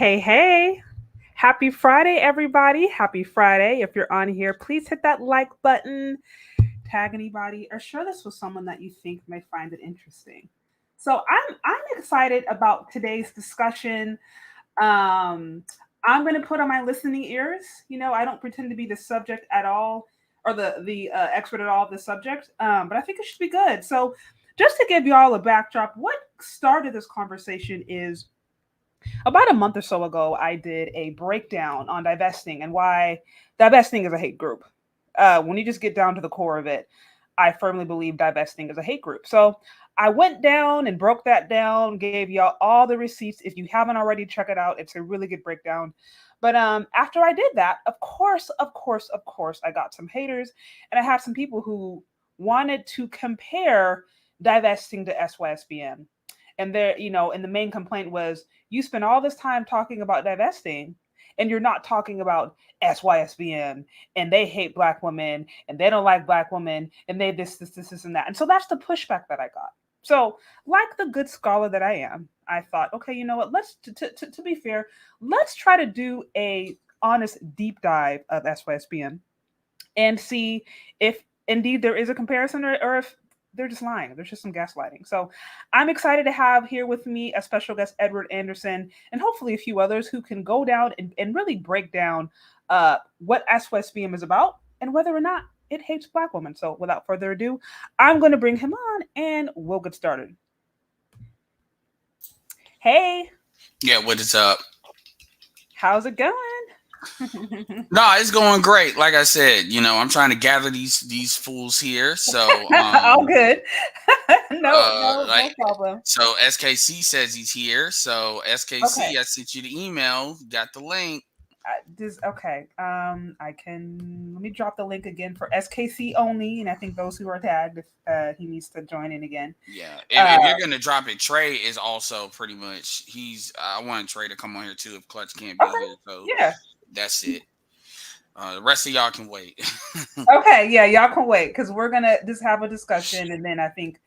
Hey, hey. Happy Friday, everybody. Happy Friday. If you're on here, please hit that like button, tag anybody, or share this with someone that you think may find it interesting. So I'm excited about today's discussion. Um, I'm going to put on my listening ears. I don't pretend to be the subject at all or the expert at all of the subject, but I think it should be good. So just to give you all a backdrop, what started this conversation is about a month or so ago, I did a breakdown on divesting and why divesting is a hate group. When you just get down to the core of it, I firmly believe divesting is a hate group. So I went down and broke that down, gave y'all all the receipts. If you haven't already, check it out. It's a really good breakdown. But after I did that, of course, I got some haters, and I had some people who wanted to compare divesting to SYSBM. And the main complaint was you spend all this time talking about divesting and you're not talking about SYSBM and they hate black women and they don't like black women and they this and that. And so that's the pushback that I got. So, like the good scholar that I am, I thought, okay, you know what? Let's to be fair, let's try to do a honest deep dive of SYSBM and see if indeed there is a comparison or if they're just lying. There's just some gaslighting. So I'm excited to have here with me a special guest, Edward Anderson, and hopefully a few others who can go down and really break down what SYSBM is about and whether or not it hates black women. So without further ado, I'm going to bring him on and we'll get started. Hey, Yeah, what is up? how's it going? No, it's going great. Like I said, I'm trying to gather these fools here. So All good. No, no, no like problem. SKC says he's here. So Okay. SKC, I sent you the email, got the link. Okay. I can let me drop the link again for SKC only, and I think those who are tagged if he needs to join in again. Yeah. If Uh, you're gonna drop it, Trey is also pretty much he's I want Trey to come on here too if Clutch can't be okay. here. So Yeah. that's it. The rest of y'all can wait. Okay. Yeah. Y'all can wait because we're gonna just have a discussion, and then I think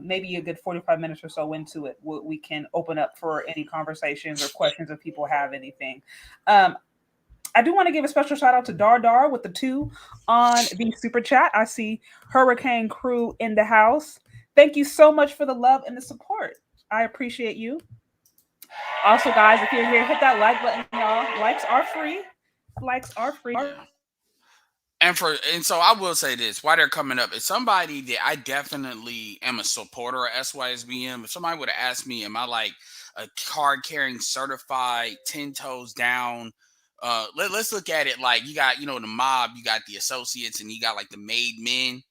maybe a good 45 minutes or so into it, we can open up for any conversations or questions if people have anything. Um, I do want to give a special shout out to Dar Dar with the two on the super chat. I see Hurricane Crew in the house. Thank you so much for the love and the support. I appreciate you. Also, guys, if you're here, hit that like button, y'all. Likes are free. Likes are free. Yeah. And so I will say this: why they're coming up is somebody that I definitely am a supporter of SYSBM. If somebody would have asked me, am I like a card carrying certified 10 toes down? Let's look at it like you got the mob, you got the associates, and you got like the made men.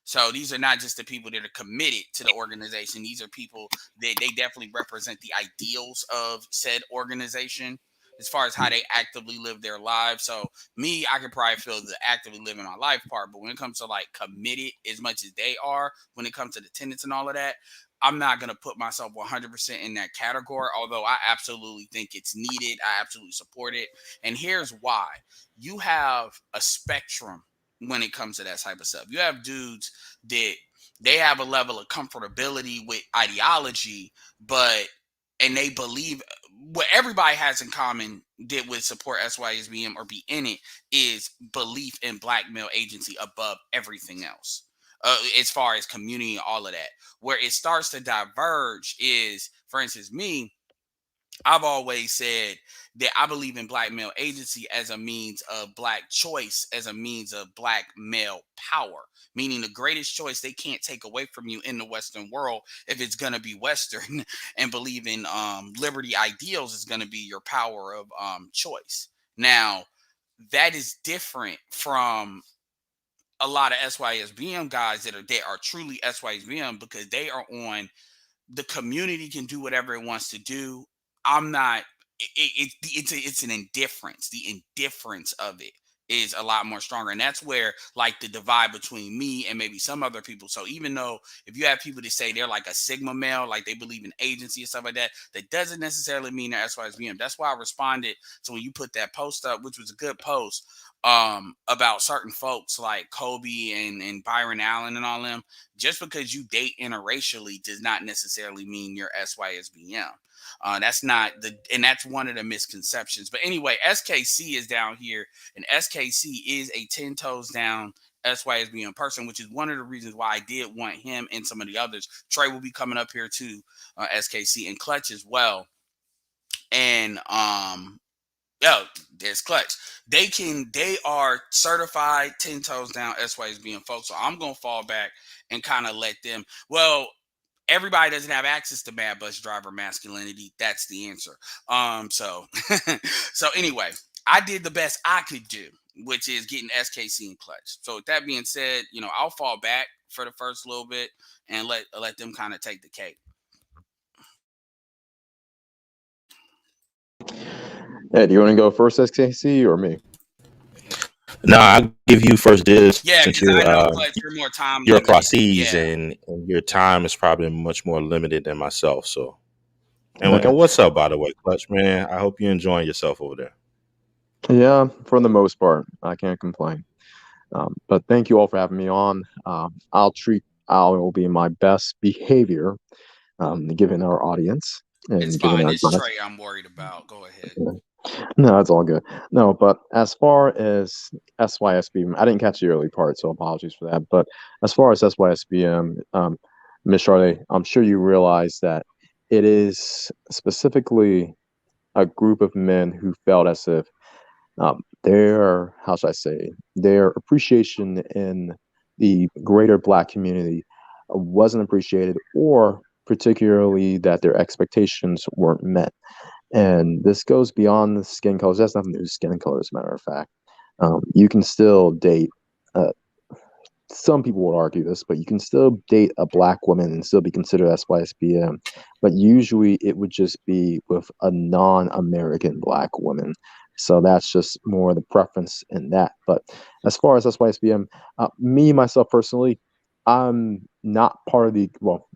So these are not just the people that are committed to the organization. These are people that they definitely represent the ideals of said organization as far as how they actively live their lives. So me, I could probably feel the actively living my life part, but when it comes to like committed as much as they are, when it comes to the tenets and all of that, I'm not going to put myself 100% in that category, although I absolutely think it's needed. I absolutely support it. And here's why. You have a spectrum when it comes to that type of stuff. You have dudes that they have a level of comfortability with ideology, but and they believe what everybody has in common that would support SYSBM or be in it is belief in black male agency above everything else. As far as community and all of that, where it starts to diverge is, for instance, me. I've always said that I believe in black male agency as a means of black choice, as a means of black male power, meaning the greatest choice they can't take away from you in the Western world, if it's going to be Western and believe in liberty ideals, is going to be your power of choice. Now, that is different from a lot of SYSBM guys that are truly SYSBM because they are on the community can do whatever it wants to do. I'm not. It's an indifference. The indifference of it is a lot more stronger, and that's where like the divide between me and maybe some other people. So even though if you have people that say they're like a sigma male, like they believe in agency and stuff like that, that doesn't necessarily mean they're SYSBM. That's why I responded. So when you put that post up, which was a good post about certain folks like Kobe and Byron Allen and all them. Just because you date interracially does not necessarily mean you're SYSBM. That's not and that's one of the misconceptions. But anyway, SKC is down here, and SKC is a 10 toes down SYSBM person, which is one of the reasons why I did want him and some of the others. Trey will be coming up here too, SKC and Clutch as well. And there's Clutch. They are certified 10 toes down SYSBM folks. So I'm gonna fall back and kind of let them. Well, everybody doesn't have access to bad bus driver masculinity. That's the answer. So so anyway, I did the best I could do, which is getting SKC and Clutch. So with that being said, I'll fall back for the first little bit and let them kind of take the cake. Hey, do you want to go first, SKC, or me? No, I'll give you first dibs. Yeah, since because I know Clutch, you're more time you're limited. across seas, Yeah. and your time is probably much more limited than myself. So, and what's up, by the way, Clutch, man? I hope you're enjoying yourself over there. Yeah, for the most part, I can't complain. But thank you all for having me on. I will be in my best behavior, given our audience. And It's given fine. our It's Trey I'm worried about. Go ahead. No, that's all good. No, but as far as SYSBM, I didn't catch the early part, so apologies for that. But as far as SYSBM, Ms. Charlotte, I'm sure you realize that it is specifically a group of men who felt as if their, how should I say, their appreciation in the greater Black community wasn't appreciated, or particularly that their expectations weren't met. And this goes beyond the skin colors. That's nothing to do with skin color, as a matter of fact. You can still date, some people would argue this, but you can still date a Black woman and still be considered SYSBM. But usually it would just be with a non-American Black woman. So that's just more the preference in that. But as far as SYSBM, myself personally, I'm not part of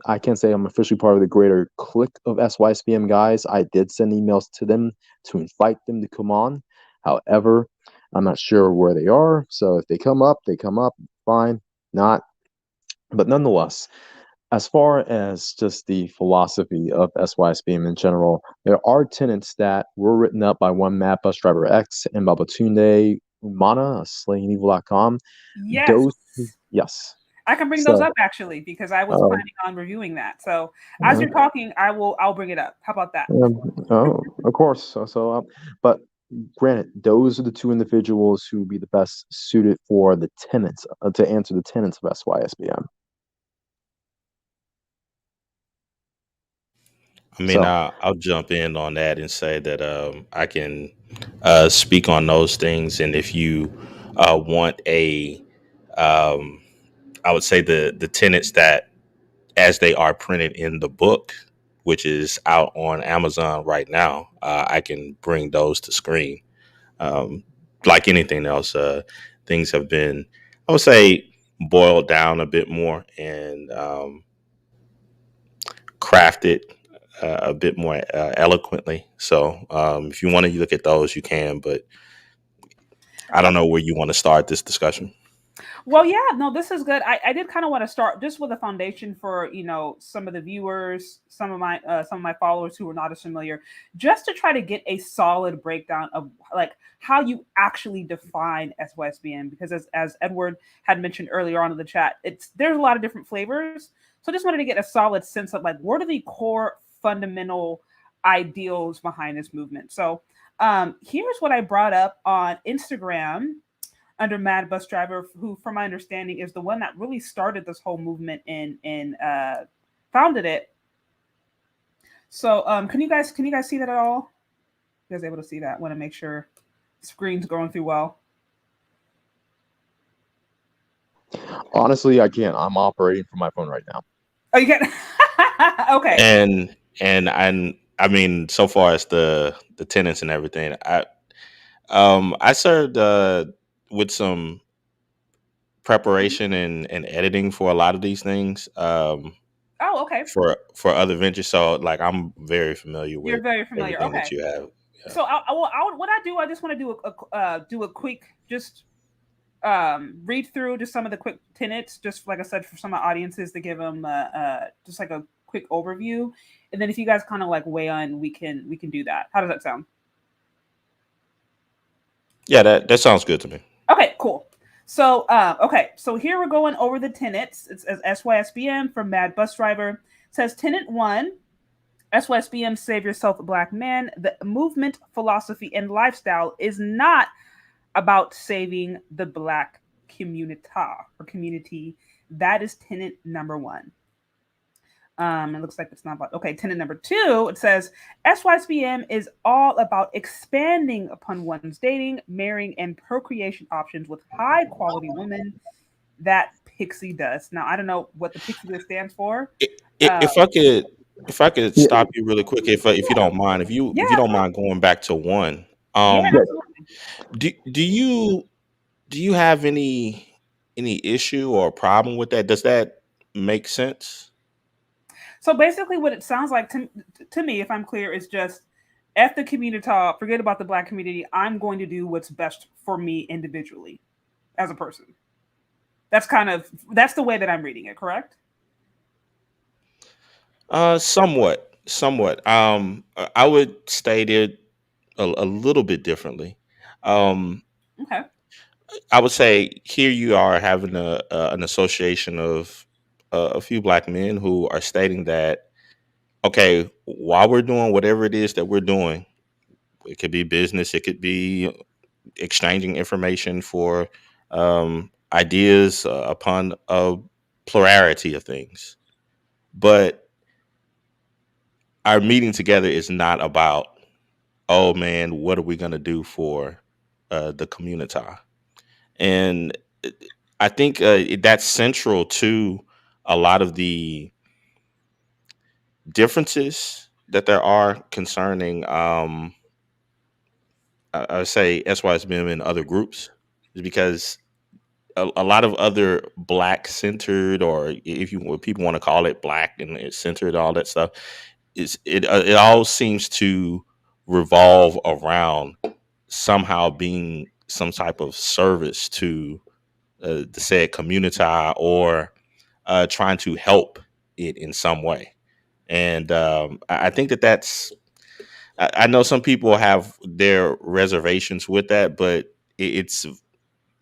I can't say I'm officially part of the greater clique of SYSBM guys. I did send emails to them to invite them to come on. However, I'm not sure where they are. So if they come up, fine. Not. But nonetheless, as far as just the philosophy of SYSBM in general, there are tenets that were written up by one Mad Bus Driver X and Babatunde Umana, slayingevil.com. Yes. Yes. I can bring those up actually, because I was planning on reviewing that. So as you're talking, I'll bring it up. How about that? Of course. But granted, those are the two individuals who would be the best suited for the tenets, to answer the tenets of SYSBM. I mean, I'll jump in on that and say that I can speak on those things. And if you want I would say the tenets that, as they are printed in the book, which is out on Amazon right now, I can bring those to screen. Like anything else, things have been, I would say, boiled down a bit more and crafted a bit more eloquently. So if you want to look at those, you can, but I don't know where you want to start this discussion. Well, yeah, no, this is good. I did kind of want to start just with a foundation for some of the viewers, some of my followers who are not as familiar, just to try to get a solid breakdown of like how you actually define SYSBM, because as Edward had mentioned earlier on in the chat, there's a lot of different flavors. So I just wanted to get a solid sense of like what are the core fundamental ideals behind this movement. So here's what I brought up on Instagram under Mad Bus Driver, who, from my understanding, is the one that really started this whole movement and founded it. So, can you guys see that at all? You guys able to see that? Want to make sure the screen's going through well. Honestly, I can't. I'm operating from my phone right now. Oh, you can. Okay. And I mean, so far as the tenants and everything, I served with some preparation and editing for a lot of these things. Oh, okay. For other ventures, so like I'm very familiar with You're very familiar. everything Okay. that you have. So what I do, I just want to do a quick just read through just some of the quick tenets, just like I said, for some of the audiences to give them just like a quick overview, and then if you guys kind of like weigh on, we can do that. How does that sound? Yeah, that sounds good to me. Okay, cool. So so here we're going over the tenets. It's as SYSBM from Mad Bus Driver. It says Tenet 1. SYSBM Save Yourself, Black Man. The movement, philosophy, and lifestyle is not about saving the Black Communitah or community. That is tenet number 1. It looks like it's not about. Okay, tenet number 2. It says SYSBM is all about expanding upon one's dating, marrying, and procreation options with high quality women. That Pixie does. Now I don't know what the Pixie does stands for. If I could stop you really quick, if you don't mind, if you don't mind going back to 1, do you have any issue or problem with that? Does that make sense? So basically, what it sounds like to me, if I'm clear, is just F the community, forget about the Black community. I'm going to do what's best for me individually as a person. That's the way that I'm reading it, correct? Somewhat. I would state it a little bit differently. Okay. I would say here you are having an association of a few Black men who are stating that, okay, while we're doing whatever it is that we're doing, it could be business, it could be exchanging information for ideas upon a plurality of things. But our meeting together is not about, oh man, what are we going to do for the Communitah? And I think that's central to a lot of the differences that there are concerning, I would say, SYSBM and other groups, is because a lot of other Black centered, or if people want to call it Black and it's centered, all that stuff, it all seems to revolve around somehow being some type of service to the said community, or trying to help it in some way. And I think that's. I know some people have their reservations with that, but it's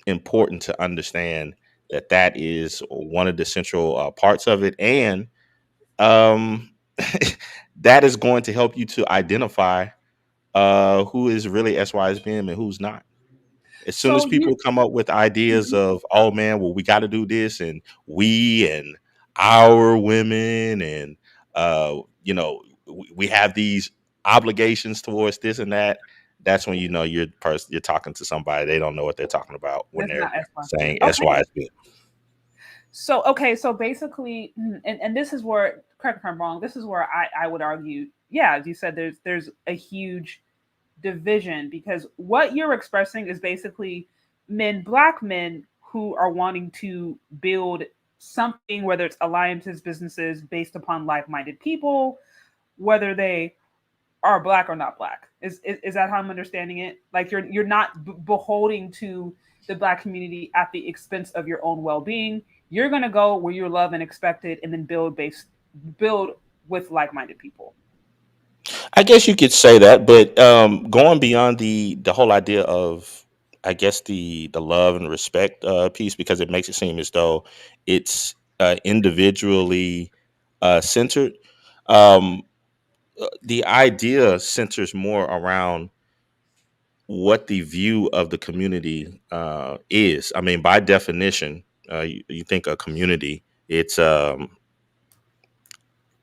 important to understand that that is one of the central parts of it, and um, that is going to help you to identify who is really SYSBM and who's not. As soon as So people you. come up with ideas of, oh man, well, we got to do this, and we and our women, and we have these obligations towards this and that. That's when you know you're talking to somebody, they don't know what they're talking about when That's they're not SYSBM. saying Okay. SYSBM. So basically, and this is where, correct me if I'm wrong, this is where I would argue, yeah, as you said, there's a huge division, because what you're expressing is basically Black men who are wanting to build something, whether it's alliances, businesses based upon like-minded people, whether they are Black or not Black. Is that how I'm understanding it? Like you're not beholding to the Black community at the expense of your own well-being. You're gonna go where you're loved and expected, and then build with like-minded people. I guess you could say that, but going beyond the whole idea of, I guess, the love and respect piece, because it makes it seem as though it's individually centered. Um, the idea centers more around what the view of the community is. I mean, by definition, you think a community, it's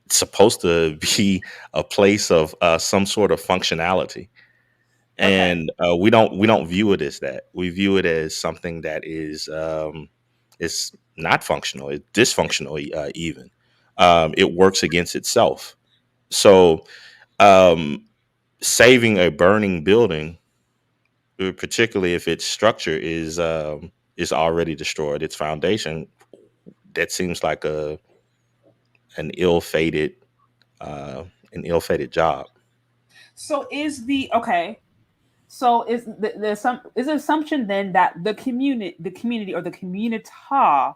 supposed to be a place of some sort of functionality, Okay. and we don't view it as that. We view it as something that is not functional. It's dysfunctional, even. It works against itself. So, um, saving a burning building, particularly if its structure is already destroyed, its foundation, that seems like an ill fated uh, an ill fated job. So is the okay? So is the assumption then that the community or the communitah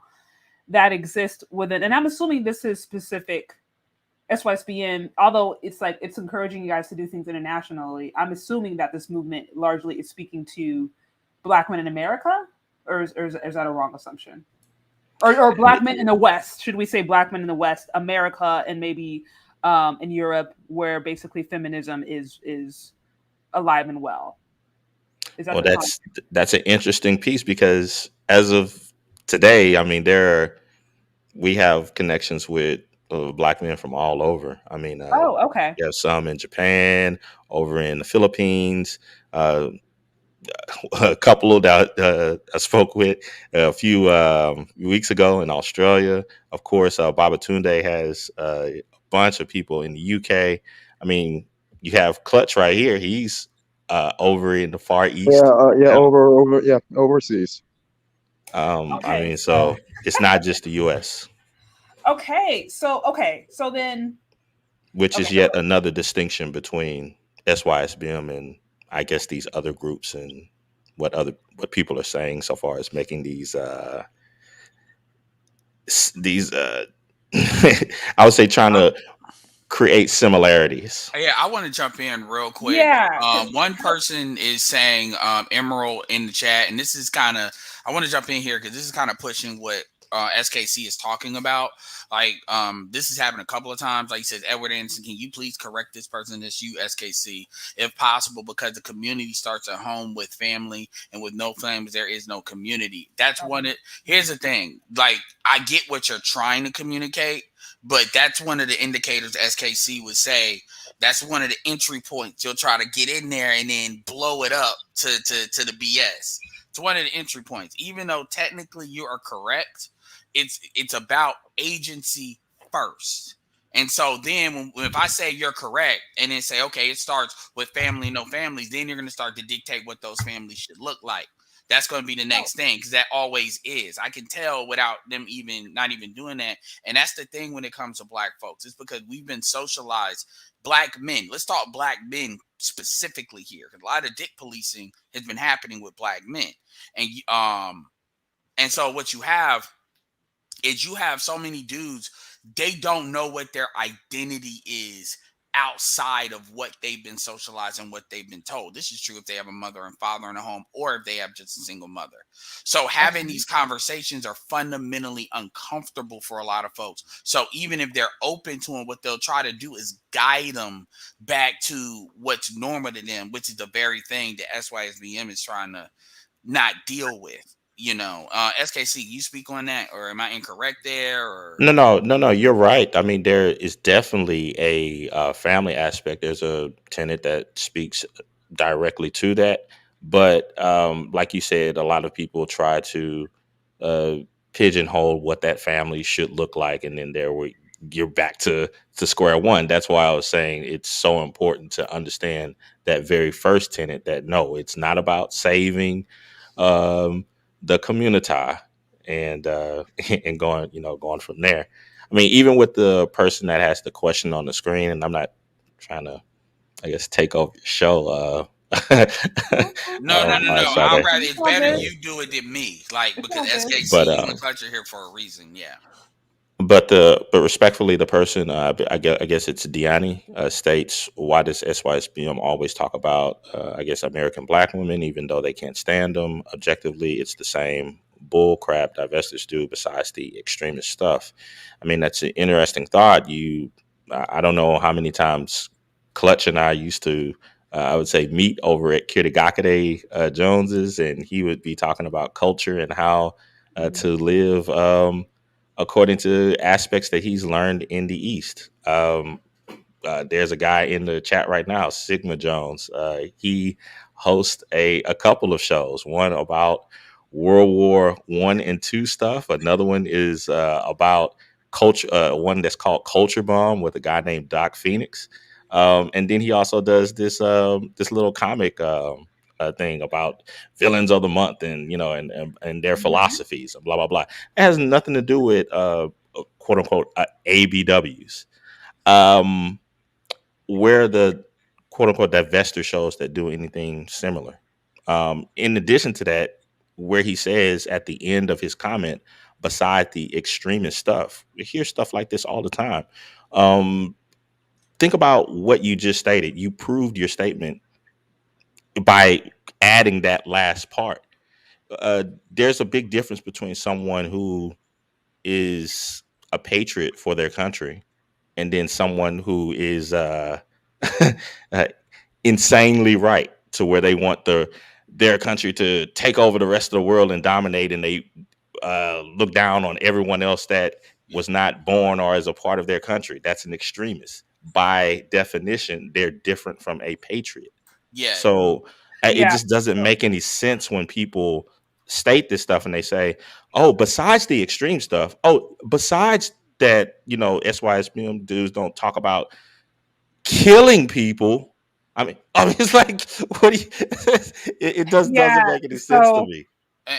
that exists within, and I'm assuming this is specific SYSBM, although it's like it's encouraging you guys to do things internationally. I'm assuming that this movement largely is speaking to Black men in America, or is that a wrong assumption? Or Black men in the West? Should we say Black men in the West, America, and maybe in Europe, where basically feminism is alive and well? Is that Well, the con? that's an interesting piece because as of today, I mean, we have connections with black men from all over. I mean, Oh, okay. you have some in Japan, over in the Philippines, uh, a couple that I spoke with a few weeks ago in Australia. Of course, Baba Tunde has a bunch of people in the UK. I mean, you have Clutch right here. He's over in the Far East. Yeah, Yeah. overseas. I Okay. mean, So so it's not just the US, okay. So then which okay. is yet another distinction between SYSBM and I guess these other groups and what people are saying so far as making these I would say trying to create similarities. Yeah, I want to jump in real quick. Yeah. One person is saying Emerald in the chat, and this is kind of I want to jump in here because this is kind of pushing what SKC is talking about. Like, this has happened a couple of times. Like he says, Edward Anderson, can you please correct this person? This you, SKC, if possible, because the community starts at home with family, and with no families, there is no community. That's one. Here's the thing. Like, I get what you're trying to communicate, but that's one of the indicators SKC would say. That's one of the entry points. You'll try to get in there and then blow it up to the BS. It's one of the entry points. Even though technically you are correct, it's about agency first. And so then if I say you're correct and then say, okay, it starts with family, no families, then you're going to start to dictate what those families should look like. That's going to be the next thing, because that always is. I can tell without them not even doing that. And that's the thing when it comes to black folks. It's because we've been socialized. Black men. Let's talk black men specifically here, because a lot of dick policing has been happening with black men. And so what you have is you have so many dudes, they don't know what their identity is outside of what they've been socialized and what they've been told. This is true if they have a mother and father in a home, or if they have just a single mother. So having these conversations are fundamentally uncomfortable for a lot of folks. So even if they're open to them, what they'll try to do is guide them back to what's normal to them, which is the very thing that SYSBM is trying to not deal with. SKC, you speak on that, or am I incorrect there? Or No. You're right. I mean, there is definitely a family aspect. There's a tenant that speaks directly to that, but like you said, a lot of people try to uh, pigeonhole what that family should look like, and then you're back to square one. That's why I was saying it's so important to understand that very first tenant, that no, it's not about saving um, the Communitah and and going from there. I mean, even with the person that has the question on the screen, and I'm not trying to, I guess, take over your show. no. I'd Sade. rather it's better you do it than me, like, It's because all good. SKC, But you and Clutch are here for a reason. Yeah. but respectfully, the person, I guess it's Diani, states, why does SYSBM always talk about, I guess, American black women, even though they can't stand them? Objectively, it's the same bull crap divestors do, besides the extremist stuff. I mean, that's an interesting thought. I don't know how many times Clutch and I used to, I would say, meet over at Kirigakade Jones's, and he would be talking about culture and how to live. According to aspects that he's learned in the East. There's a guy in the chat right now, Sigma Jones. He hosts a couple of shows. One about World War I and II stuff. Another one is about culture. One that's called Culture Bomb with a guy named Doc Phoenix. And then he also does this little comic thing about villains of the month, and and their philosophies and blah blah blah. It has nothing to do with quote unquote ABWs. Um, where the quote unquote divester shows that do anything similar. In addition to that, where he says at the end of his comment, beside the extremist stuff, we hear stuff like this all the time. Think about what you just stated. You proved your statement by adding that last part. There's a big difference between someone who is a patriot for their country and then someone who is uh, insanely right to where they want their country to take over the rest of the world and dominate, and they look down on everyone else that was not born or is a part of their country. That's an extremist. By definition, they're different from a patriot. Yeah. So it Yeah. just doesn't make any sense when people state this stuff and they say, oh, besides the extreme stuff, oh, besides that, SYSBM dudes don't talk about killing people. I mean, it's like, what do you, it just doesn't make any sense to me.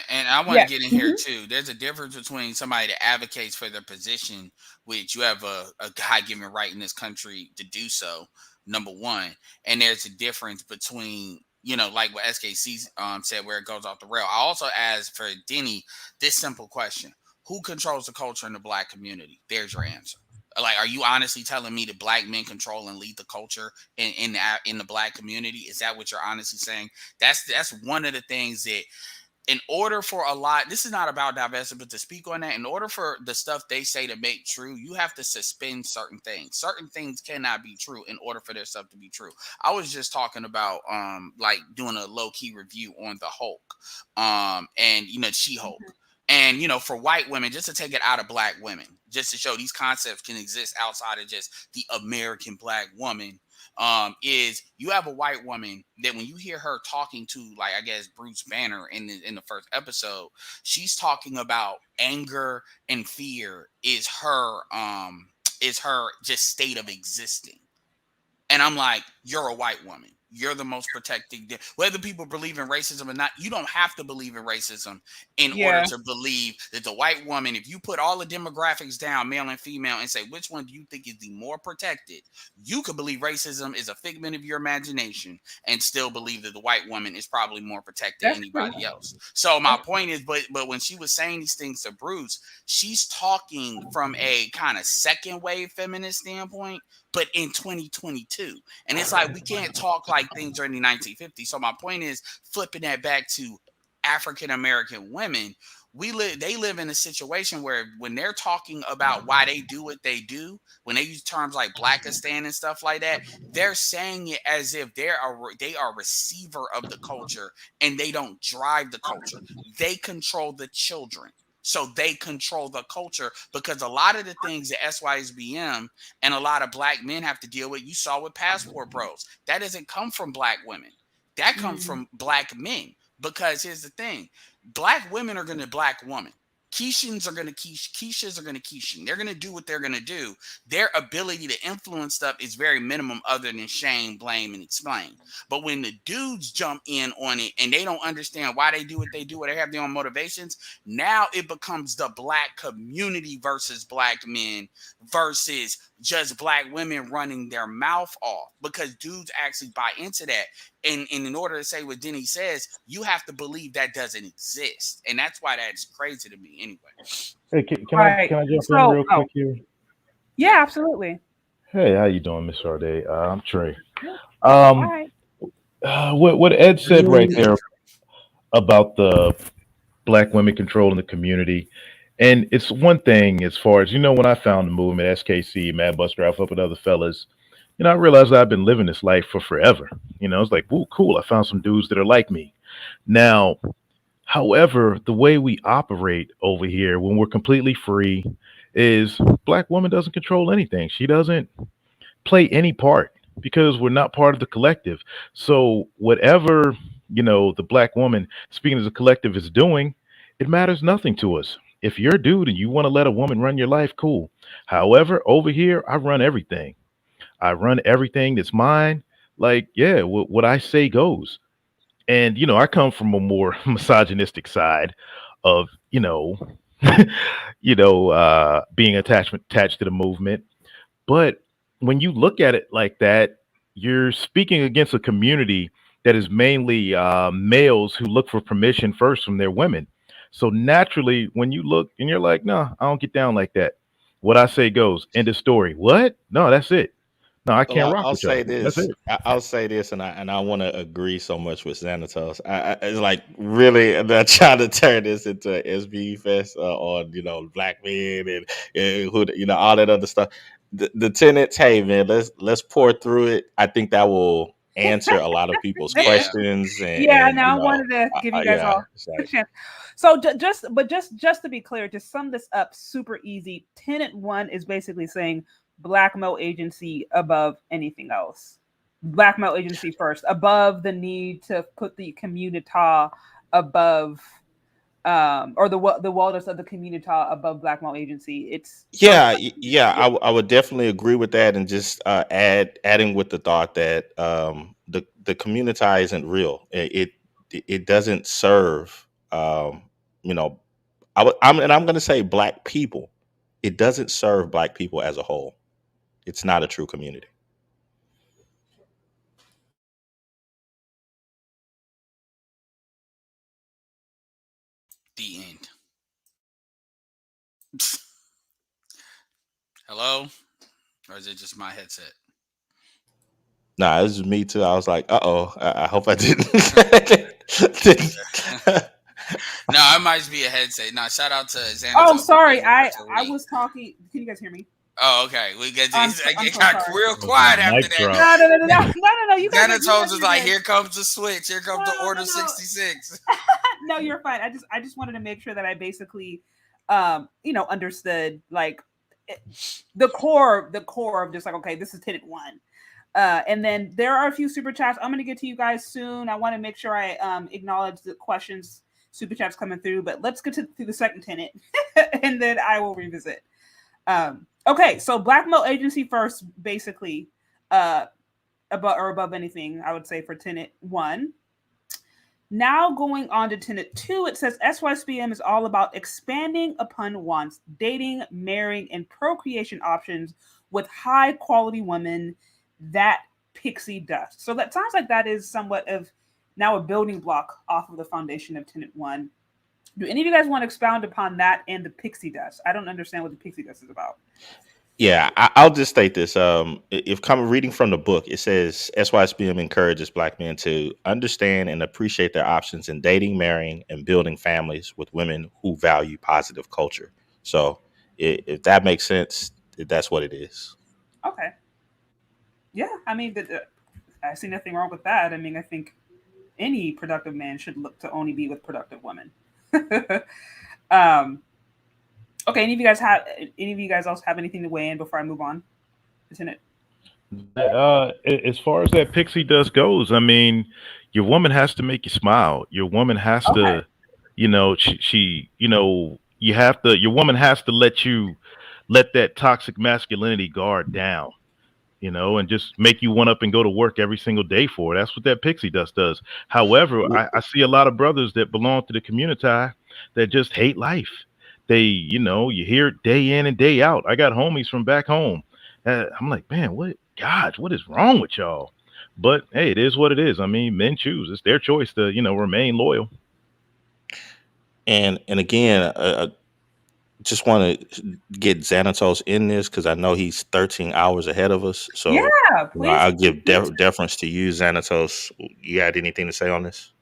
And I want to get in here too. There's a difference between somebody that advocates for their position, which you have a God-given right in this country to do so, number one. And there's a difference between, like what SKC said, where it goes off the rail. I also asked for Denny this simple question: who controls the culture in the Black community? There's your answer. Like, are you honestly telling me that Black men control and lead the culture in the Black community? Is that what you're honestly saying? That's one of the things that, in order for this is not about divestment, but to speak on that, in order for the stuff they say to make true, you have to suspend certain things. Certain things cannot be true in order for their stuff to be true. I was just talking about like doing a low-key review on the Hulk, and She-Hulk. And, for white women, just to take it out of Black women, just to show these concepts can exist outside of just the American Black woman, is you have a white woman that when you hear her talking to, like, I guess, Bruce Banner in the first episode, she's talking about anger and fear is her just state of existing. And I'm like, you're a white woman. You're the most protected. Whether people believe in racism or not, you don't have to believe in racism in order to believe that the white woman, if you put all the demographics down, male and female, and say, which one do you think is the more protected? You could believe racism is a figment of your imagination and still believe that the white woman is probably more protected than anybody else. So my point is, but when she was saying these things to Bruce, she's talking from a kind of second wave feminist standpoint, but in 2022. And it's like, we can't talk like things are in the 1950s. So my point is, flipping that back to African-American women, they live in a situation where when they're talking about why they do what they do, when they use terms like Blackistan and stuff like that, they're saying it as if they are receiver of the culture and they don't drive the culture. They control the children. So they control the culture, because a lot of the things that SYSBM and a lot of Black men have to deal with, you saw with Passport Bros. That doesn't come from Black women. That comes from Black men. Because here's the thing. Black women are going to Black woman. Keishans are going to Keishas are going to Keishan. They're going to do what they're going to do. Their ability to influence stuff is very minimum, other than shame, blame, and explain. But when the dudes jump in on it and they don't understand why they do what they do, or they have their own motivations, now it becomes the Black community versus Black men versus just Black women running their mouth off, because dudes actually buy into that. And in order to say what Denny says, you have to believe that doesn't exist. And that's why that's crazy to me anyway. Hey, can I jump in real quick here? Yeah, absolutely. Hey, how you doing, Miss Sade? I'm Trey. Hi. What Ed said right there about the Black women controlling the community, and it's one thing as far as, when I found the movement, SKC, Mad Buster Alpha, up with other fellas, I realized I've been living this life for forever. It's like, ooh, cool. I found some dudes that are like me. Now, however, the way we operate over here when we're completely free is Black woman doesn't control anything. She doesn't play any part because we're not part of the collective. So whatever, the Black woman, speaking as a collective, is doing, it matters nothing to us. If you're a dude and you want to let a woman run your life, cool. However, over here, I run everything. I run everything that's mine. Like, yeah, what I say goes. And, I come from a more misogynistic side of, being attached to the movement. But when you look at it like that, you're speaking against a community that is mainly males who look for permission first from their women. So naturally, when you look and you're like, no, I don't get down like that. What I say goes. End of story. What? No, that's it. No, I Well, can't rock I'll with y'all. say That's this. it. I'll say this, and I want to agree so much with Xanatos. It's like really, I'm not trying to turn this into an SB fest on black men and who all that other stuff. The tenants, hey man, let's pour through it. I think that will answer a lot of people's Yeah. questions. Yeah, And no, I wanted to give you guys yeah, all it's a like, chance. So just to be clear, to sum this up super easy, Tenet 1 is basically saying black male agency above anything else. Black male agency first, above the need to put the Communitah above or the wellness of the Communitah above black male agency. It's yeah, I would definitely agree with that, and just adding with the thought that the community isn't real. It doesn't serve you know I'm going to say black people. It doesn't serve black people as a whole. It's not a true community. The end. Hello? Or is it just my headset? Nah, this is me too. I was like, I hope I didn't. No, it might be a headset. No, shout out to Xanatos. Oh, sorry. I was talking. Can you guys hear me? Oh, okay. We get it so got sorry. real quiet after Mic that. drop. No. You guys. Xanatos is like, here comes the switch. Here comes the Order No. 66. No, you're fine. I just wanted to make sure that I basically, understood like the core of just like, okay, this is Tenet 1. And then there are a few super chats. I'm going to get to you guys soon. I want to make sure I acknowledge the questions, super chats coming through. But let's get to the second tenet, and then I will revisit. Okay, so black male agency first, basically, above anything, I would say for tenet 1. Now going on to tenet 2, it says SYSBM is all about expanding upon one's dating, marrying, and procreation options with high quality women that pixie dust. So that sounds like that is somewhat of now a building block off of the foundation of tenet 1. Do any of you guys want to expound upon that and the pixie dust? I don't understand what the pixie dust is about. Yeah, I'll just state this. If reading from the book, it says SYSBM encourages black men to understand and appreciate their options in dating, marrying, and building families with women who value positive culture. So if that makes sense, that's what it is. Okay. Yeah, I mean, I see nothing wrong with that. I mean, I think any productive man should look to only be with productive women. Okay, any of you guys else have anything to weigh in before I move on? Isn't it? As far as that pixie dust goes, I mean, your woman has to make you smile. Your woman has to, she you have to. Your woman has to let that toxic masculinity guard down. And just make you want up and go to work every single day for it. That's what that pixie dust does. However, I see a lot of brothers that belong to the community that just hate life. They, you hear it day in and day out. I got homies from back home. I'm like, man, what is wrong with y'all? But hey, it is what it is. I mean, men choose. It's their choice to, remain loyal. And again, just want to get Xanatos in this because I know he's 13 hours ahead of us. So yeah, please. I'll give deference to you, Xanatos. You had anything to say on this?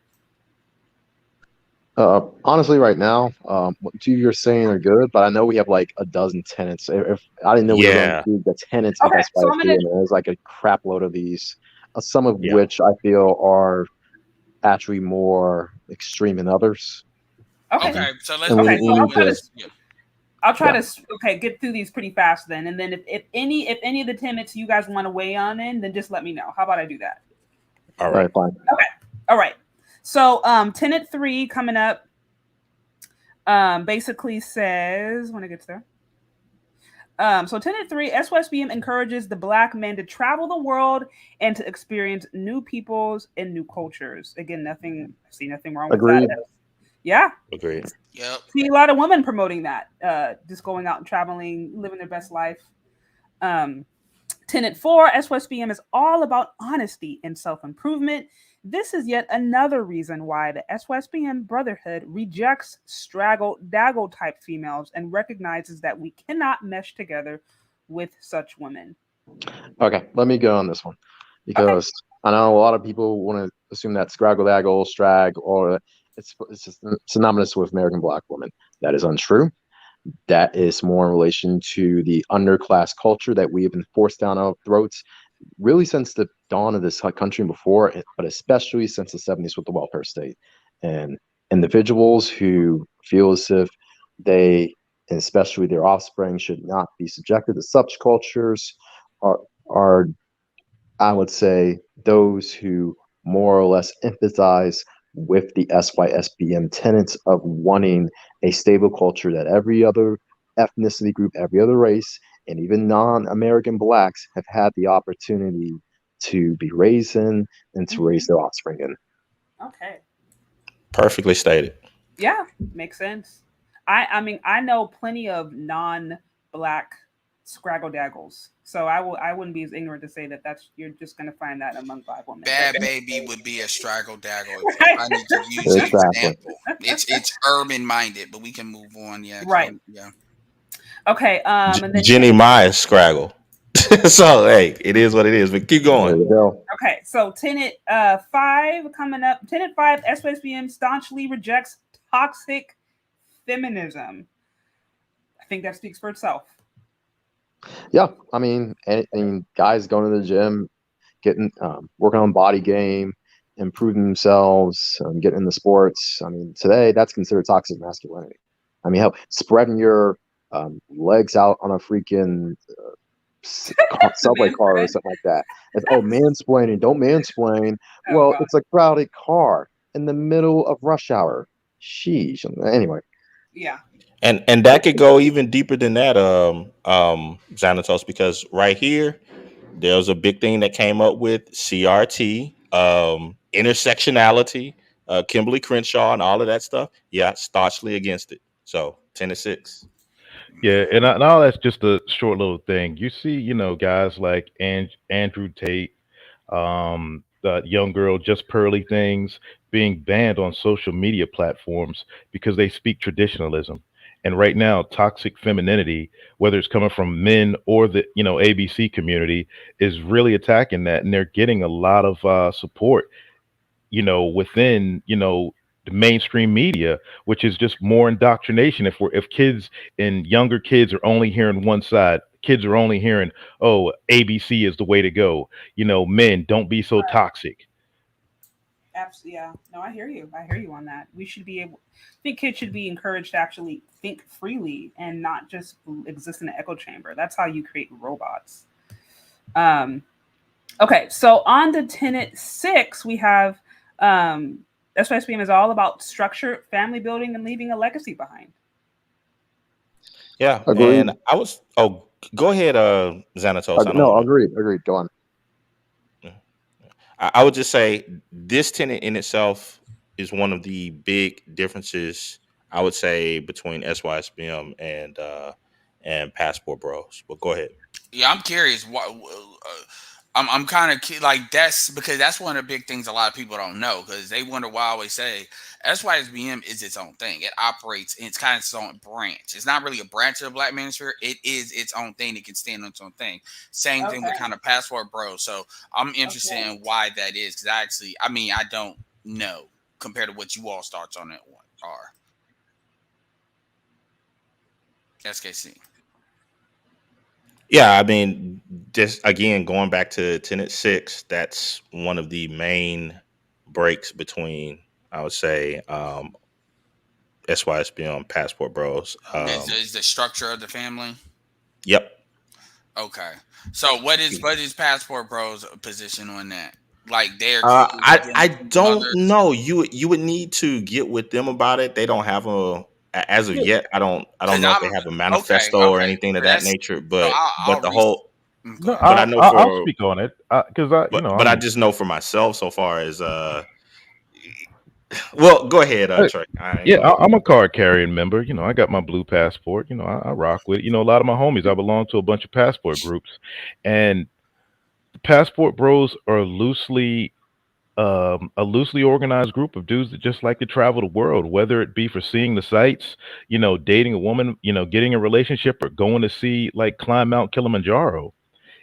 Honestly, right now, what two you're saying are good, but I know we have like a dozen tenants. If I didn't know we were going to include the tenants, okay, so there's like a crap load of these, some of which I feel are actually more extreme than others. Okay, so let's. I'll try to get through these pretty fast then, and then if any of the tenets you guys want to weigh on in, then just let me know. How about I do that? All right, fine. Okay, all right. So tenet 3 coming up basically says when it gets there. So tenet 3, SYSBM encourages the black man to travel the world and to experience new peoples and new cultures. Again, I see nothing wrong with that. Yeah. Agreed. Yep. See a lot of women promoting that, just going out and traveling, living their best life. Tenet 4, SYSBM is all about honesty and self-improvement. This is yet another reason why the SYSBM Brotherhood rejects Scraggle, Daggle type females and recognizes that we cannot mesh together with such women. Okay, let me go on this one because I know a lot of people want to assume that Scraggle, Daggle, Strag, or it's just synonymous with American Black women. That is untrue. That is more in relation to the underclass culture that we have been forced down our throats really since the dawn of this country and before, but especially since the 70s with the welfare state. And individuals who feel as if they, and especially their offspring, should not be subjected to such cultures are, I would say, those who more or less empathize with the SYSBM tenets of wanting a stable culture that every other ethnicity group, every other race, and even non-American Blacks have had the opportunity to be raised in and to raise their offspring in. Okay. Perfectly stated. Yeah, makes sense. I mean, I know plenty of non-Black Scraggle Daggles, so I wouldn't be as ignorant to say that you're just going to find that among Black women. Bad Baby would be a Straggle Daggle. Right. I need to use an Exactly. example. It's urban minded, but we can move on. Yeah. Right. Yeah. Okay. And then Jenny Maya Scraggle. So hey, it is what it is. But keep There going. you go. Okay, so Tenet 5 coming up. Tenet 5, SYSBM staunchly rejects toxic feminism. I think that speaks for itself. Yeah, I mean, and guys going to the gym, getting working on body game, improving themselves, getting into sports. I mean, today that's considered toxic masculinity. I mean, hell, spreading your legs out on a freaking subway car or something like that. It's, mansplaining. Don't mansplain. Oh, Well, God. it's a crowded car in the middle of rush hour. Sheesh. Anyway. Yeah. And that could go even deeper than that, Xanatos, because right here, there was a big thing that came up with CRT, intersectionality, Kimberly Crenshaw, and all of that stuff. Yeah, staunchly against it. So 10-6. Yeah, and all that's just a short little thing. You see, guys like Andrew Tate, the young girl, Just Pearly Things, being banned on social media platforms because they speak traditionalism. And right now, toxic femininity, whether it's coming from men or the ABC community, is really attacking that, and they're getting a lot of support, within the mainstream media, which is just more indoctrination. If kids and younger kids are only hearing one side, kids are only hearing, oh, ABC is the way to go. Men, don't be so toxic. Absolutely. Yeah. No, I hear you. I hear you on that. We should be able. I think kids should be encouraged to actually think freely and not just exist in an echo chamber. That's how you create robots. Okay, so on the Tenet 6, we have SYSBM is all about structure, family building, and leaving a legacy behind. Yeah, Agreed. and I was. Oh, go ahead, Xanatos. No, agreed. Go on. I would just say this tenet in itself is one of the big differences, I would say, between SYSBM and Passport Bros. But go ahead. Yeah, I'm curious. I'm kind of like that's because that's one of the big things a lot of people don't know because they wonder why I always say SYSBM is its own thing. It operates in its kind of its own branch. It's not really a branch of the Black Manosphere. It is its own thing. It can stand on its own thing. Same thing with kind of Passport Bros. So I'm interested in why that is because I don't know compared to what you all thoughts on it are. SKC. Yeah, I mean, just again going back to Tenet 6, that's one of the main breaks between, I would say, SYSBM, Passport Bros. Is the structure of the family? Yep. Okay. So what is Passport Bros' position on that? Like they're I don't know. You would need to get with them about it. They don't have as of yet. I don't know if they have a manifesto or anything of that nature. But the whole. No, but I know I'll speak on it because But I just know for myself so far as Well, go ahead, Trey. I'm a card carrying member. I got my blue passport. I rock with it. A lot of my homies, I belong to a bunch of passport groups. And Passport Bros are a loosely organized group of dudes that just like to travel the world, whether it be for seeing the sights, dating a woman, getting a relationship, or going to see, like, climb Mount Kilimanjaro.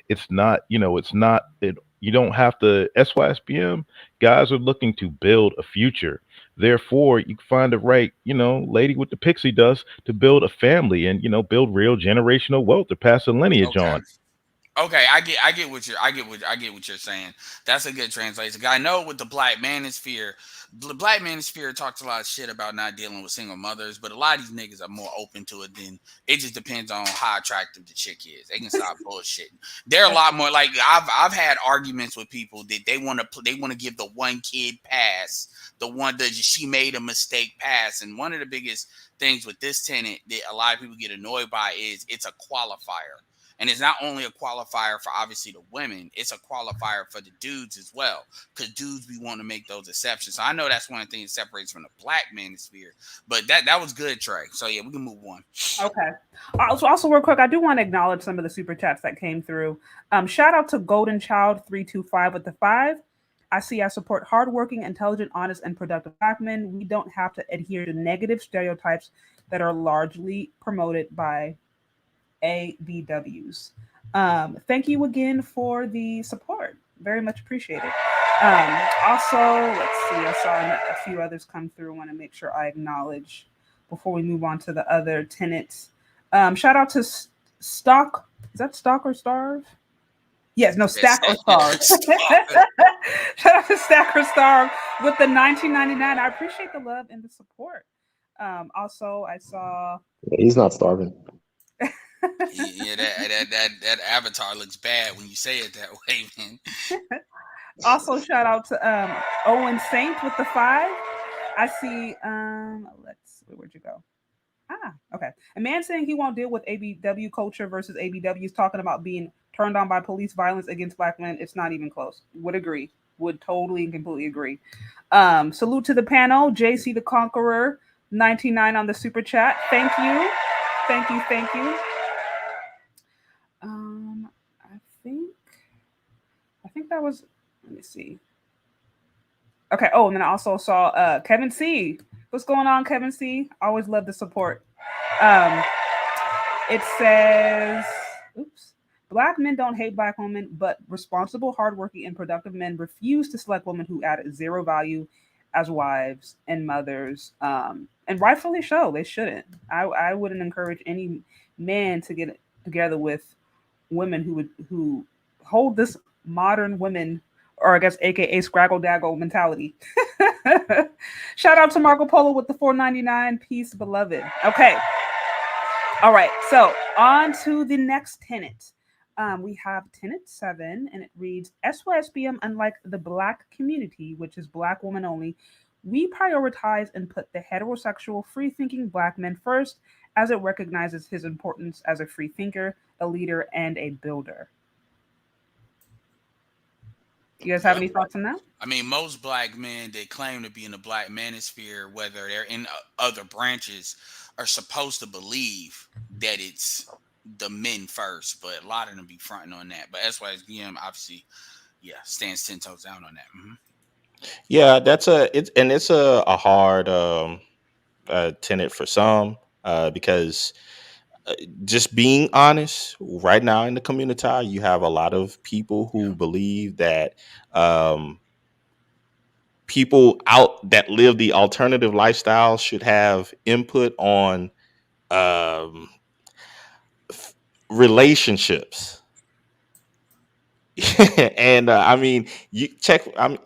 It's not, it's not it. You don't have to. SYSBM guys are looking to build a future. Therefore, you can find the right, lady with the pixie dust to build a family and, build real generational wealth to pass the lineage Okay. on. Okay, I get what you're saying. That's a good translation. I know with the Black Manosphere, the Black Manosphere talks a lot of shit about not dealing with single mothers, but a lot of these niggas are more open to it than it just depends on how attractive the chick is. They can stop bullshitting. They're a lot more like I've had arguments with people that they want to give the one kid pass, the one that she made a mistake pass, and one of the biggest things with this tenant that a lot of people get annoyed by is it's a qualifier. And it's not only a qualifier for obviously the women, it's a qualifier for the dudes as well. Because dudes, we want to make those exceptions. So I know that's one of the things that separates from the Black manosphere. But that was good, Trey. So yeah, we can move on. Okay. Also real quick, I do want to acknowledge some of the super chats that came through. Shout out to Golden Child 325 with the 5. I support hardworking, intelligent, honest, and productive Black men. We don't have to adhere to negative stereotypes that are largely promoted by ABWs. Thank you again for the support. Very much appreciated. Also, let's see. I saw a few others come through. I want to make sure I acknowledge before we move on to the other tenants. Shout out to Stock. Is that Stock or Starve? Yes, no, Stack or Starve. Shout out to Stack or Starve with the $19.99. I appreciate the love and the support. Also, I saw. He's not starving. Yeah, that avatar looks bad when you say it that way, man. Also, shout out to Owen Saint with the 5. I see. Where'd you go? Okay. A man saying he won't deal with ABW culture versus ABWs, talking about being turned on by police violence against Black men. It's not even close. Would agree. Would totally and completely agree. Salute to the panel. JC the Conqueror, 99 on the super chat. Thank you. Thank you. I think that was, let me see. Okay. Oh, and then I also saw Kevin C. What's going on, Kevin C? Always love the support. It says, Black men don't hate Black women, but responsible, hardworking, and productive men refuse to select women who add zero value as wives and mothers. And rightfully so, they shouldn't. I wouldn't encourage any man to get together with women who hold this modern women, or I guess AKA Scraggle Daggle mentality. Shout out to Marco Polo with the $4.99. Peace, beloved. Okay. All right. So on to the next tenet. We have Tenet 7, and it reads, SYSBM, unlike the Black community, which is Black woman only, we prioritize and put the heterosexual, free-thinking Black man first, as it recognizes his importance as a free thinker, a leader, and a builder. You guys have any thoughts on that? I mean, most Black men that claim to be in the Black manosphere, whether they're in other branches, are supposed to believe that it's the men first, but a lot of them be fronting on that. But SYSBM obviously, stands 10 toes down on that. Mm-hmm. Yeah, it's a hard tenet for some because just being honest, right now in the Communitah, you have a lot of people who believe that people out that live the alternative lifestyle should have input on relationships. And I mean, you check. I'm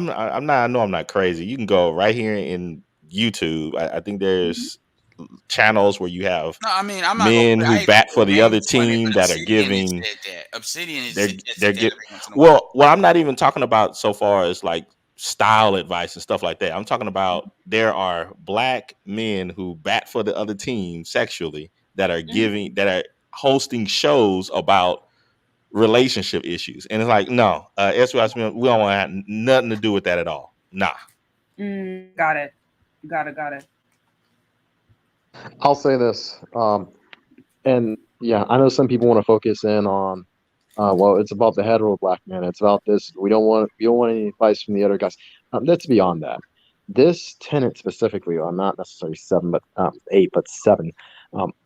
not. I know I'm not crazy. You can go right here in YouTube. I think there's channels where you have men who bat for the other team that are giving. Obsidian is they're well. I'm not even talking about so far as like style advice and stuff like that. I'm talking about there are Black men who bat for the other team sexually that are giving that are hosting shows about relationship issues, and it's like, no, SYSBM, we don't want to have nothing to do with that at all. Nah. Got it. I'll say this, and yeah, I know some people want to focus in on well, it's about the hetero black man. It's about this. We don't want any advice from the other guys. That's beyond that. This tenet specifically, not necessarily 7, but 8, but 7.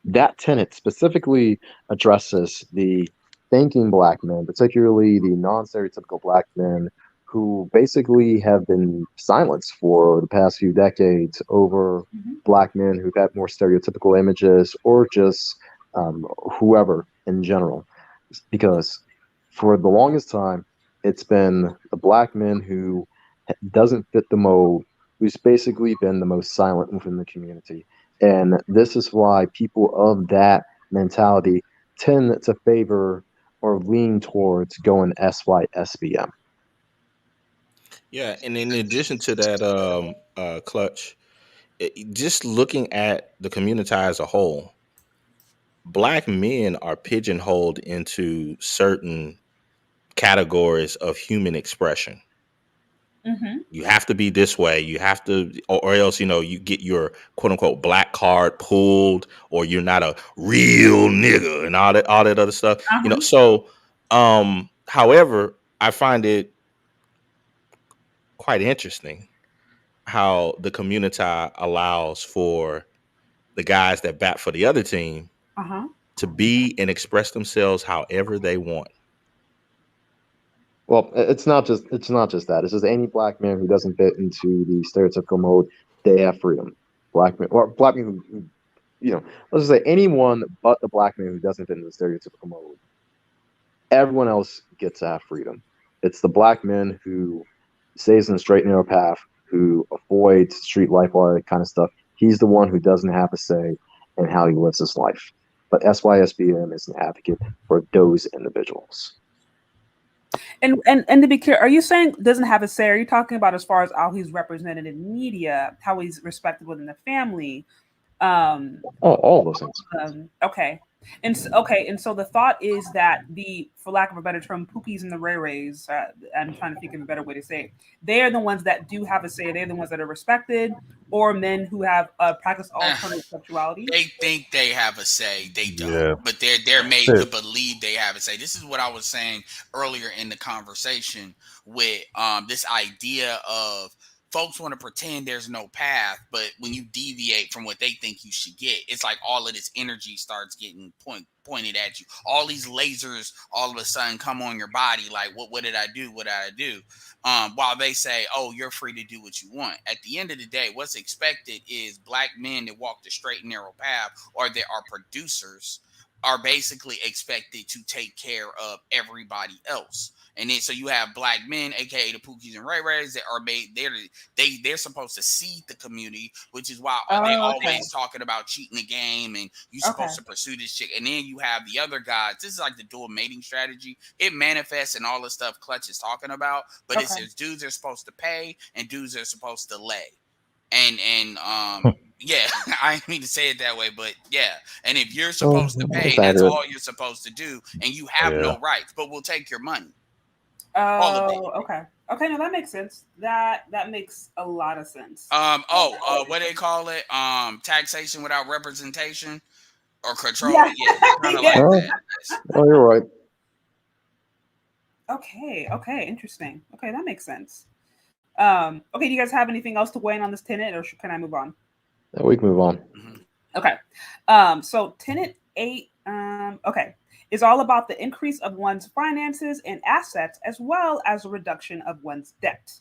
That tenet specifically addresses the thinking black men, particularly the non-stereotypical black men who basically have been silenced for the past few decades over black men who've had more stereotypical images or just whoever in general. Because for the longest time, it's been the black men who doesn't fit the mold, who's basically been the most silent within the community. And this is why people of that mentality tend to favor or lean towards going SYSBM. Yeah, and in addition to that, Clutch, just looking at the community as a whole, black men are pigeonholed into certain categories of human expression. You have to be this way. You have to, or else, you get your quote unquote black card pulled, or you're not a real nigga and all that other stuff. So, however, I find it quite interesting how the Communitah allows for the guys that bat for the other team to be and express themselves however they want. Well, it's not just that. It's just any black man who doesn't fit into the stereotypical mode, they have freedom. Black men who let's just say anyone but the black man who doesn't fit into the stereotypical mode. Everyone else gets to have freedom. It's the black men who stays in the straight and narrow path, who avoids street life, all that kind of stuff. He's the one who doesn't have a say in how he lives his life. But SYSBM is an advocate for those individuals. And to be clear, are you saying doesn't have a say? Are you talking about as far as how he's represented in media, how he's respected within the family? All those things. Okay. And so the thought is that for lack of a better term, poopies and the ray-rays, I'm trying to think of a better way to say it, they are the ones that do have a say. They're the ones that are respected, or men who have practiced alternative sexuality. They think they have a say. They don't. Yeah. But they're made to believe they have a say. This is what I was saying earlier in the conversation with this idea of folks want to pretend there's no path, but when you deviate from what they think you should get, it's like all of this energy starts getting pointed at you. All these lasers all of a sudden come on your body like, what did I do? What did I do? While they say, oh, you're free to do what you want. At the end of the day, what's expected is black men that walk the straight and narrow path, or that are producers, are basically expected to take care of everybody else. And then so you have black men, aka the Pookies and Ray Rays, that are made they're supposed to seed the community, which is why they always talking about cheating the game and you're supposed to pursue this chick. And then you have the other guys. This is like the dual mating strategy. It manifests in all the stuff Clutch is talking about, but it says dudes are supposed to pay and dudes are supposed to lay. And yeah, I didn't mean to say it that way, but yeah. And if you're supposed to pay, that's all you're supposed to do, and you have no rights, but we'll take your money. Oh, okay. Okay, no, that makes sense. That makes a lot of sense. What do they call it? Taxation without representation or control. Yeah. Kind of like that. Oh, you're right. Okay, interesting. Okay, that makes sense. Okay, do you guys have anything else to weigh in on this tenet, or can I move on? Yeah, we can move on. Okay. So tenet 8, okay, is all about the increase of one's finances and assets, as well as a reduction of one's debt.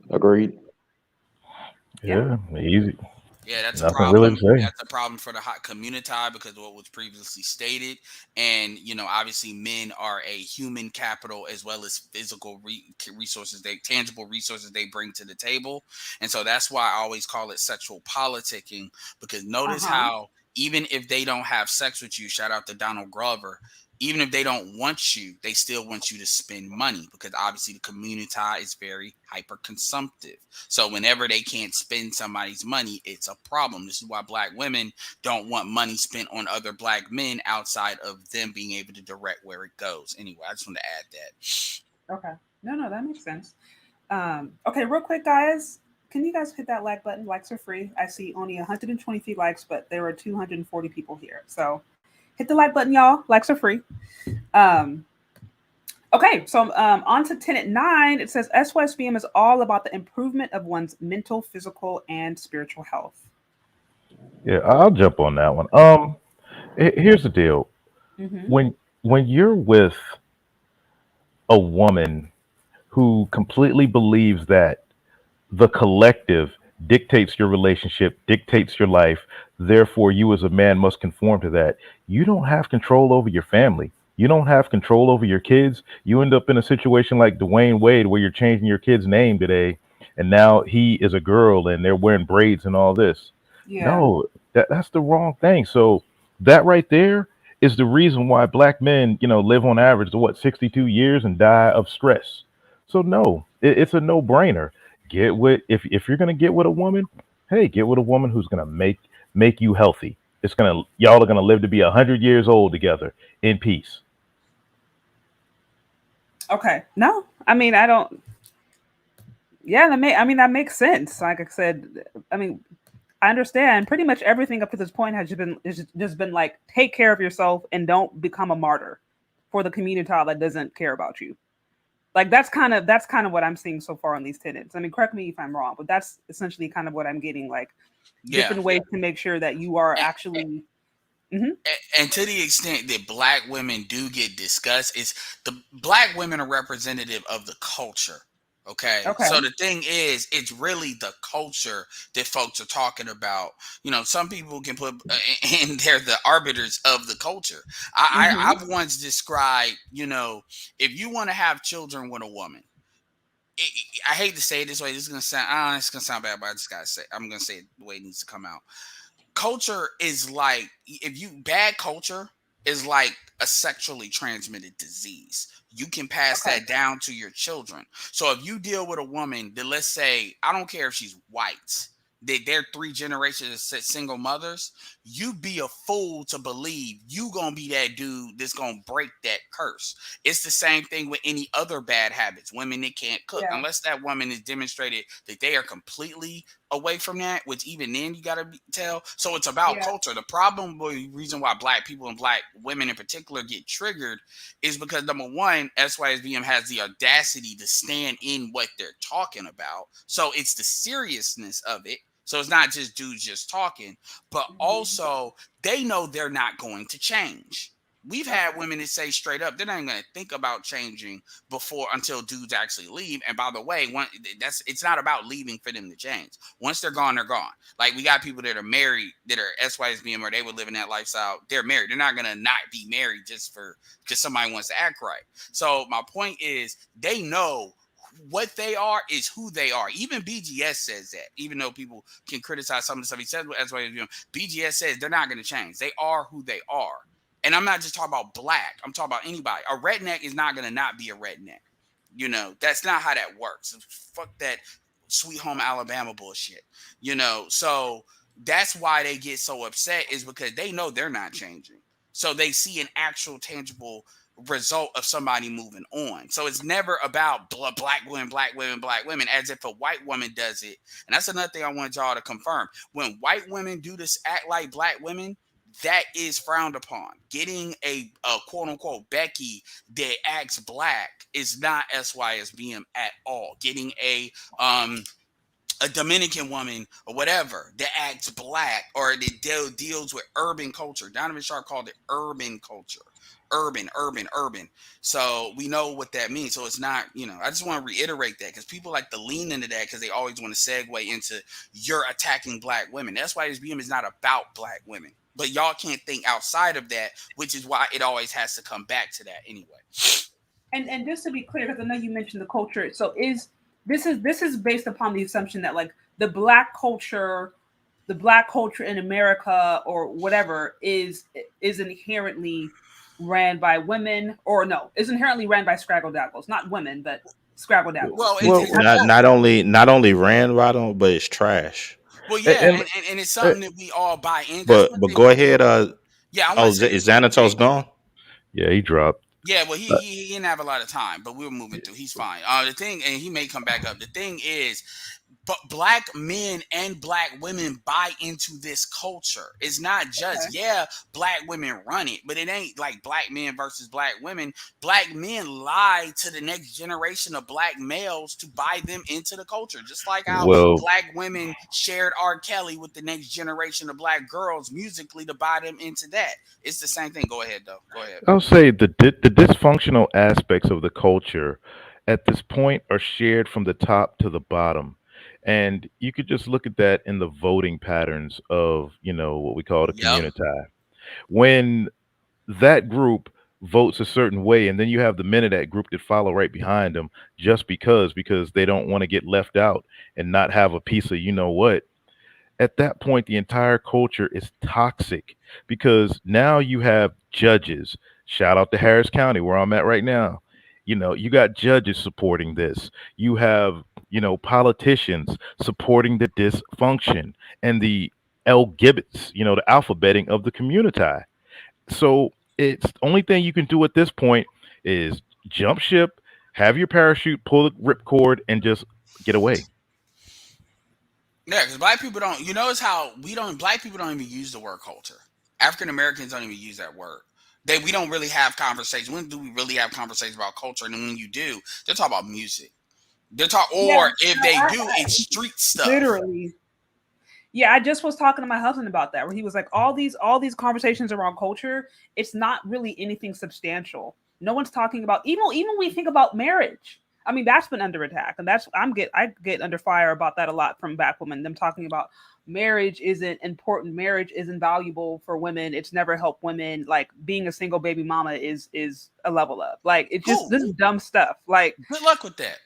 Agreed. Yeah, easy. Yeah, that's Nothing a problem. really to say. That's a problem for the hot Communitah because of what was previously stated. And, obviously men are a human capital as well as physical resources, tangible resources they bring to the table. And so that's why I always call it sexual politicking, because notice how even if they don't have sex with you, shout out to Donald Glover, even if they don't want you, they still want you to spend money, because obviously the Communitah is very hyper consumptive. So whenever they can't spend somebody's money, it's a problem. This is why black women don't want money spent on other black men outside of them being able to direct where it goes. Anyway, I just want to add that. Okay. No, that makes sense. Okay, real quick, guys. Can you guys hit that like button? Likes are free. I see only 123 likes, but there are 240 people here. So Hit the like button, y'all. Likes are free. Okay, so on to Tenet 9. It says SYSBM is all about the improvement of one's mental, physical, and spiritual health. Yeah, I'll jump on that one. Here's the deal. Mm-hmm. When you're with a woman who completely believes that the collective dictates your relationship, dictates your life, therefore you as a man must conform to that, you don't have control over your family. You don't have control over your kids. You end up in a situation like Dwayne Wade where you're changing your kid's name today and now he is a girl and they're wearing braids and all this. Yeah. No, that's the wrong thing. So that right there is the reason why black men, live on average to 62 years and die of stress. So no, it's a no-brainer. Get with if you're gonna get with a woman, hey, get with a woman who's gonna make you healthy. Y'all are gonna live to be 100 years old together in peace. Okay. No, I mean I don't. Yeah, that makes sense. Like I said, I understand pretty much everything up to this point has just been like take care of yourself and don't become a martyr for the Communitah that doesn't care about you. Like that's kind of what I'm seeing so far on these tenants. I mean, correct me if I'm wrong, but that's essentially kind of what I'm getting. Like different ways to make sure that you are actually. Mm-hmm. And to the extent that black women do get discussed, is the black women are representative of the culture. Okay. So the thing is, it's really the culture that folks are talking about. Some people can put in there the arbiters of the culture. I've once described, if you want to have children with a woman, I hate to say it this way. This is gonna sound, it's gonna sound bad, but I just gotta say, I'm gonna say it the way it needs to come out. Culture is like, bad culture is like a sexually transmitted disease. You can pass that down to your children. So if you deal with a woman that, let's say, I don't care if she's white, they're 3 generations of single mothers, you be a fool to believe you gonna be that dude that's gonna break that curse. It's the same thing with any other bad habits. Women that can't cook, unless that woman is demonstrated that they are completely away from that, which even then you gotta tell. So it's about culture. The problem, the reason why black people and black women in particular get triggered is because, number one, SYSBM has the audacity to stand in what they're talking about. So it's the seriousness of it. So it's not just dudes just talking, but also they know they're not going to change. We've had women that say straight up they're not even going to think about changing until dudes actually leave. And by the way, it's not about leaving for them to change. Once they're gone, they're gone. Like, we got people that are married that are SYSBM or they would live in that lifestyle. They're married. They're not going to not be married just because somebody wants to act right. So my point is, they know what they are is who they are. Even BGS says that. Even though people can criticize some of the stuff he says, BGS says they're not going to change. They are who they are. And I'm not just talking about black. I'm talking about anybody. A redneck is not going to not be a redneck. That's not how that works. Fuck that Sweet Home Alabama bullshit. So that's why they get so upset, is because they know they're not changing. So they see an actual tangible result of somebody moving on. So it's never about black women, as if a white woman does it. And that's another thing I want y'all to confirm. When white women do this, act like black women, that is frowned upon. Getting a quote unquote Becky that acts black is not SYSBM at all. Getting a Dominican woman or whatever that acts black or that deals with urban culture. Donovan Sharp called it urban culture. Urban. So we know what that means. So it's not, I just want to reiterate that, because people like to lean into that because they always want to segue into you're attacking black women. That's why SBM is not about black women. But y'all can't think outside of that, which is why it always has to come back to that anyway. And just to be clear, because I know you mentioned the culture. So this is based upon the assumption that like the black culture in America or whatever is inherently ran by women, or no, is inherently ran by Scraggle Daggles, not women, but Scraggle Daggles. Well, not only ran by them, but it's trash. Well, yeah, and it's something that we all buy into. But go ahead. Is Xanatos gone? Yeah, he dropped. Yeah, well, he didn't have a lot of time, but we were moving through. He's fine. The thing, and he may come back up. The thing is, but black men and black women buy into this culture. It's not just, black women run it, but it ain't like black men versus black women. Black men lie to the next generation of black males to buy them into the culture. Just like how black women shared R. Kelly with the next generation of black girls musically to buy them into that. It's the same thing. Go ahead, though. Go ahead. I'll say the dysfunctional aspects of the culture at this point are shared from the top to the bottom. And you could just look at that in the voting patterns of, what we call the Communitah. When that group votes a certain way, and then you have the men of that group that follow right behind them just because they don't want to get left out and not have a piece of what. At that point, the entire culture is toxic because now you have judges. Shout out to Harris County, where I'm at right now. You got judges supporting this. You have, politicians supporting the dysfunction and the alphabets, the alphabeting of the Communitah. So it's the only thing you can do at this point is jump ship, have your parachute, pull the ripcord, and just get away. Yeah, because black people don't. You notice how black people don't even use the word culture. African Americans don't even use that word. We don't really have conversations. When do we really have conversations about culture? And when you do, they're talking about music. If they do, it's street stuff. Literally. Yeah, I just was talking to my husband about that, where he was like, all these conversations around culture, it's not really anything substantial. No one's talking about even when we think about marriage. I mean, that's been under attack, and I get under fire about that a lot from black women. Them talking about marriage isn't important, marriage isn't valuable for women. It's never helped women. Like being a single baby mama is a level up. Like it's just this is dumb stuff. Like good luck with that.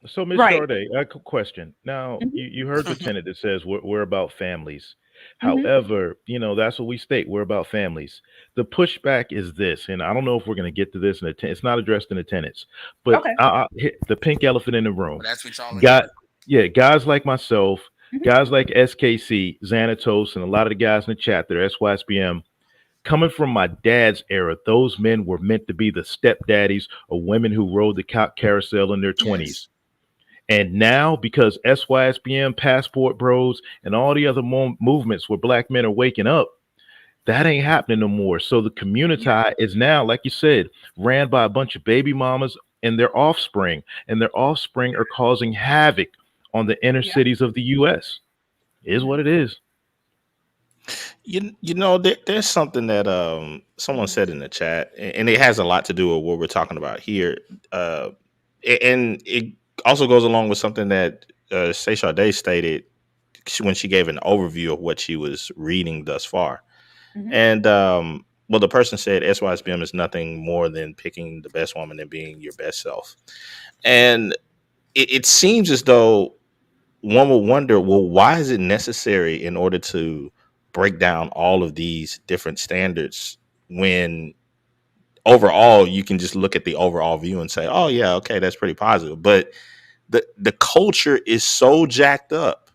So, Ms. Sade, a question. Now, you heard the tenet that says we're about families. However, that's what we state. We're about families. The pushback is this, and I don't know if we're going to get to this. It's not addressed in the tenets, but the pink elephant in the room. Well, that's what y'all guys like myself, guys like SKC, Xanatos, and a lot of the guys in the chat that are SYSBM, coming from my dad's era, those men were meant to be the stepdaddies of women who rode the carousel in their 20s. And now, because SYSBM, Passport Bros, and all the other movements where black men are waking up, that ain't happening no more. So the Communitah is now, like you said, ran by a bunch of baby mamas and their offspring. And their offspring are causing havoc on the inner cities of the U.S. Is what it is. There's something that someone said in the chat, and it has a lot to do with what we're talking about here. And it also goes along with something that Sade stated when she gave an overview of what she was reading thus far. And the person said SYSBM is nothing more than picking the best woman and being your best self. And it seems as though one would wonder, well, why is it necessary in order to break down all of these different standards when overall you can just look at the overall view and say, oh yeah, okay, that's pretty positive. But the culture is so jacked up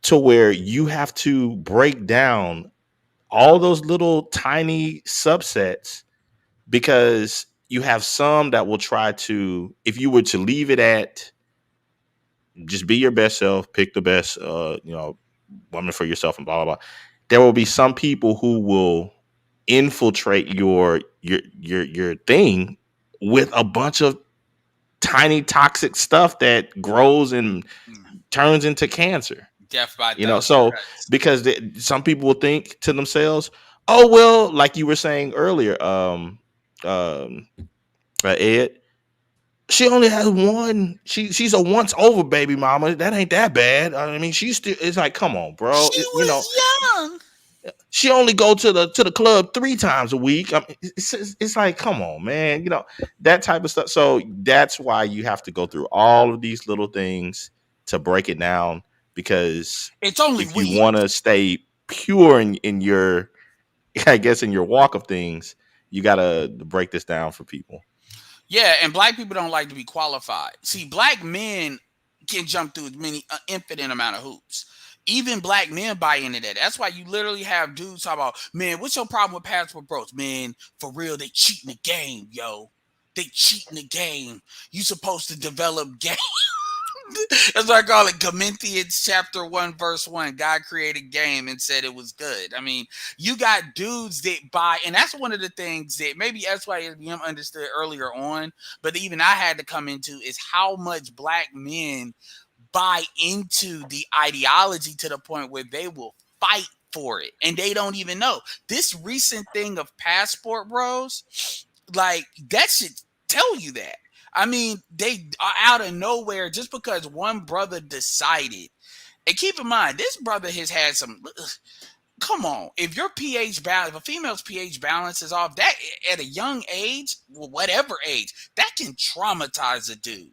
to where you have to break down all those little tiny subsets, because you have some that will try to, if you were to leave it at just be your best self, pick the best woman for yourself and blah blah blah, there will be some people who will infiltrate your thing with a bunch of tiny toxic stuff that grows and turns into cancer. Death by because some people will think to themselves, oh well, like you were saying earlier, Ed, she only has one. She's a once over baby mama. That ain't that bad. I mean, she's still. It's like, come on, bro. She was young. She only go to the club 3 times a week. I mean, it's like, come on, man. That type of stuff. So that's why you have to go through all of these little things to break it down, because it's only if you want to stay pure in your, I guess, in your walk of things, you got to break this down for people. Yeah, and black people don't like to be qualified. See, black men can jump through infinite amount of hoops. Even black men buy into that. That's why you literally have dudes talk about, man, what's your problem with Passport Bros? Man, for real, they cheat in the game, yo. They cheat in the game. You supposed to develop game. That's what I call it. Communitah chapter 1, verse 1. God created game and said it was good. I mean, you got dudes that buy, and that's one of the things that maybe SYSBM understood earlier on, but even I had to come into is how much black men buy into the ideology to the point where they will fight for it and they don't even know. This recent thing of passport bros, like that should tell you that. I mean, they are out of nowhere just because one brother decided. And keep in mind, this brother has had some. Come on, if your pH balance, if a female's pH balance is off, that at a young age, whatever age, that can traumatize a dude.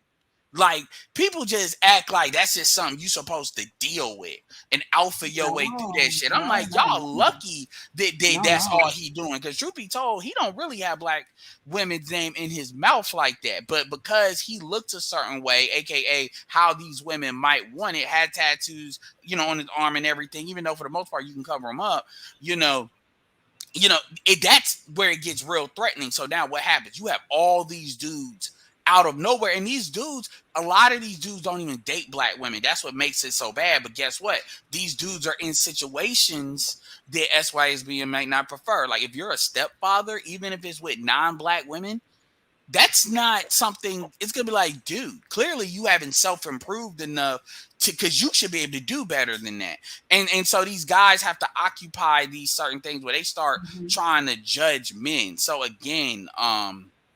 Like, people just act like that's just something you supposed to deal with and alpha your way through that shit. I'm like, y'all lucky that that's all he doing. Because truth be told, he don't really have black women's name in his mouth like that. But because he looked a certain way, aka how these women might want it, had tattoos, on his arm and everything, even though for the most part you can cover them up, that's where it gets real threatening. So now what happens? You have all these dudes out of nowhere, and these dudes, a lot of these dudes don't even date black women. That's what makes it so bad. But guess what? These dudes are in situations that SYSBM might not prefer. Like if you're a stepfather, even if it's with non-black women, that's not something. It's gonna be like, dude, clearly you haven't self-improved enough because you should be able to do better than that. And so these guys have to occupy these certain things where they start trying to judge men. So again,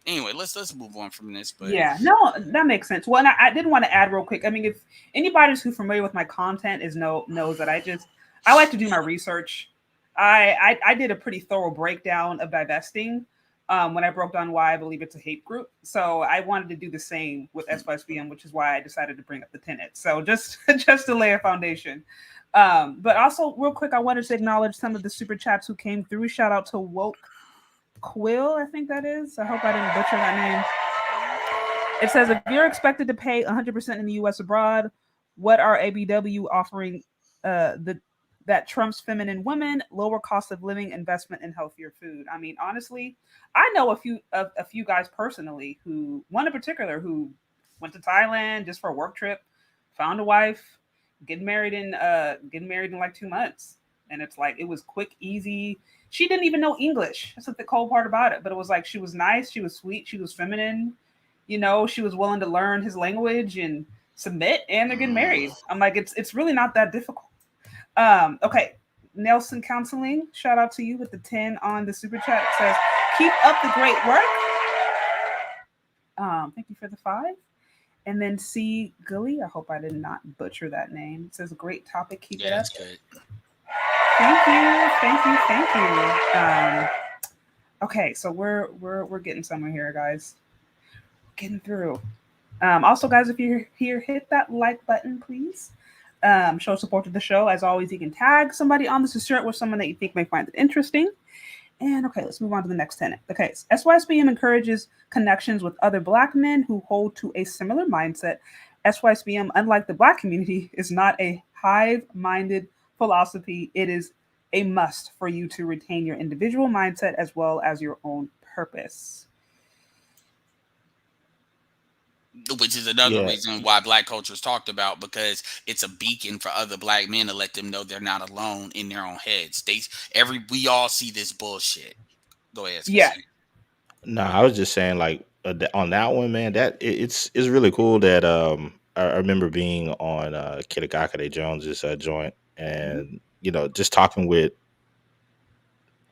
anyway, let's move on from this. But yeah, no, that makes sense. Well, and I did want to add real quick. I mean, if anybody who's familiar with my content knows that I like to do my research. I did a pretty thorough breakdown of divesting when I broke down why I believe it's a hate group. So I wanted to do the same with SYSBM, which is why I decided to bring up the tenets. So just to lay a foundation. But also, real quick, I wanted to acknowledge some of the super chats who came through. Shout out to Woke Quill, I think that is. I hope I didn't butcher that name. It says, if you're expected to pay 100% in the U.S. abroad, what are ABW offering that trumps feminine women, lower cost of living, investment, and healthier food? I mean, honestly, I know a few guys personally one in particular who went to Thailand just for a work trip, found a wife, getting married in like 2 months. And it's like, it was quick, easy. She didn't even know English. That's the cool part about it. But it was like, she was nice. She was sweet. She was feminine. She was willing to learn his language and submit, and they're getting married. I'm like, it's really not that difficult. Okay. Nelson Counseling, shout out to you with the 10 on the super chat. It says, keep up the great work. Thank you for the 5. And then C. Gully, I hope I did not butcher that name. It says, great topic. Keep it up. That's good. Thank you. Okay, so we're getting somewhere here, guys. Getting through. Also, guys, if you're here, hit that like button, please. Show support to the show. As always, you can tag somebody on this to share it with someone that you think may find it interesting. And okay, let's move on to the next tenet. Okay, SYSBM encourages connections with other Black men who hold to a similar mindset. SYSBM, unlike the Black community, is not a hive-minded philosophy. It is a must for you to retain your individual mindset as well as your own purpose. Which is another reason why Black culture is talked about, because it's a beacon for other Black men to let them know they're not alone in their own heads. We all see this bullshit. Go ahead. Yeah. No, I was just saying, like, on that one, man, that it's really cool that I remember being on Kitagakade Jones's joint, and just talking with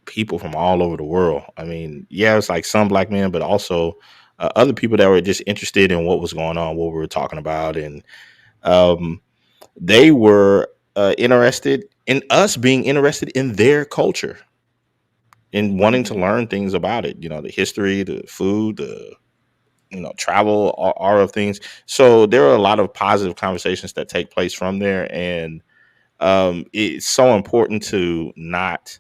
people from all over the world. I mean, yeah, it's like some Black men, but also other people that were just interested in what was going on, what we were talking about, and they were interested in us being interested in their culture and wanting to learn things about it. The history, the food, the travel, all of things. So there are a lot of positive conversations that take place from there, and it's so important to not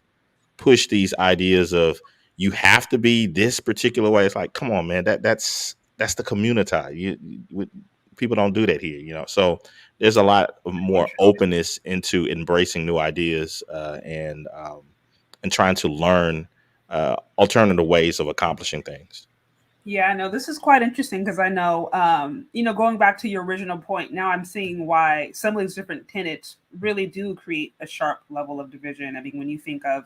push these ideas of you have to be this particular way. It's like, come on, man, that's the Communitah. People don't do that here, So there's a lot of more openness into embracing new ideas and trying to learn alternative ways of accomplishing things. Yeah, no, this is quite interesting because I know, going back to your original point, now I'm seeing why some of these different tenets really do create a sharp level of division. I mean, when you think of,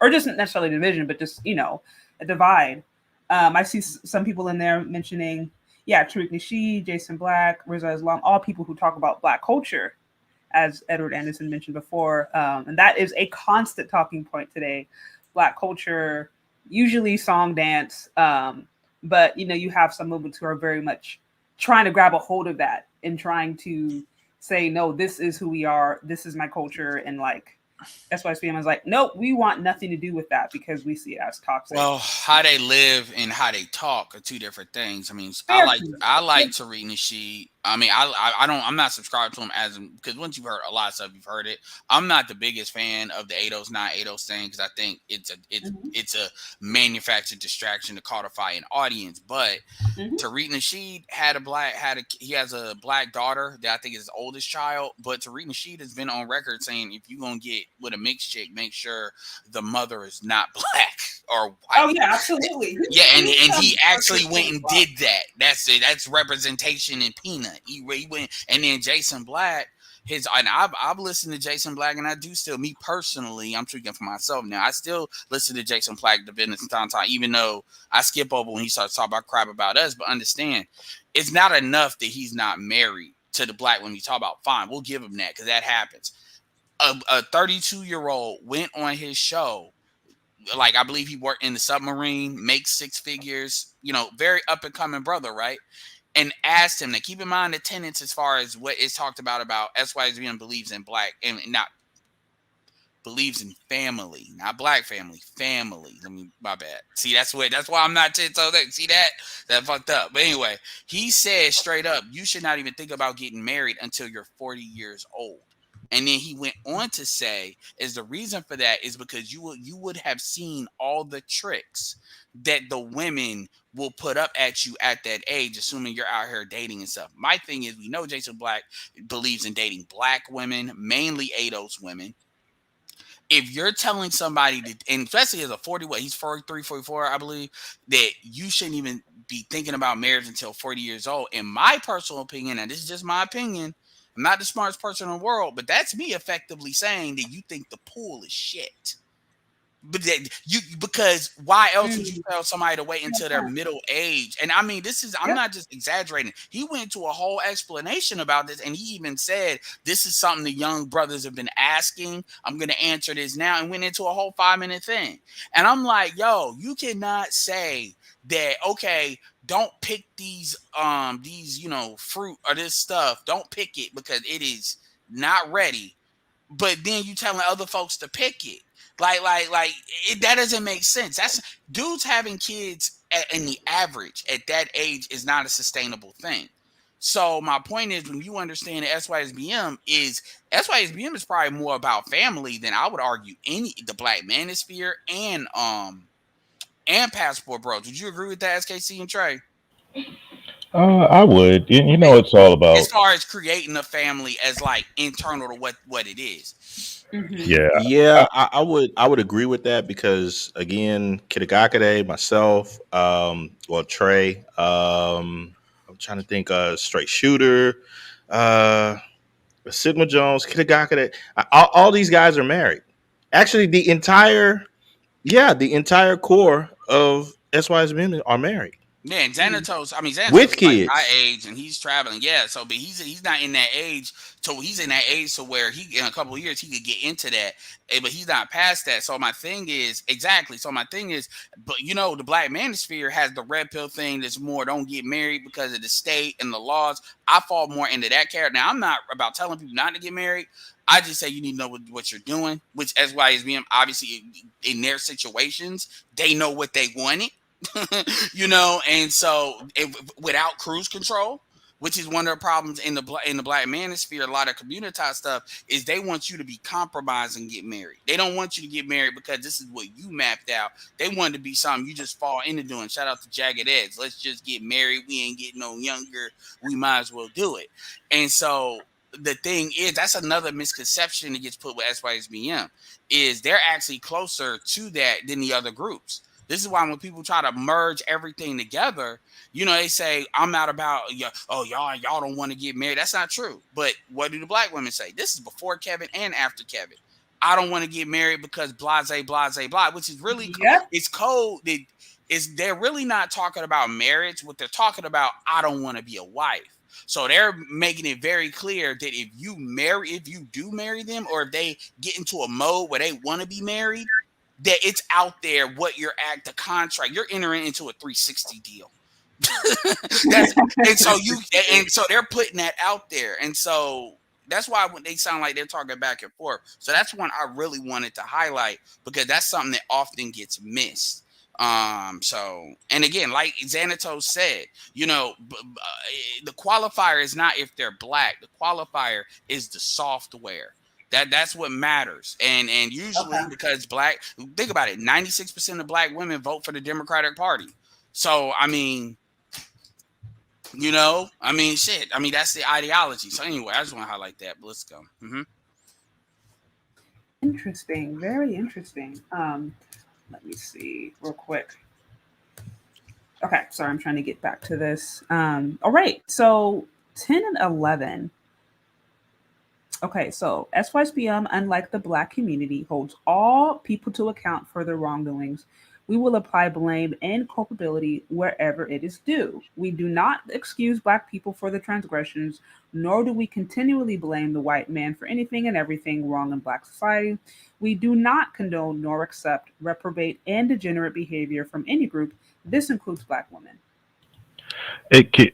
or just not necessarily division, but just, a divide. I see some people in there mentioning, yeah, Tariq Nasheed, Jason Black, Reza Islam, all people who talk about Black culture, as Edward Anderson mentioned before. And that is a constant talking point today. Black culture, usually song dance. But you have some movements who are very much trying to grab a hold of that and trying to say, no, this is who we are, this is my culture, and like SYSBM is like, nope, we want nothing to do with that because we see it as toxic. Well, how they live and how they talk are two different things. I mean, Fair. I like Tariq Nasheed. I mean, I'm not subscribed to him because once you've heard a lot of stuff, you've heard it. I'm not the biggest fan of the 808s, not 808s thing because I think it's a manufactured distraction to codify an audience. But Tariq Nasheed he has a black daughter that I think is his oldest child. But Tariq Nasheed has been on record saying if you're gonna get with a mixed chick, make sure the mother is not black or white. Oh yeah, absolutely. Yeah, and he actually went and did that. That's it. That's representation in Peanut. He went, and then Jason Black. And I've listened to Jason Black, and I do still, me personally, I'm speaking for myself now. I still listen to Jason Black, the business time, even though I skip over when he starts talking about crap about us. But understand, it's not enough that he's not married to the black women you talk about. Fine, we'll give him that because that happens. A 32-year-old went on his show. Like, I believe he worked in the submarine, makes six figures, very up and coming brother, right? And asked him to keep in mind the tenets as far as what is talked about SYSBM believes in black and not believes in family, not black family. I mean, my bad. See, that's why I'm not 10 toes. See that fucked up. But anyway, he said straight up, you should not even think about getting married until you're 40 years old. And then he went on to say, is the reason for that is because you would have seen all the tricks that the women will put up at you at that age, assuming you're out here dating and stuff. My thing is, we know Jason Black believes in dating black women, mainly 808s women. If you're telling somebody that, and especially as a 40, he's 43, 44, I believe, that you shouldn't even be thinking about marriage until 40 years old. In my personal opinion, and this is just my opinion, I'm not the smartest person in the world, but that's me effectively saying that you think the pool is shit. But because why else would you tell somebody to wait until their middle age? And I mean, I'm not just exaggerating. He went into a whole explanation about this, and he even said, this is something the young brothers have been asking. I'm going to answer this now, and went into a whole 5-minute thing. And I'm like, yo, you cannot say that, okay, don't pick these fruit or this stuff. Don't pick it because it is not ready. But then you telling other folks to pick it. That doesn't make sense. That's dudes having kids in the average at that age is not a sustainable thing. So my point is, when you understand that SYSBM is probably more about family than I would argue the Black Manosphere and Passport Bros. Would you agree with that, SKC and Trey? I would. It's all about as far as creating a family as like internal to what it is. Yeah, I would agree with that because again, Kitagakade, myself, Trey, I'm trying to think, Straight Shooter, Sigma Jones, Kitagakade, all these guys are married. Actually, the entire core of SYSBM are married. Yeah, and Xanatos, with kids, like my age, and he's traveling. Yeah, so but he's not in that age. So he's in that age to where he in a couple of years he could get into that, but he's not past that. So my thing is but the Black Manosphere has the red pill thing that's more don't get married because of the state and the laws. I fall more into that character. Now I'm not about telling people not to get married. I just say you need to know what you're doing, which SYSBM obviously in their situations they know what they wanted. And so without cruise control, which is one of the problems in the Black Manosphere, a lot of Communitah stuff is they want you to be compromised and get married. They don't want you to get married because this is what you mapped out. They want it to be something you just fall into doing. Shout out to Jagged Edge. Let's just get married. We ain't getting no younger. We might as well do it. And so the thing is, that's another misconception that gets put with SYSBM is they're actually closer to that than the other groups. This is why when people try to merge everything together, you know, they say, I'm not about, oh, y'all don't want to get married. That's not true. But what do the black women say? This is before Kevin and after Kevin. I don't want to get married because blase, blase, blah, which is really, it's cold. They're really not talking about marriage. What they're talking about, I don't want to be a wife. So they're making it very clear that if you do marry them, or if they get into a mode where they want to be married, that it's out there what the contract. You're entering into a 360 deal. and so they're putting that out there. And so that's why when they sound like they're talking back and forth. So that's one I really wanted to highlight, because that's something that often gets missed. So, and again, like Xanatos said, you know, the qualifier is not if they're black. The qualifier is the software. That's what matters. And usually because think about it, 96% of black women vote for the Democratic Party. So, I mean, you know, shit. That's the ideology. So anyway, I just want to highlight that, but let's go. Interesting. Very interesting. Let me see real quick. Okay, sorry, I'm trying to get back to this. All right, so 10 and 11. Okay, so SYSBM, unlike the Black community, holds all people to account for their wrongdoings. We will apply blame and culpability wherever it is due. We do not excuse Black people for the transgressions, nor do we continually blame the white man for anything and everything wrong in Black society. We do not condone nor accept reprobate and degenerate behavior from any group. This includes Black women.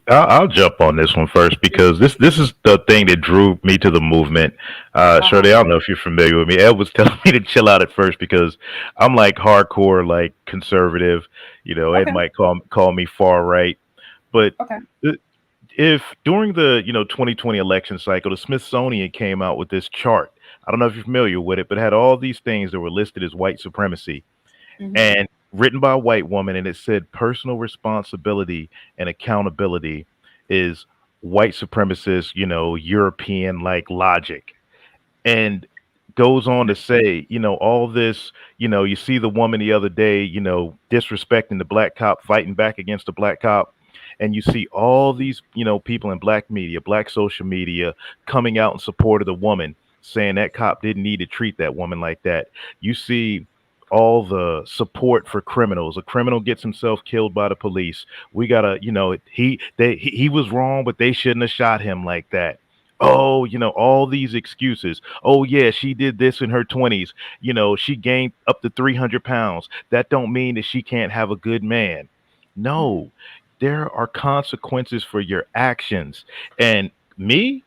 I'll jump on this one first, because this is the thing that drew me to the movement. Shirley, I don't know if you're familiar with me. Ed was telling me to chill out at first because I'm like hardcore, like conservative. You know, Ed might call me far right, but if during the 2020 election cycle, the Smithsonian came out with this chart. I don't know if you're familiar with it, but it had all these things that were listed as white supremacy, and written by a white woman, and it said personal responsibility and accountability is white supremacist, European like logic. And goes on to say, all this, you see the woman the other day, disrespecting the black cop, fighting back against the black cop. And you see all these, people in black media, black social media coming out in support of the woman, saying that cop didn't need to treat that woman like that. You see all the support for criminals. A criminal gets himself killed by the police. We gotta, he was wrong, but they shouldn't have shot him like that. Oh, all these excuses. Oh yeah, she did this in her 20s. She gained up to 300 pounds. That don't mean that she can't have a good man. No, there are consequences for your actions. And me,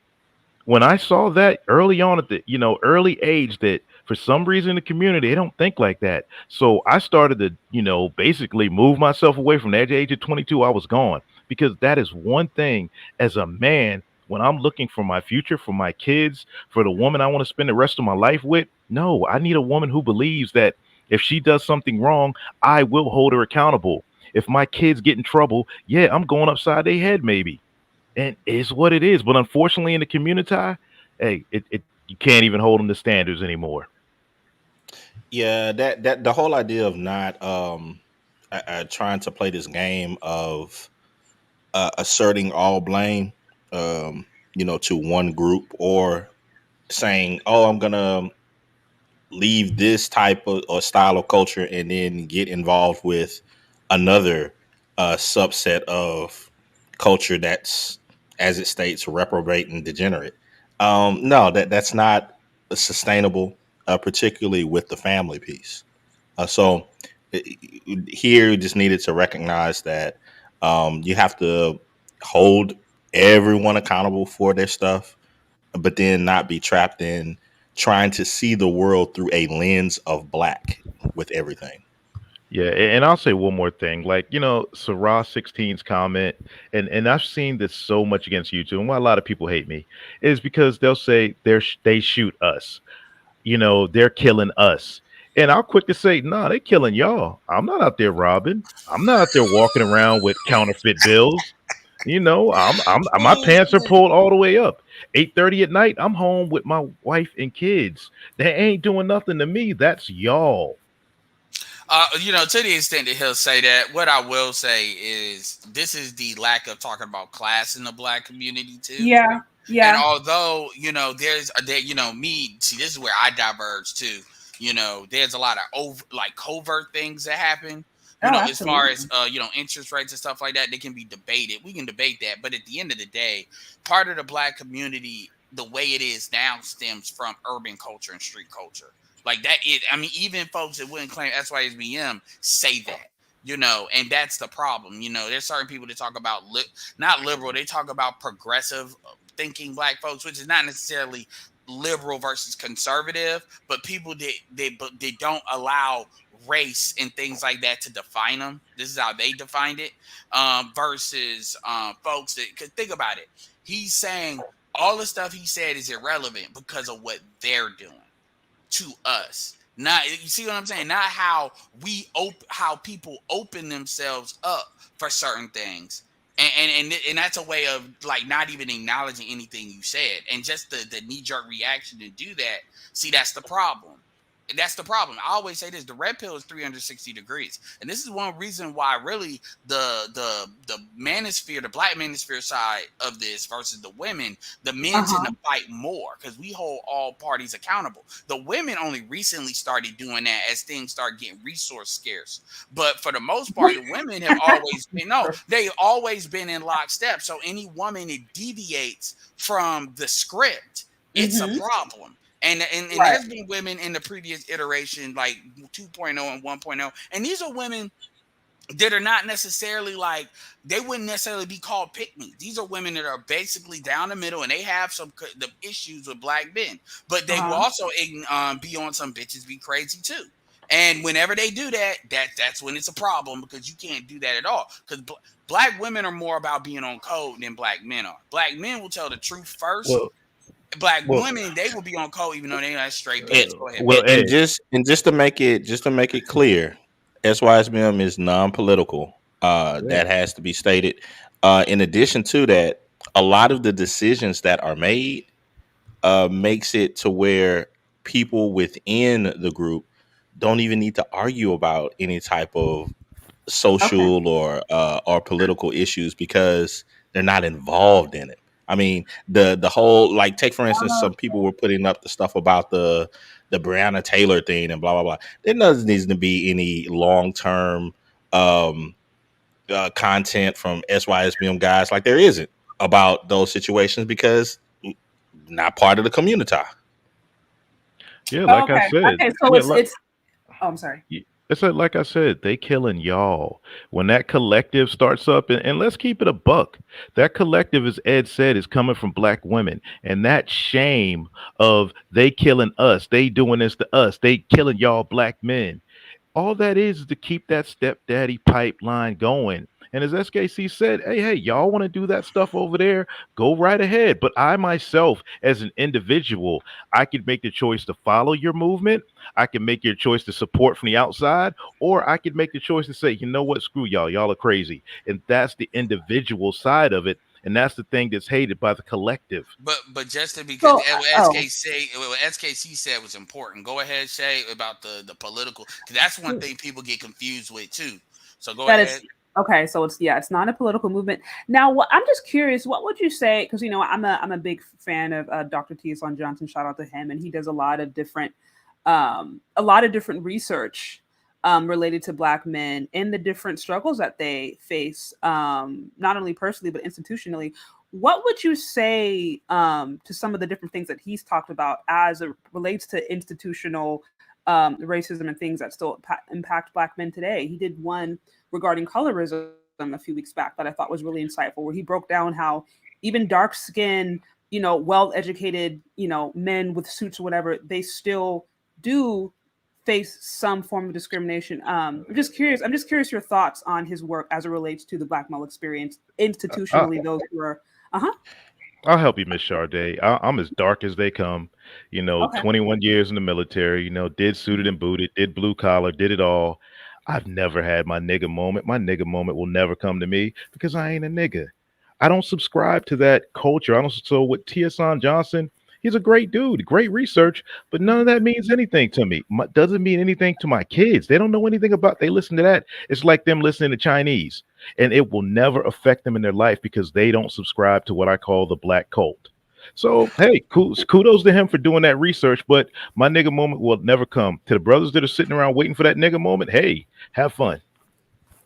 when I saw that early on at the, early age, that for some reason in the community, they don't think like that. So I started to, basically move myself away from that age of 22. I was gone, because that is one thing as a man, when I'm looking for my future, for my kids, for the woman I want to spend the rest of my life with. No, I need a woman who believes that if she does something wrong, I will hold her accountable. If my kids get in trouble, yeah, I'm going upside their head maybe. And it's what it is. But unfortunately, in the Communitah, hey, you can't even hold them to standards anymore. Yeah, that the whole idea of not trying to play this game of asserting all blame, to one group, or saying, "Oh, I'm gonna leave this type of or style of culture and then get involved with another subset of culture that's, as it states, reprobate and degenerate." No, that's not sustainable, particularly with the family piece. So here, you just needed to recognize that you have to hold everyone accountable for their stuff, but then not be trapped in trying to see the world through a lens of black with everything. Yeah, and I'll say one more thing. Like, Sarah 16's comment, and I've seen this so much against YouTube, and why a lot of people hate me is because they'll say they shoot us. They're killing us. And I'll quick to say, nah, they're killing y'all. I'm not out there robbing. I'm not out there walking around with counterfeit bills. My pants are pulled all the way up. 8:30 at night, I'm home with my wife and kids. They ain't doing nothing to me. That's y'all. To the extent that he'll say that, what I will say is this is the lack of talking about class in the black community too. Yeah, And yeah. although, there's there, me, see, this is where I diverge too. There's a lot of covert things that happen. Oh, As far as absolutely. interest rates and stuff like that, they can be debated. We can debate that, but at the end of the day, part of the black community, the way it is now, stems from urban culture and street culture. Like that, even folks that wouldn't claim SYSBM say that. And that's the problem. There's certain people that talk about not liberal, they talk about progressive thinking black folks, which is not necessarily liberal versus conservative, but people that they don't allow race and things like that to define them. This is how they defined it. Versus folks that, because think about it, he's saying all the stuff he said is irrelevant because of what they're doing to us. Not, you see what I'm saying? Not how how people open themselves up for certain things. And that's a way of like not even acknowledging anything you said, and just the knee-jerk reaction to do that. See, that's the problem. That's the problem. I always say this: the red pill is 360 degrees, and this is one reason why really the manosphere, the black manosphere side of this versus the women, the men tend to fight more because we hold all parties accountable. The women only recently started doing that as things start getting resource scarce. But for the most part, the women have always been they've always been in lockstep. So any woman that deviates from the script, it's a problem. And there's been women in the previous iteration, like 2.0 and 1.0. And these are women that are not necessarily they wouldn't necessarily be called pick me. These are women that are basically down the middle, and they have the issues with black men. But they will also be on some bitches be crazy too. And whenever they do that's when it's a problem, because you can't do that at all. Because black women are more about being on code than black men are. Black men will tell the truth first. Black women, they will be on code even though they're not straight bitch. Go ahead. Just to make it clear, SYSBM is non-political. That has to be stated. In addition to that, a lot of the decisions that are made makes it to where people within the group don't even need to argue about any type of social or political issues because they're not involved in it. I mean, the whole, like, take for instance, some people were putting up the stuff about the Breonna Taylor thing and blah blah blah. There doesn't need to be any long-term content from SYSBM guys, like there isn't, about those situations because not part of the Communitah. Yeah, like I said. Okay, so it's oh, I'm sorry. It's like I said, they killing y'all. When that collective starts up, and let's keep it a buck, that collective, as Ed said, is coming from black women. And that shame of they killing us, they doing this to us, they killing y'all black men. All that is to keep that stepdaddy pipeline going. And as SKC said, hey, y'all want to do that stuff over there? Go right ahead. But I myself, as an individual, I could make the choice to follow your movement. I can make your choice to support from the outside, or I could make the choice to say, you know what, screw y'all. Y'all are crazy. And that's the individual side of it. And that's the thing that's hated by the collective. But just to be, because what SKC said was important. Go ahead, Shay, about the political. Because that's one thing people get confused with too. So go ahead. Okay, so it's not a political movement. Now, I'm just curious, what would you say? Because I'm a big fan of Dr. Hasaan Johnson. Shout out to him, and he does a lot of different research related to black men and the different struggles that they face, not only personally but institutionally. What would you say to some of the different things that he's talked about as it relates to institutional racism and things that still impact black men today? He did one regarding colorism a few weeks back that I thought was really insightful, where he broke down how even dark-skinned, well-educated, men with suits or whatever, they still do face some form of discrimination. I'm just curious your thoughts on his work as it relates to the black male experience institutionally. Those who are I'll help you, Miss Charday. I'm as dark as they come. 21 years in the military, did suited and booted, did blue collar, did it all. I've never had my nigga moment. My nigga moment will never come to me because I ain't a nigga. I don't subscribe to that culture. So with Hasaan Johnson, He's a great dude, great research, but none of that means anything to me. Doesn't mean anything to my kids. They don't know anything about. They listen to that. It's like them listening to Chinese, and it will never affect them in their life because they don't subscribe to what I call the black cult. So hey, kudos to him for doing that research, but my nigga moment will never come. To the brothers that are sitting around waiting for that nigga moment, hey, have fun.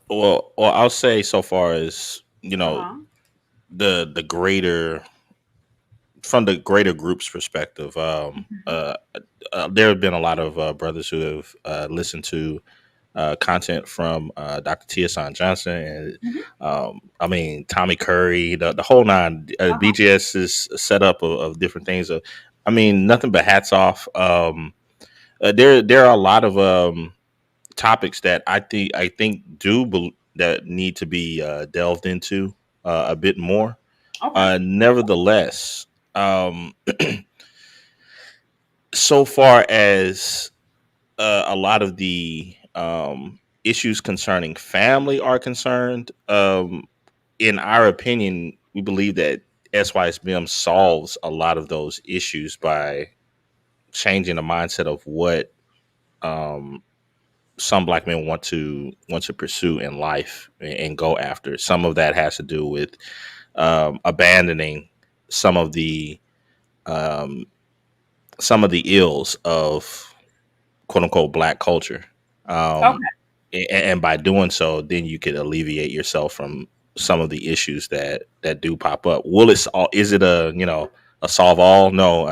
Well, I'll say so far as Uh-huh. the greater from the greater group's perspective. There have been a lot of brothers who have listened to content from Dr. T. Hasaan Johnson and I mean Tommy Curry, the whole nine. BGS is set up of different things. I mean, nothing but hats off. There are a lot of topics that I think that need to be delved into a bit more. Okay. Nevertheless, so far as a lot of the issues concerning family are concerned, in our opinion, we believe that SYSBM solves a lot of those issues by changing the mindset of what some black men want to pursue in life and go after. Some of that has to do with abandoning some of the ills of quote unquote black culture. And by doing so, then you could alleviate yourself from some of the issues that do pop up. Is it a solve all? No,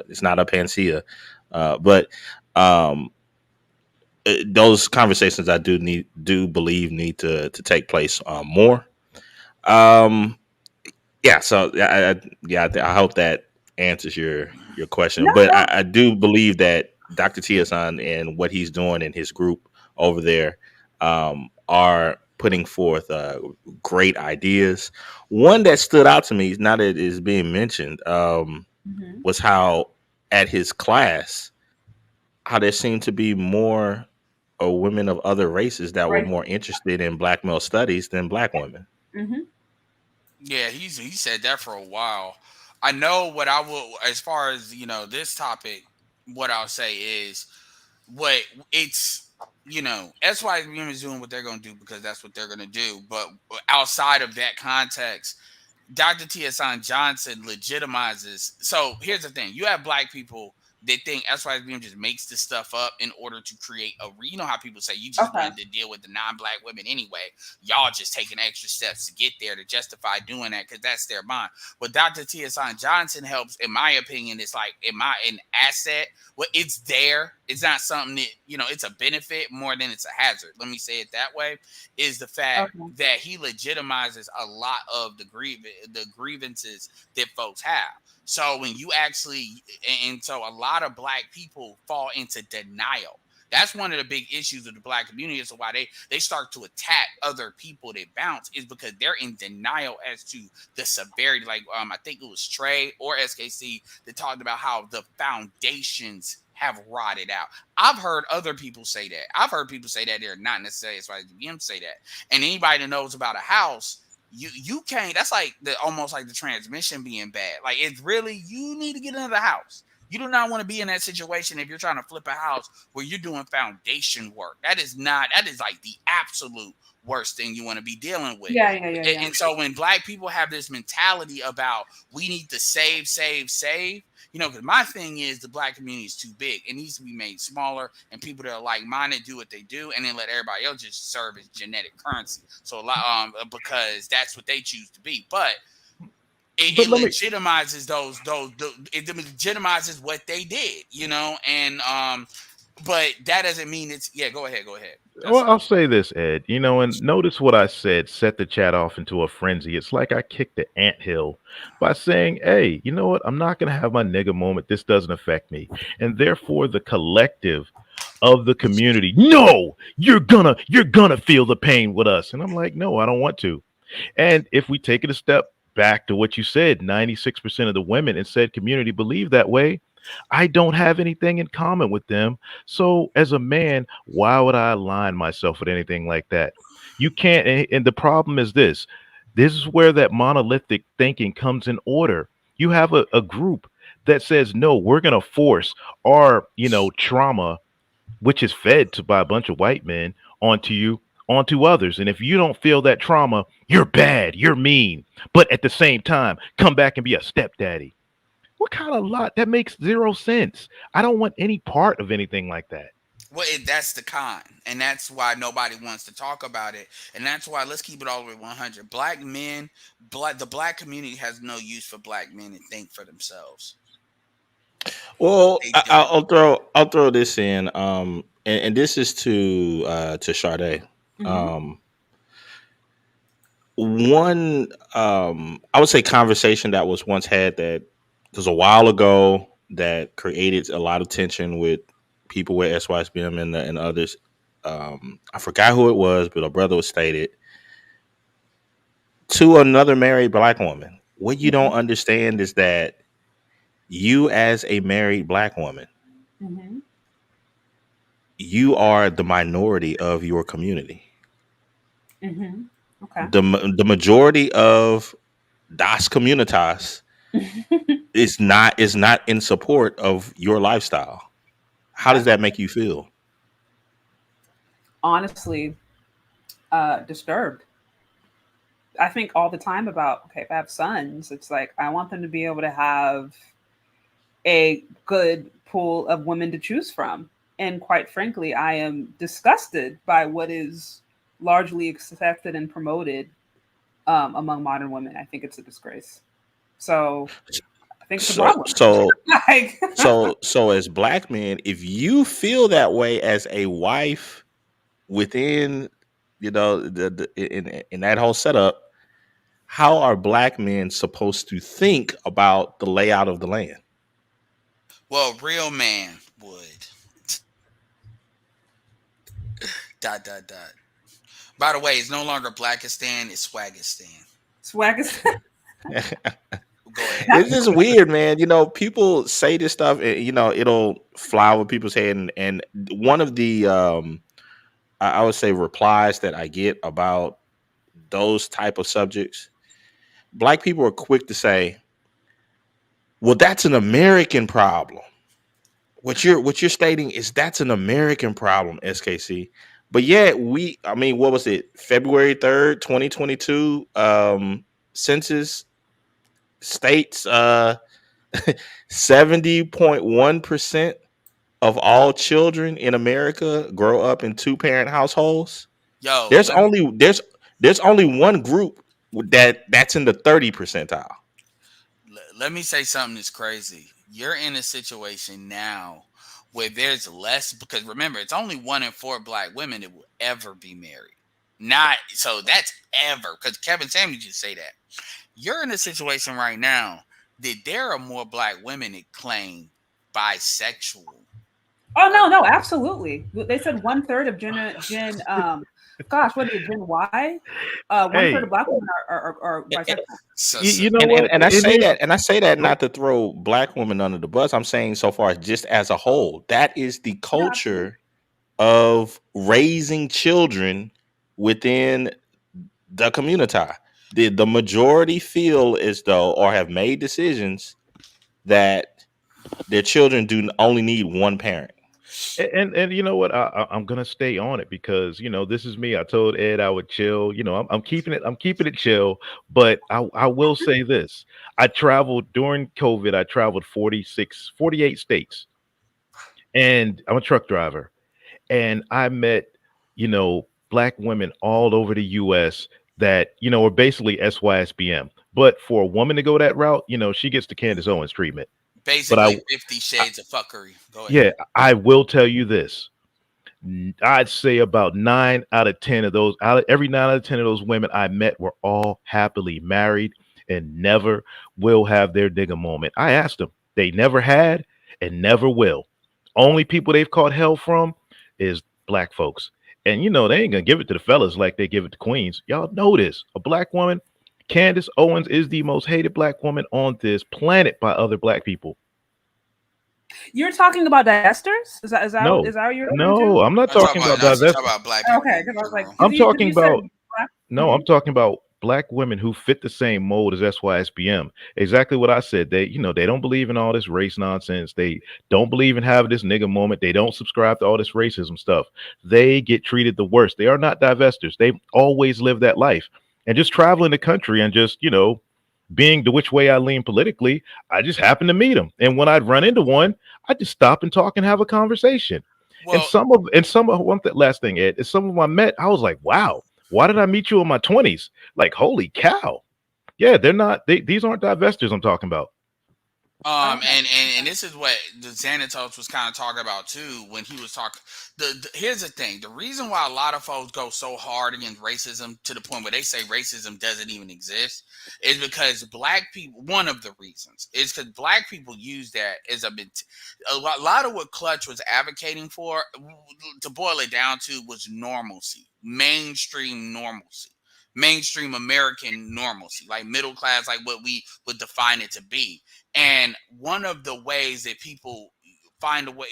it's not a panacea. But those conversations I do believe need to take place more. Yeah. So I hope that answers your question. No, But no. I do believe that Dr. T is on and what he's doing in his group over there are putting forth great ideas. One that stood out to me, now that it is being mentioned, was how at his class, how there seemed to be more women of other races that were more interested in black male studies than black women. Yeah, he said that for a while. I know what I will, as far as this topic. What I'll say is, what it's SYSBM is doing what they're going to do because that's what they're going to do. But outside of that context, Dr. T. Hasaan Johnson legitimizes. So here's the thing: you have black people that think SYSBM just makes this stuff up in order to create you know how people say you just wanted to deal with the non-black women anyway. Y'all just taking extra steps to get there to justify doing that because that's their mind. But Dr. T. Hasaan Johnson helps, in my opinion, it's like an asset. Well, it's there. It's not something that it's a benefit more than it's a hazard. Let me say it that way. Is the fact that he legitimizes a lot of the grievances that folks have. So when you so a lot of black people fall into denial. That's one of the big issues of the black community. Is why they start to attack other people that bounce is because they're in denial as to the severity. Like I think it was Trey or SKC that talked about how the foundations have rotted out. I've heard other people say that. I've heard people say that they're not necessarily SYSBM say that. And anybody that knows about a house, you can't. That's like almost like the transmission being bad. Like it's really you need to get another house. You do not want to be in that situation if you're trying to flip a house where you're doing foundation work. That is like the absolute worst thing you want to be dealing with. Yeah. And so when black people have this mentality about we need to save, because my thing is the black community is too big. It needs to be made smaller, and people that are like-minded do what they do, and then let everybody else just serve as genetic currency. So because that's what they choose to be. But it legitimizes it legitimizes what they did, and but that doesn't mean it's go ahead. Well, I'll say this, Ed, and notice what I said, set the chat off into a frenzy. It's like I kicked the anthill by saying, hey, you know what? I'm not going to have my nigga moment. This doesn't affect me. And therefore the collective of the community, no, you're gonna feel the pain with us. And I'm like, no, I don't want to. And if we take it a step back to what you said, 96% of the women in said community believe that way. I don't have anything in common with them. So as a man, why would I align myself with anything like that? You can't. And the problem is this is where that monolithic thinking comes in order. You have a group that says, no, we're going to force our, trauma, which is fed to by a bunch of white men, onto you, onto others. And if you don't feel that trauma, you're bad, you're mean. But at the same time, come back and be a stepdaddy. What kind of lot? That makes zero sense. I don't want any part of anything like that. Well, that's the con, and that's why nobody wants to talk about it, and that's why let's keep it all the way 100. Black men, the black community has no use for black men to think for themselves. Well, I'll throw this in, and this is to Sade. Mhm. One, I would say conversation that was once had that was a while ago that created a lot of tension with people with SYSBM and others. I forgot who it was, but a brother was stated to another married black woman. What you don't understand is that you, as a married black woman, Mhm. you are the minority of your community. Mhm. Okay. The majority of das Communitas is not in support of your lifestyle. How does that make you feel? Honestly, disturbed. I think all the time about, okay, if I have sons, it's like I want them to be able to have a good pool of women to choose from. And quite frankly, I am disgusted by what is largely accepted and promoted among modern women. I think it's a disgrace. So I think it's a problem. Like, So as black men, if you feel that way as a wife within, in that whole setup, how are black men supposed to think about the layout of the land? Well, real man would. Dot. By the way, it's no longer Blackistan, it's Swagistan. Swagistan. Go ahead. It's just weird, man. People say this stuff, and it'll fly over people's head. And one of the I would say replies that I get about those type of subjects, black people are quick to say, well, that's an American problem. What you're stating is that's an American problem, SKC. But yet what was it? February 3rd, 2022, census states 70.1% of all children in America grow up in two-parent households. Yo, There's only one group that's in the 30 percentile. Let me say something that's crazy. You're in a situation now where there's less, because remember, it's only 1 in 4 black women that will ever be married. Not so that's ever, because Kevin Samuel just say that. You're in a situation right now that there are more black women that claim bisexual. Oh no, absolutely. They said 1/3 of gosh, what is it, Gen Y? 1/3 of black women are bisexual. You know what? And I say that not to throw black women under the bus. I'm saying so far just as a whole, that is the culture of raising children within the Communitah. The majority feel as though, or have made decisions that their children do only need one parent. And you know what? I'm gonna stay on it because this is me. I told Ed I would chill. I'm keeping it chill. But I will say this: I traveled during COVID. I traveled 48 states, and I'm a truck driver, and I met black women all over the U.S. that are basically SYSBM. But for a woman to go that route, she gets the Candace Owens treatment. Basically, 50 Shades of Fuckery. Go ahead. Yeah, I will tell you this. I'd say about 9 out of 10 of those, every 9 out of 10 of those women I met were all happily married and never will have their digger moment. I asked them. They never had and never will. Only people they've caught hell from is black folks. And they ain't gonna give it to the fellas like they give it to queens. Y'all know this. A black woman, Candace Owens, is the most hated black woman on this planet by other black people. You're talking about Divesters? Is that No, what you're no, I'm not talking about Divesters. About black okay, because I was like, I'm talking about black women who fit the same mold as SYSBM. Exactly what I said. They, they don't believe in all this race nonsense. They don't believe in having this nigga moment. They don't subscribe to all this racism stuff. They get treated the worst. They are not divesters. They always live that life. And just traveling the country and just, being the which way I lean politically, I just happen to meet them. And when I'd run into one, I just stop and talk and have a conversation. Well, Last thing, Ed, is some of them I met, I was like, wow, why did I meet you in my 20s? Like, holy cow. Yeah, these aren't divestors I'm talking about. And this is what the Xanatos was kind of talking about too when he was talking. Here's the thing: the reason why a lot of folks go so hard against racism to the point where they say racism doesn't even exist is because black people. One of the reasons is because black people use that as a lot of what Clutch was advocating for. To boil it down to was normalcy, mainstream normalcy. Mainstream American normalcy, like middle class, like what we would define it to be. And one of the ways that people find a way,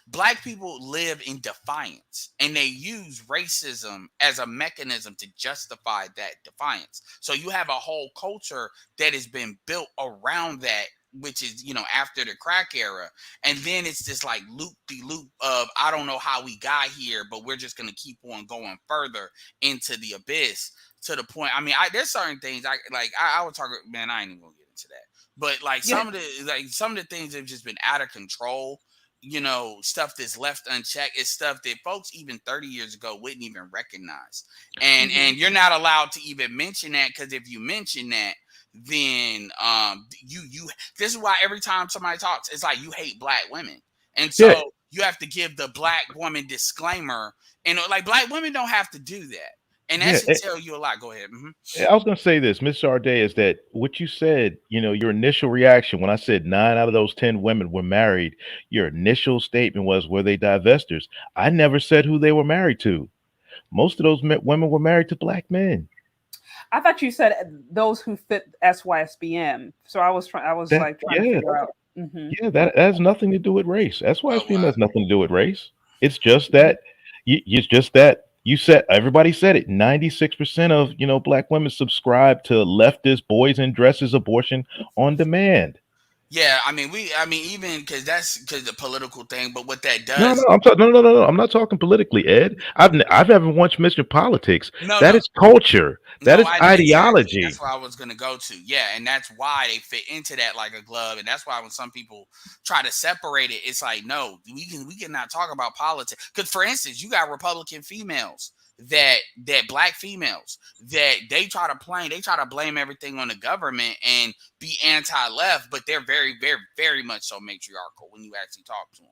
black people live in defiance and they use racism as a mechanism to justify that defiance. So you have a whole culture that has been built around that, which is, after the crack era. And then it's this like loop-de-loop of, I don't know how we got here, but we're just going to keep on going further into the abyss to the point. I mean, there's certain things I would talk, man, I ain't even gonna get into that. But some of the things have just been out of control, stuff that's left unchecked is stuff that folks even 30 years ago wouldn't even recognize. And you're not allowed to even mention that, because if you mention that, then you this is why every time somebody talks, it's like you hate black women. And so you have to give the black woman disclaimer. And like black women don't have to do that. And that should tell you a lot. Go ahead. I was going to say this, Ms. Sade, is that what you said, your initial reaction when I said 9 out of those 10 women were married, your initial statement was, were they divestors? I never said who they were married to. Most of those women were married to black men. I thought you said those who fit SYSBM. So I was trying to figure out. Yeah, that has nothing to do with race. SYSBM has nothing to do with race. It's just that you said, everybody said it. 96% of black women subscribe to leftist boys in dresses abortion on demand. Yeah, even because the political thing. But what that does, no, I'm not talking politically, Ed. I've never once mentioned politics. That is culture. That is ideology. That's where I was going to go to. Yeah, and that's why they fit into that like a glove. And that's why when some people try to separate it, it's like, no, we cannot talk about politics. Because for instance, you got Republican females that black females that they try to blame everything on the government and be anti-left, but they're very, very, very much so matriarchal when you actually talk to them.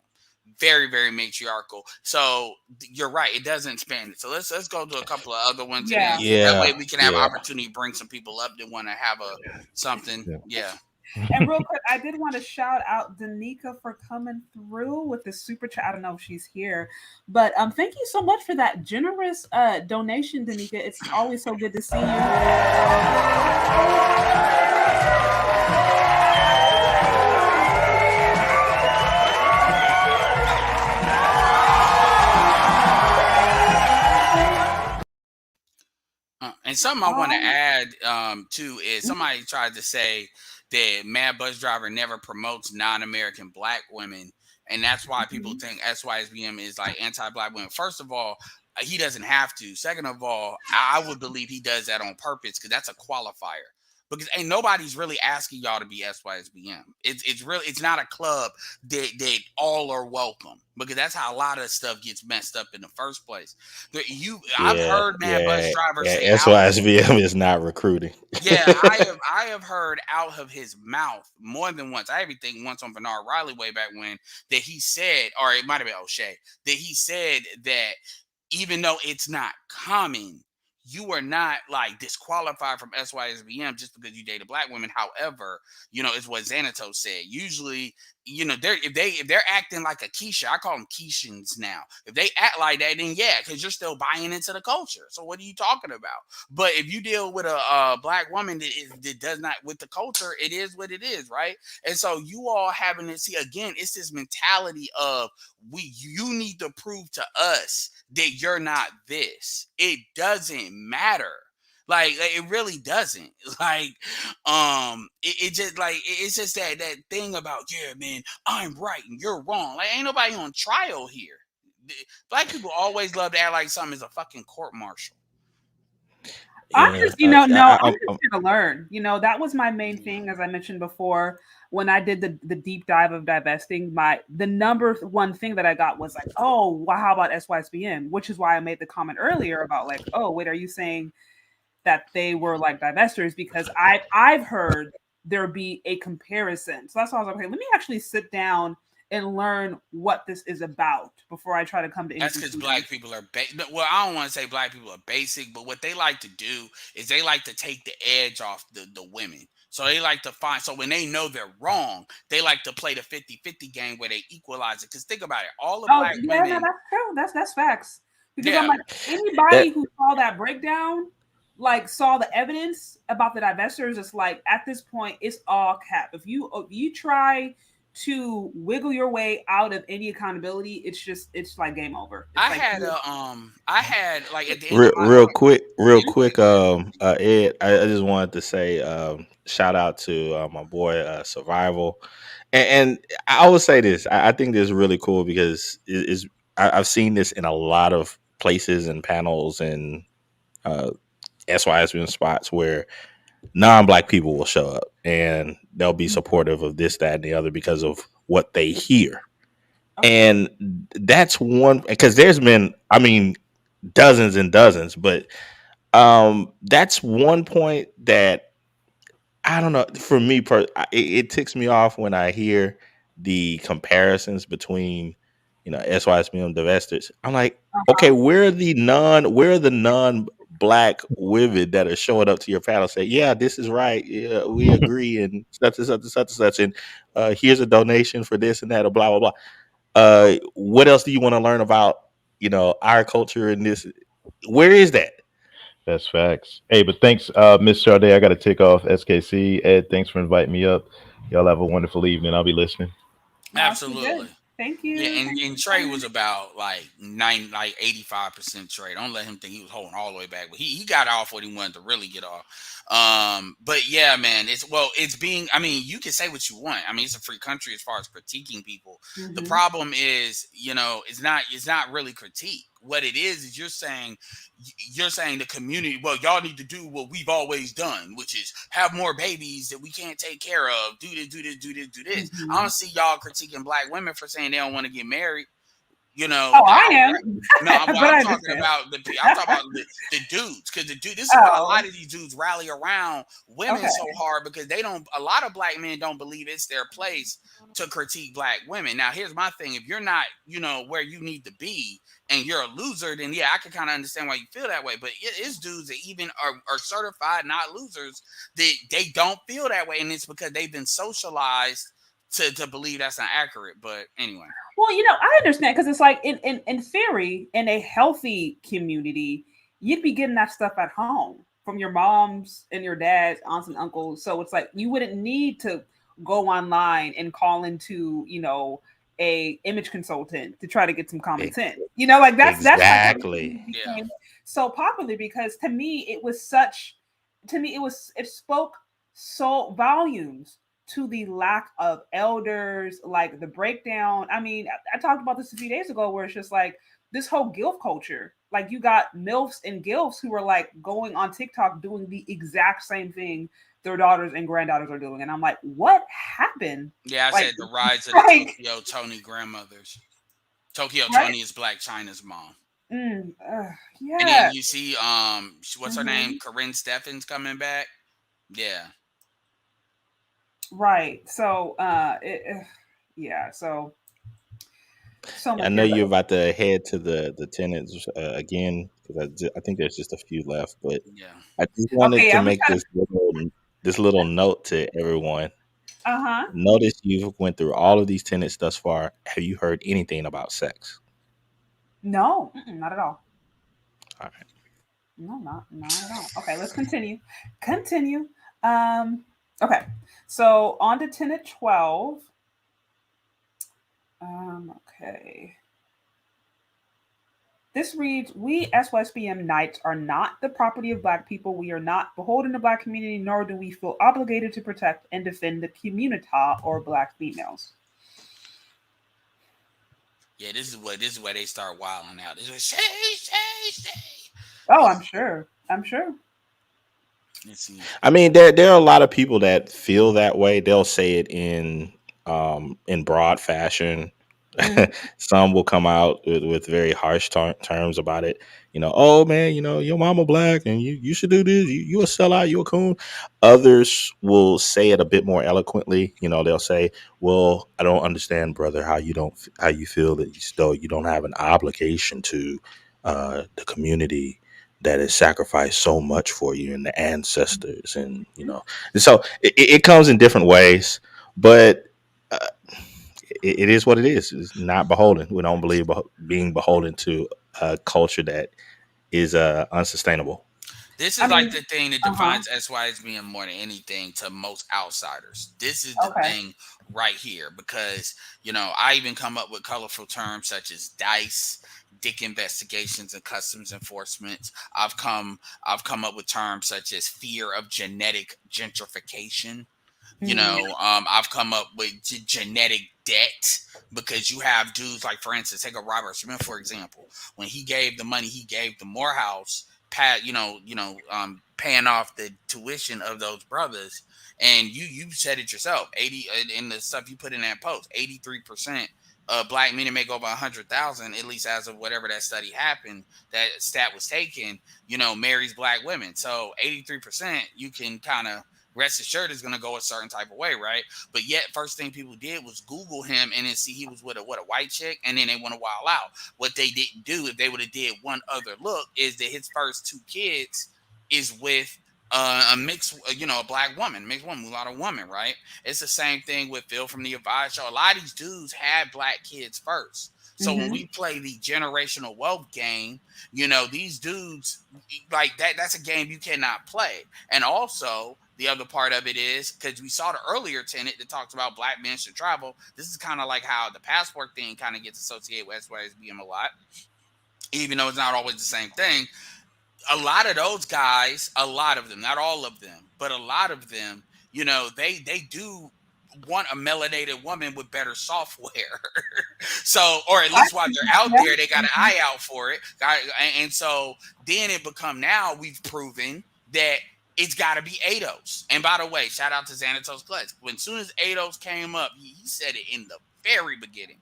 Very, very matriarchal. So you're right, it doesn't span it. So let's go to a couple of other ones. Yeah. That way we can have opportunity to bring some people up that want to have something. Yeah. And real quick, I did want to shout out Danica for coming through with the super chat. I don't know if she's here, but thank you so much for that generous donation, Danica. It's always so good to see you. And something I want to add too is somebody tried to say that Mad Bus Driver never promotes non-American black women, and that's why people think SYSBM is like anti-black women. First of all, he doesn't have to. Second of all, I would believe he does that on purpose because that's a qualifier. Because ain't nobody's really asking y'all to be SYSBM. It's not a club that all are welcome, because that's how a lot of stuff gets messed up in the first place. I've heard Bus Driver say SYSBM is not recruiting. Yeah, I have heard out of his mouth more than once. I even think once on Bernard Riley way back when that he said, or it might have been O'Shea, that he said that even though it's not common, you are not like disqualified from SYSBM just because you date a black woman. However, it's what Xanatos said. Usually, if they're acting like a Keisha, I call them Keishans now. If they act like that, then yeah, because you're still buying into the culture. So what are you talking about? But if you deal with a black woman that does not with the culture, it is what it is, right? And so you all having to see again, it's this mentality of you need to prove to us that you're not this. It doesn't matter. Like it really doesn't. Like it just like it's just that thing about, yeah, man, I'm right and you're wrong. Like ain't nobody on trial here. Black people always love to act like something is a fucking court martial. I'm just, I'm I'm, just here to learn. That was my main thing, as I mentioned before, when I did the deep dive of divesting. The number one thing that I got was like, oh, well, how about SYSBM? Which is why I made the comment earlier about like, oh, wait, are you saying that they were like divesters? Because I've heard there be a comparison. So that's why I was like, okay, let me actually sit down and learn what this is about before I try to come to any That's because black people are well, I don't want to say black people are basic, but what they like to do is they like to take the edge off the women. So they like to find, so when they know they're wrong, they like to play the 50-50 game where they equalize it. Because think about it, all the black women. No, that's true. That's facts. Because Yeah. I'm like, anybody who saw that breakdown, like saw the evidence about the divestors, it's like at this point it's all cap. If you try to wiggle your way out of any accountability, it's like game over. I had like at the end real quick, Ed, I just wanted to say shout out to my boy Survival, and I will say this. I think this is really cool because I've seen this in a lot of places and panels and SYSBM spots where non-black people will show up and they'll be supportive of this, that, and the other because of what they hear. And that's one, because there's been, I mean, dozens and dozens, but that's one point that I don't know. For me, it ticks me off when I hear the comparisons between, SYSBM Divesters. I'm like, okay, where are the non-black women that are showing up to your panel say, yeah, this is right, yeah, we agree, and such and such and such and such, and here's a donation for this and that, or blah blah blah. What else do you want to learn about, our culture and this? Where is that? That's facts. Hey, but thanks, Miss Sade. I got to take off. SKC, Ed, thanks for inviting me up. Y'all have a wonderful evening. I'll be listening. Absolutely. Thank you. Yeah, and Trey was about like 85% Trey. Don't let him think he was holding all the way back, but he got off what he wanted to really get off. But yeah, man, it's being. I mean, you can say what you want. I mean, it's a free country as far as critiquing people. The problem is, it's not really critique. What it is you're saying the community, well, y'all need to do what we've always done, which is have more babies that we can't take care of. Do this, do this, do this, do this. I don't see y'all critiquing black women for saying they don't want to get married. I am. No, I'm talking about the dudes, because this is why a lot of these dudes rally around women so hard, because a lot of black men don't believe it's their place to critique black women. Now, here's my thing: if you're not, where you need to be, and you're a loser, then yeah, I can kind of understand why you feel that way. But it's dudes that even are certified not losers, they don't feel that way, and it's because they've been socialized to believe that's not accurate. But anyway. Well, I understand, because it's like in theory, in a healthy community, you'd be getting that stuff at home from your moms and your dads, aunts and uncles. So it's like you wouldn't need to go online and call into, a image consultant to try to get some common sense. Like that's exactly. That's so popular, because to me it spoke so volumes to the lack of elders, like the breakdown. I mean, I talked about this a few days ago, where it's just like this whole gilf culture. Like you got MILFs and gilfs who are like going on TikTok doing the exact same thing their daughters and granddaughters are doing. And I'm like, what happened? Yeah, I said the rise of the Tokyo Tony grandmothers. Tokyo Tony is Black China's mom. Yeah. And then you see, what's her name? Corinne Steffens coming back. Yeah. Right. So, so I know you're about to head to the tenants again, because I think there's just a few left, but yeah, I just wanted to make this little note to everyone. Notice you've went through all of these tenants thus far. Have you heard anything about sex? No, not at all. All right. No, not at all. Okay, let's continue. Okay, so on to tenet 12. Okay. This reads, we SYSBM Knights are not the property of Black people. We are not beholden to Black community, nor do we feel obligated to protect and defend the Communitah or Black females. Yeah, this is where they start wilding out. This is say. Oh, I'm sure. Let's see. I mean, there are a lot of people that feel that way. They'll say it in broad fashion. Some will come out with very harsh terms about it. Oh man, your mama black and you should do this. You a sellout, you a coon. Others will say it a bit more eloquently. They'll say, "Well, I don't understand, brother, how you feel that you don't have an obligation to the community that has sacrificed so much for you and the ancestors." And so it comes in different ways, but it is what it is. It's not beholden. We don't believe being beholden to a culture that is unsustainable. This is like the thing that defines SYSBM more than anything to most outsiders. This is the thing right here, because I even come up with colorful terms such as dice, dick investigations, and customs enforcement. I've come up with terms such as fear of genetic gentrification. I've come up with genetic debt, because you have dudes like, for instance, take a Robert Smith, for example. When he gave the money, he gave the Morehouse, paying off the tuition of those brothers. And you said it yourself, 80 in the stuff you put in that post, 83% of Black men make over 100,000, at least as of whatever that study happened, that stat was taken, marries Black women. So 83%, you can kind of rest assured is going to go a certain type of way, right? But yet, first thing people did was Google him and then see he was with a white chick, and then they want to wild out. What they didn't do, if they would have did one other look, is that his first 2 kids is with a mixed, a Black woman, mixed woman, mulatto woman, right? It's the same thing with Phil from the Advice Show. A lot of these dudes had Black kids first. So when we play the generational wealth game, these dudes, like that's a game you cannot play. And also, the other part of it is, because we saw the earlier tenet that talks about Black men should travel. This is kind of like how the passport thing kind of gets associated with SYSBM a lot, even though it's not always the same thing. A lot of those guys, a lot of them, not all of them, but a lot of them, they do want a melanated woman with better software. So, or at least while they're out there, they got an eye out for it. And so then it become, now we've proven that it's got to be ADOS. And by the way, shout out to Xanatos Clutch. When soon as ADOS came up, he said it in the very beginning.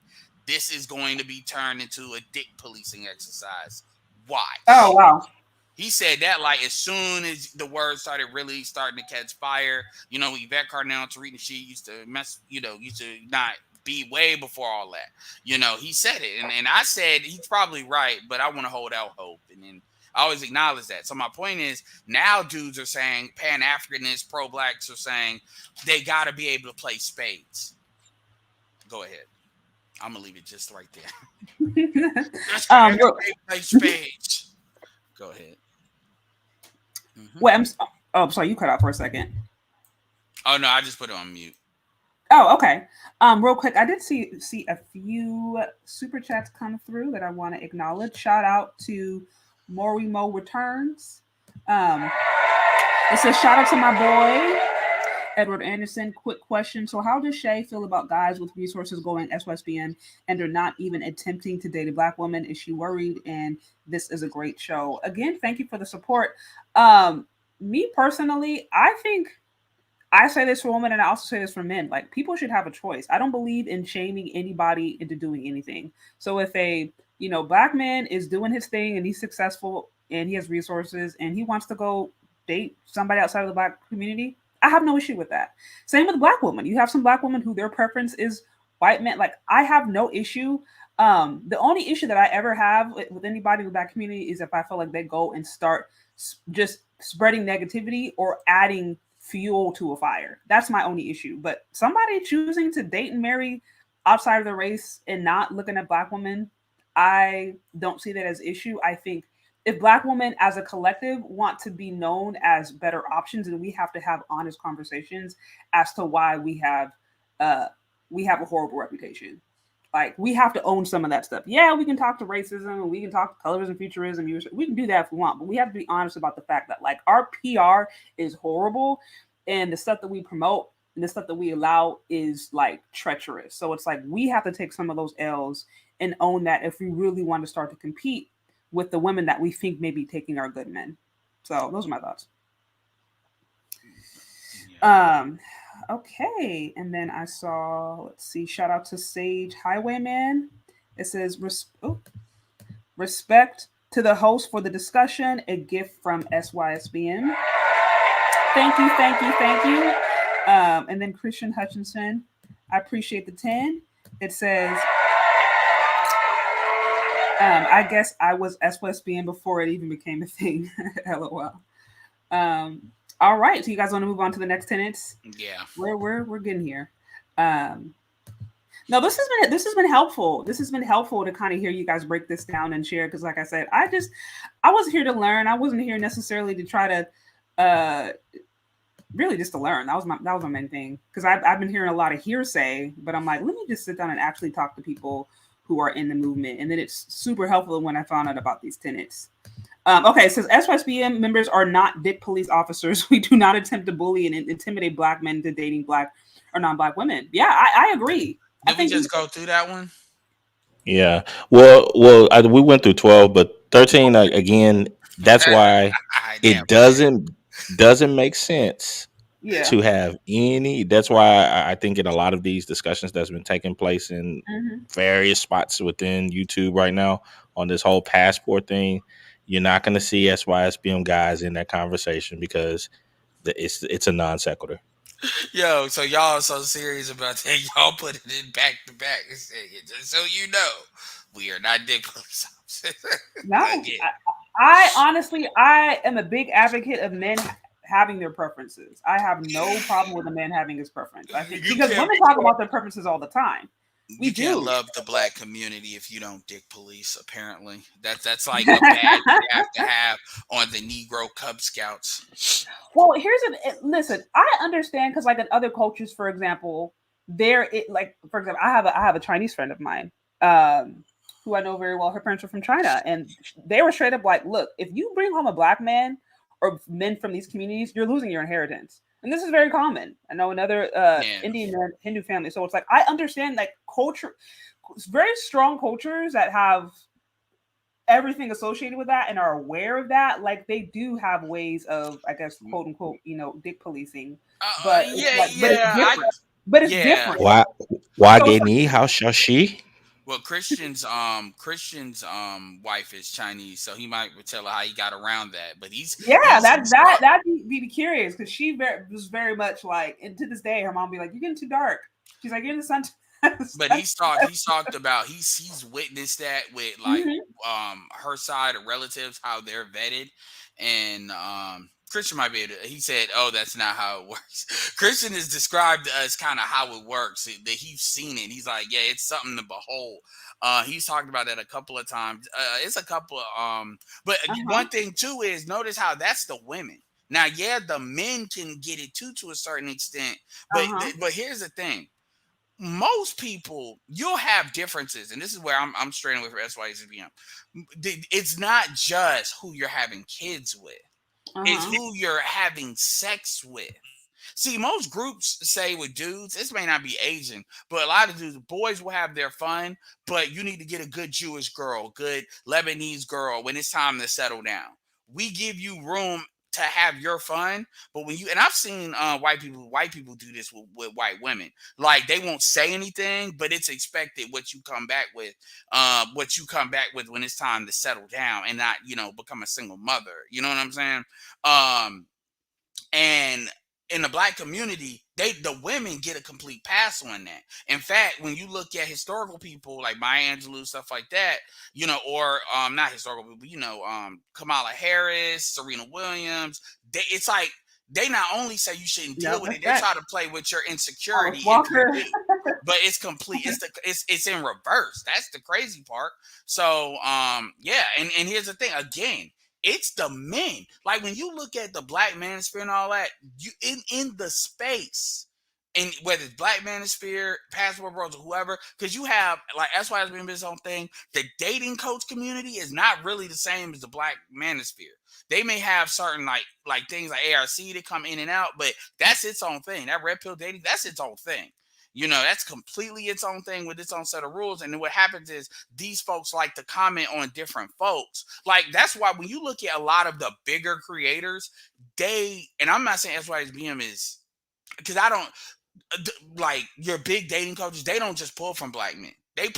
This is going to be turned into a dick policing exercise. Why? Oh, wow. He said that like as soon as the word started really starting to catch fire. Yvette Cardinal, Tariq Nasheed used to used to not be way before all that. He said it. And I said he's probably right, but I want to hold out hope. And then I always acknowledge that. So my point is, now dudes are saying, Pan-Africanists, pro-Blacks are saying, they got to be able to play spades. Go ahead. I'm going to leave it just right there. Play spades. Go ahead. Wait, I'm sorry, you cut out for a second. Oh, no, I just put it on mute. Oh, okay. Real quick, I did see a few super chats come through that I want to acknowledge. Shout out to Morimo Returns. It says, shout out to my boy Edward Anderson. Quick question. So how does Shay feel about guys with resources going SYSBM and are not even attempting to date a Black woman? Is she worried? And this is a great show. Again, thank you for the support. Me personally, I think I say this for women and I also say this for men. Like, people should have a choice. I don't believe in shaming anybody into doing anything. So if a Black man is doing his thing and he's successful and he has resources and he wants to go date somebody outside of the Black community, I have no issue with that. Same with Black women. You have some Black women who their preference is white men. Like, I have no issue. The only issue that I ever have with anybody in the Black community is if I feel like they go and start just spreading negativity or adding fuel to a fire. That's my only issue. But somebody choosing to date and marry outside of the race and not looking at Black women, I don't see that as an issue. I think if Black women as a collective want to be known as better options, then we have to have honest conversations as to why we have a horrible reputation. Like, we have to own some of that stuff. Yeah, we can talk to racism and we can talk to colorism, futurism. We can do that if we want, but we have to be honest about the fact that, like, our PR is horrible, and the stuff that we promote and the stuff that we allow is like treacherous. So it's like we have to take some of those L's and own that if we really want to start to compete with the women that we think may be taking our good men. So those are my thoughts. Okay, and then I saw, let's see, shout out to Sage Highwayman. It says, respect to the host for the discussion, a gift from SYSBM. Thank you, thank you, thank you. And then Christian Hutchinson, I appreciate the 10. It says, I guess I was SYSBM before it even became a thing. LOL. All right, so you guys want to move on to the next tenets? Yeah, we're getting here. No, this has been helpful. This has been helpful to kind of hear you guys break this down and share. Because, like I said, I wasn't here to learn. I wasn't here necessarily to try to, really just to learn. That was my main thing. Because I've been hearing a lot of hearsay, but I'm like, let me just sit down and actually talk to people who are in the movement. And then it's super helpful when I found out about these tenets. Okay, it says SYSBM members are not dick police officers. We do not attempt to bully and intimidate Black men into dating Black or non-Black women. Yeah, I agree. Did we just go through that one? Yeah. Well, we went through 12, but 13 again. That's why it doesn't make sense to have any. That's why I think in a lot of these discussions that's been taking place in various spots within YouTube right now on this whole passport thing, you're not going to see SYSBM guys in that conversation because it's a non sequitur. Yo, so y'all are so serious about that. Y'all put it in back to back and say, just so you know, we are not dick police officers. No, I honestly, I am a big advocate of men having their preferences. I have no problem with a man having his preference. I think because women talk about their preferences all the time. You can't love the Black community if you don't dick police. Apparently, that's like a badge you have to have on the Negro Cub Scouts. Well, listen. I understand because, like, in other cultures, for example, for example, I have a Chinese friend of mine who I know very well. Her parents are from China, and they were straight up like, "Look, if you bring home a Black man or men from these communities, you're losing your inheritance." And this is very common. I know another Indian Hindu family. So it's like, I understand like culture, very strong cultures that have everything associated with that and are aware of that. Like, they do have ways of, I guess, quote unquote, dick policing. But it's different. But it's different. Why they need how shall she? Well, Christian's wife is Chinese, so he might tell her how he got around that. But that'd be curious because she was very much like, and to this day, her mom be like, "You're getting too dark." She's like, "You're in the sun." But he's talked about he's witnessed that with like her side of relatives, how they're vetted, and Christian might be able to, he said, "Oh, that's not how it works." Christian is described as kind of how it works. That he's seen it. He's like, yeah, it's something to behold. He's talked about that a couple of times. It's a couple of but one thing too is notice how that's the women. Now, yeah, the men can get it too to a certain extent, but here's the thing. Most people, you'll have differences, and this is where I'm straying away from SYSBM. It's not just who you're having kids with. It's who you're having sex with. See, most groups say with dudes, this may not be Asian, but a lot of dudes, boys will have their fun, but you need to get a good Jewish girl, good Lebanese girl when it's time to settle down. We give you room to have your fun, but when and I've seen white people do this with white women. Like, they won't say anything, but it's expected what you come back with when it's time to settle down and not, become a single mother. You know what I'm saying? And in the Black community, the women get a complete pass on that. In fact, when you look at historical people like Maya Angelou, stuff like that, or not historical people, Kamala Harris, Serena Williams, it's like they not only say you shouldn't deal with it, they try to play with your insecurity. But it's complete. It's in reverse. That's the crazy part. So and here's the thing again. It's the men. Like, when you look at the Black manosphere and all that, you in the space, and whether it's Black Manosphere, Passport Bros, or whoever, because you have, like, that's why it's been this whole thing. The dating coach community is not really the same as the Black Manosphere. They may have certain like things like ARC that come in and out, but that's its own thing. That red pill dating, that's its own thing. You know, that's completely its own thing with its own set of rules. And then what happens is these folks like to comment on different folks. Like, that's why when you look at a lot of the bigger creators, and I'm not saying SYSBM is, because I don't, like, your big dating coaches, they don't just pull from Black men. They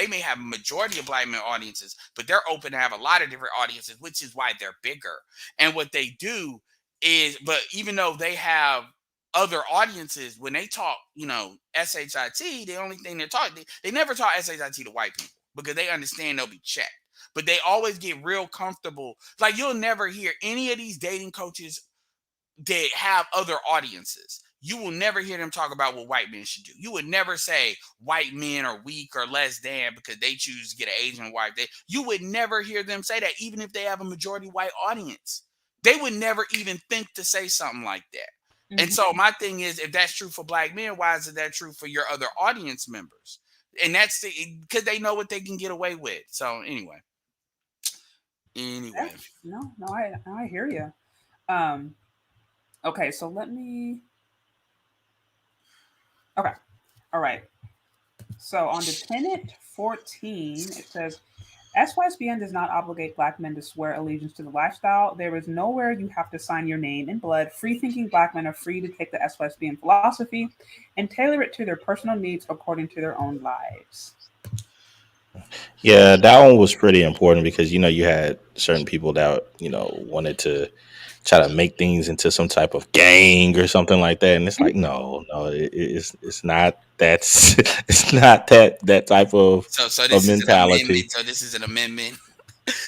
may have a majority of Black men audiences, but they're open to have a lot of different audiences, which is why they're bigger. And what they do is, but even though they have other audiences, when they talk, you know, SHIT, the only thing they're talking, they never talk SHIT to white people because they understand they'll be checked. But they always get real comfortable. Like, you'll never hear any of these dating coaches that have other audiences. You will never hear them talk about what white men should do. You would never say white men are weak or less than because they choose to get an Asian wife. You would never hear them say that, even if they have a majority white audience. They would never even think to say something like that. And so my thing is, if that's true for Black men, why isn't that true for your other audience members? And that's because they know what they can get away with. So anyway. No, I hear you. Okay, so let me. Okay, all right. So on the Tenet 14, it says, SYSBN does not obligate Black men to swear allegiance to the lifestyle. There is nowhere you have to sign your name in blood. Free-thinking Black men are free to take the SYSBN philosophy and tailor it to their personal needs according to their own lives. Yeah, that one was pretty important because, you know, you had certain people that, you know, wanted to try to make things into some type of gang or something like that, and it's like, no, it's not. That's it's not that type of So this is an mentality. amendment. So this is an amendment.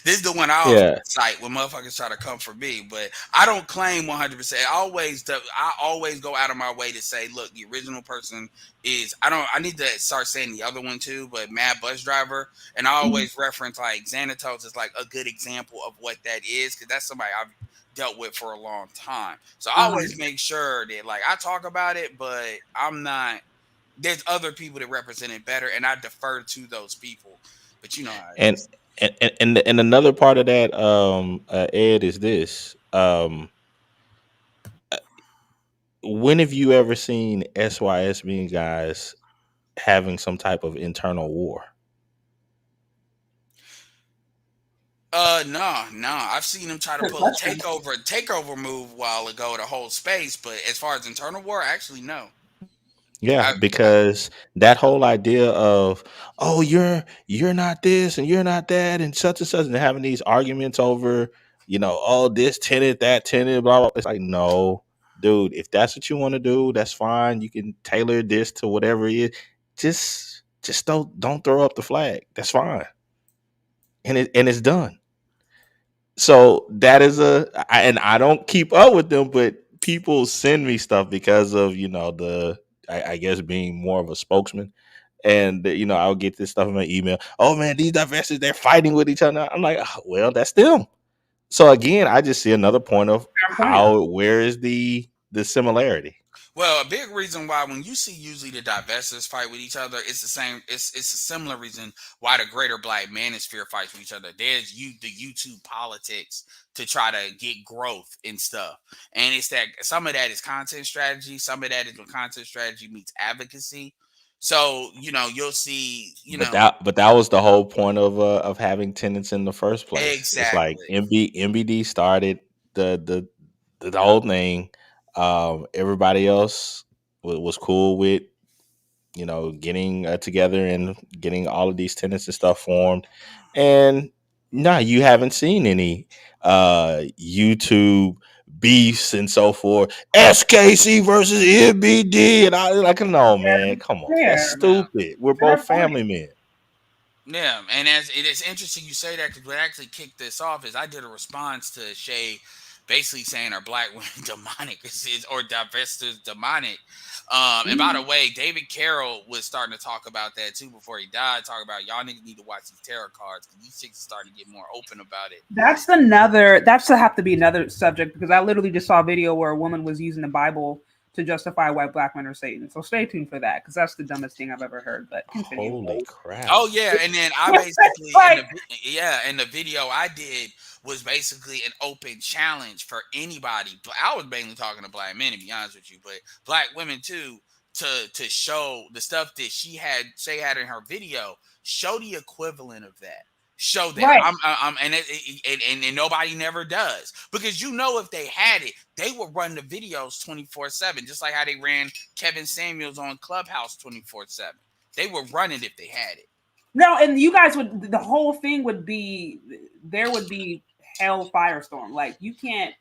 This is the one I always cite when motherfuckers try to come for me, but I don't claim 100%. I always go out of my way to say, look, the original person is, I need to start saying the other one too, but Mad Bus Driver, and I always reference like Xanatos is like a good example of what that is, because that's somebody I've dealt with for a long time. So I always make sure that, like, I talk about it, but I'm not. There's other people that represent it better, and I defer to those people. But you know how it is. And another part of that, Ed, is this. When have you ever seen SYSB guys having some type of internal war? No. I've seen them try to pull a takeover move a while ago to hold space, but as far as internal war, actually, no. Yeah, because that whole idea of, oh, you're not this and you're not that and such, and having these arguments over, you know, oh, this tenant, that tenant, blah, blah. It's like, no, dude, if that's what you want to do, that's fine. You can tailor this to whatever it is. Just don't throw up the flag. That's fine. And it's done. So that is and I don't keep up with them, but people send me stuff because of, you know, I guess being more of a spokesman, and you know, I'll get this stuff in my email. Oh man, these divestors, they're fighting with each other. I'm like, oh, well, that's them. So again, I just see another point of where is the similarity. Well, a big reason why when you see usually the divestors fight with each other, it's the same. It's a similar reason why the greater Black manosphere fights with each other. There's the YouTube politics to try to get growth and stuff, and it's that some of that is content strategy, some of that is when content strategy meets advocacy. So you know, you'll see, but that was the whole point of having tenants in the first place. Exactly. It's like MBD started the whole thing. Everybody else was cool with, you know, getting together and getting all of these tenants and stuff formed. And no, you haven't seen any YouTube beefs and so forth. SKC versus MBD, and I like, no, man, come on, that's stupid. We're both family men. Yeah, and it is interesting you say that, because what actually kicked this off is I did a response to Shay, basically saying, are Black women demonic or divestors demonic? And by the way, David Carroll was starting to talk about that too before he died. Talk about, y'all niggas need to watch these tarot cards because these chicks are starting to get more open about it. That's have to be another subject, because I literally just saw a video where a woman was using the Bible to justify why black men are Satan. So stay tuned for that, because that's the dumbest thing I've ever heard. But continue. Holy crap! Oh yeah, and then I basically in the video I did was basically an open challenge for anybody. I was mainly talking to black men, to be honest with you, but black women too, to show the stuff that she had in her video. Show the equivalent of that. Show that. Right. And nobody never does, because if they had it, they would run the videos 24/7, just like how they ran Kevin Samuels on Clubhouse 24/7. They would run it if they had it. No, and you guys the whole thing would be, there would be hell firestorm. Like, you can't,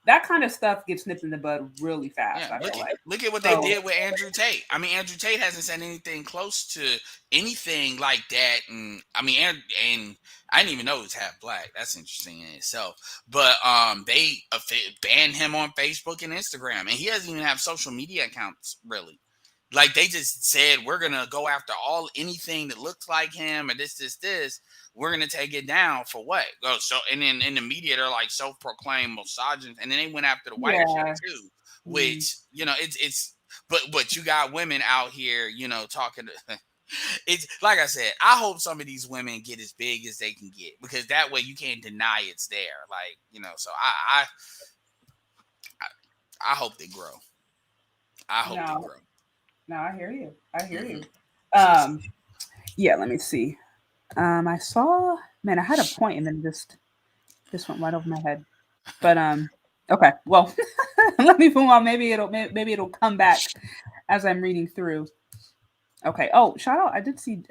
that kind of stuff gets nipped in the bud really fast. Yeah, look at what they did with Andrew Tate. I mean, Andrew Tate hasn't said anything close to anything like that. And I mean, and I didn't even know he was half black. That's interesting in itself. But they banned him on Facebook and Instagram, and he doesn't even have social media accounts, really. Like, they just said, we're gonna go after anything that looks like him, and this. We're gonna take it down for what? Oh, so and then in the media they're like self-proclaimed misogynists, and then they went after the white chick too, which it's but you got women out here, talking to. It's like I said, I hope some of these women get as big as they can get, because that way you can't deny it's there. Like, so I hope they grow. I hope they grow. No, I hear you. You. Yeah, let me see. I saw, man, I had a point and then this went right over my head. But okay, well, let me move on. Maybe it'll come back as I'm reading through. Okay. Oh, shout out! I did see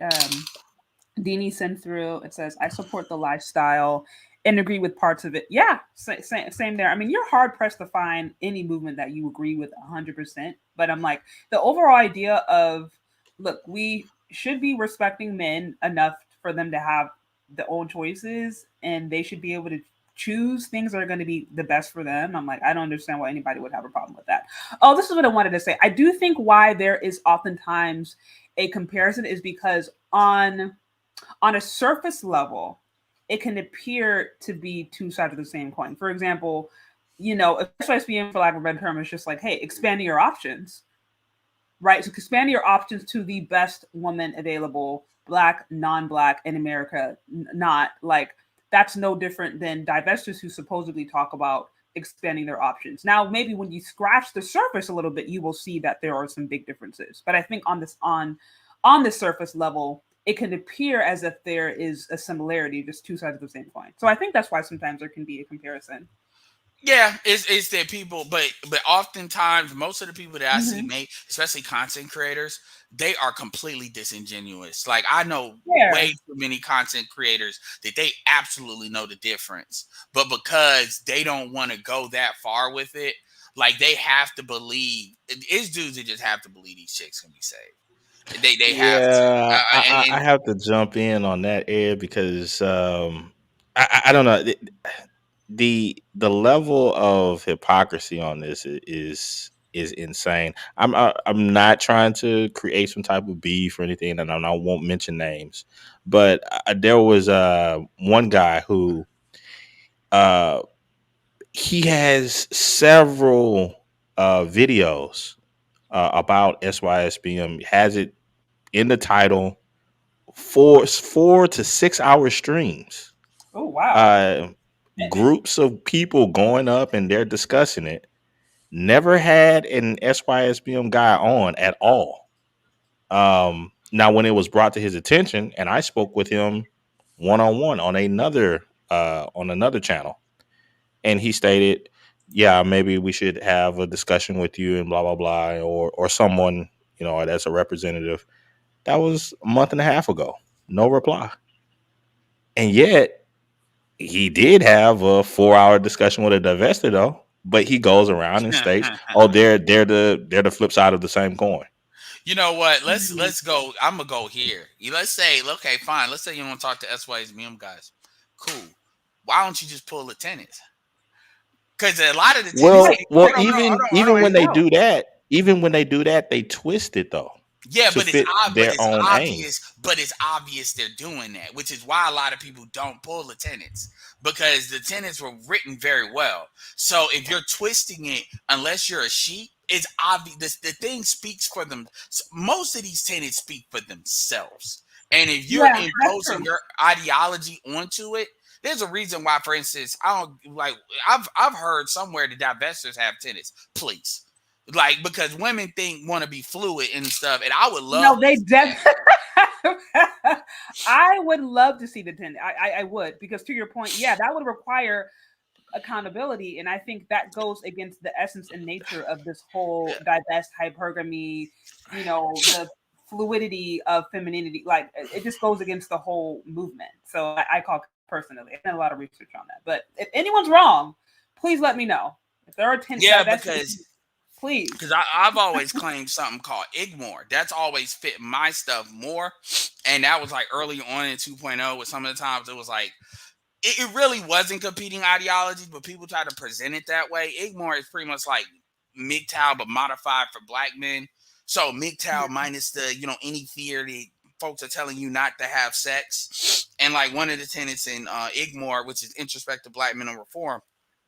Deanie send through. It says, "I support the lifestyle and agree with parts of it." Yeah, same there. I mean, you're hard pressed to find any movement that you agree with 100%. But I'm like, the overall idea of, look, we should be respecting men enough for them to have their own choices, and they should be able to choose things that are going to be the best for them. I'm like, I don't understand why anybody would have a problem with that. Oh, this is what I wanted to say. I do think why there is oftentimes a comparison is because on a surface level, it can appear to be two sides of the same coin. For example, if SYSBM, for lack of a better term, is just like, hey, expanding your options, right? So expanding your options to the best woman available, black, non-black, in America, not like, that's no different than divesters who supposedly talk about expanding their options. Now, maybe when you scratch the surface a little bit, you will see that there are some big differences. But I think on the surface level, it can appear as if there is a similarity, just two sides of the same coin. So I think that's why sometimes there can be a comparison. Yeah, it's that people, but oftentimes most of the people that I see make, especially content creators, they are completely disingenuous. Like, I know way too many content creators that they absolutely know the difference, but because they don't want to go that far with it, like, they have to believe. It's dudes that just have to believe these chicks can be saved. They have to. I have to jump in on that, Ed, because I don't know. The level of hypocrisy on this is insane. I'm not trying to create some type of beef or anything, and I won't mention names, but there was one guy who he has several videos about SYSBM. Has it in the title, 4 to 6 hour streams. Oh wow. Groups of people going up and they're discussing it. Never had an SYSBM guy on at all. Now, when it was brought to his attention, and I spoke with him one-on-one on another channel, and he stated, "Yeah, maybe we should have a discussion with you and blah blah blah, or someone that's a representative." That was a month and a half ago. No reply, and yet he did have a 4-hour discussion with a divester, though. But he goes around and states, "Oh, they're the flip side of the same coin." You know what? Let's go. I'm gonna go here. Let's say, okay, fine. Let's say you want to talk to SYSBM guys. Cool. Why don't you just pull the Tenets? Because a lot of the Tenets, even when they do that, they twist it though. Yeah, but it's obvious they're doing that, which is why a lot of people don't pull the Tenets, because the Tenets were written very well. So if you're twisting it, unless you're a sheep, it's obvious. The thing speaks for them. Most of these tenants speak for themselves. And if you're Yeah, that's imposing true. your ideology onto it, there's a reason why, for instance, I don't like. I've heard somewhere the divestors have tenants. Please, like, because women want to be fluid and stuff, and I would love. No, they definitely. I would love to see the tenant. I would, because to your point, yeah, that would require accountability, and I think that goes against the essence and nature of this whole divest hypergamy. You know, the fluidity of femininity. Like, it just goes against the whole movement. So I call personally. I've done a lot of research on that. But if anyone's wrong, please let me know. If there are tenants, Because please. Because I've always claimed something called Igmore. That's always fit my stuff more. And that was like early on in 2.0, with some of the times it was like, it really wasn't competing ideologies, but people try to present it that way. Igmore is pretty much like MGTOW, but modified for black men. So MGTOW minus the, any fear that folks are telling you not to have sex. And like one of the tenets in Igmore, which is introspective black men on reform,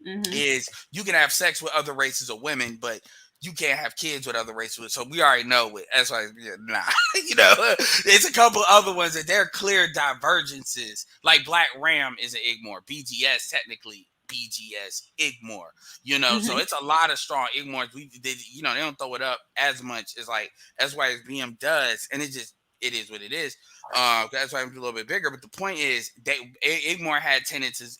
is you can have sex with other races of women, but you can't have kids with other races. So we already know with SYSBM, nah, there's a couple other ones that they're clear divergences. Like Black Ram is an Igmore, BGS technically BGS Igmore, so it's a lot of strong Igmores. They don't throw it up as much as like SYSBM does, and it is what it is. That's why I'm a little bit bigger. But the point is, Igmore has tenants as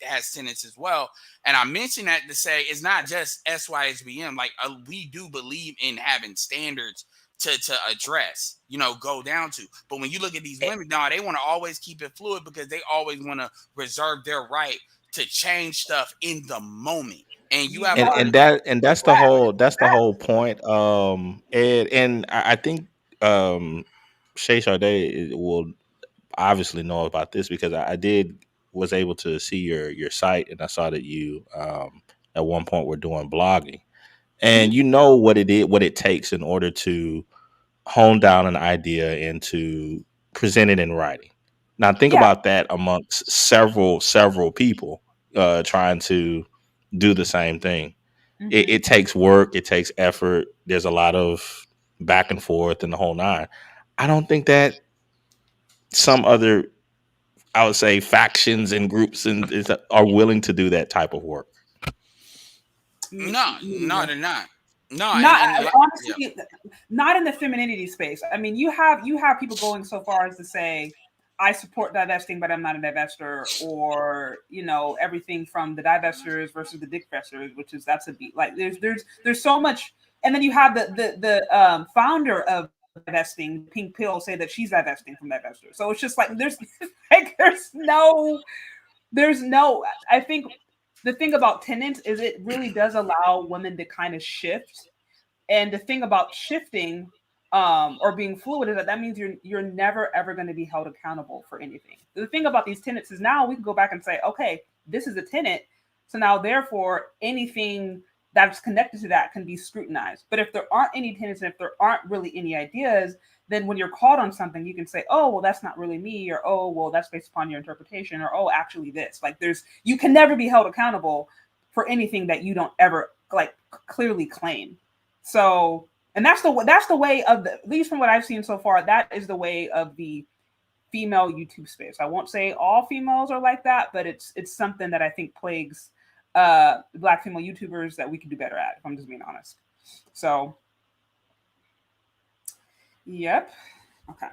well. And I mention that to say it's not just SYSBM. Like, we do believe in having standards to address, go down to. But when you look at these women, they want to always keep it fluid because they always want to reserve their right to change stuff in the moment. And you have that's the whole point. And I think Shay Sade will obviously know about this, because I was able to see your site, and I saw that you at one point were doing blogging, and what it takes in order to hone down an idea and to present it in writing. Now think about that amongst several people trying to do the same thing. It takes work, it takes effort. There's a lot of back and forth and the whole nine. I don't think that some other, I would say, factions and groups are willing to do that type of work. No, they're not. No, honestly, not in the femininity space. I mean, you have people going so far as to say, I support divesting, but I'm not a divester, or everything from the divesters versus the dickfesters, that's a beat. Like, there's so much, and then you have the founder of divesting, Pink Pill, say that she's divesting from divesters. So it's just like there's no. I think the thing about Tenets is it really does allow women to kind of shift. And the thing about shifting or being fluid is that means you're never ever going to be held accountable for anything. The thing about these tenets is now we can go back and say, okay, this is a tenet, so now therefore anything that's connected to that can be scrutinized. But if there aren't any tenets, and if there aren't really any ideas, then when you're called on something, you can say, oh, well, that's not really me, or oh, well, that's based upon your interpretation, or oh, actually this. Like, you can never be held accountable for anything that you don't ever like clearly claim. So, and that's the way of at least from what I've seen so far, that is the way of the female YouTube space. I won't say all females are like that, but it's something that I think plagues Black female YouTubers that we could do better at, if I'm just being honest. So, yep. Okay.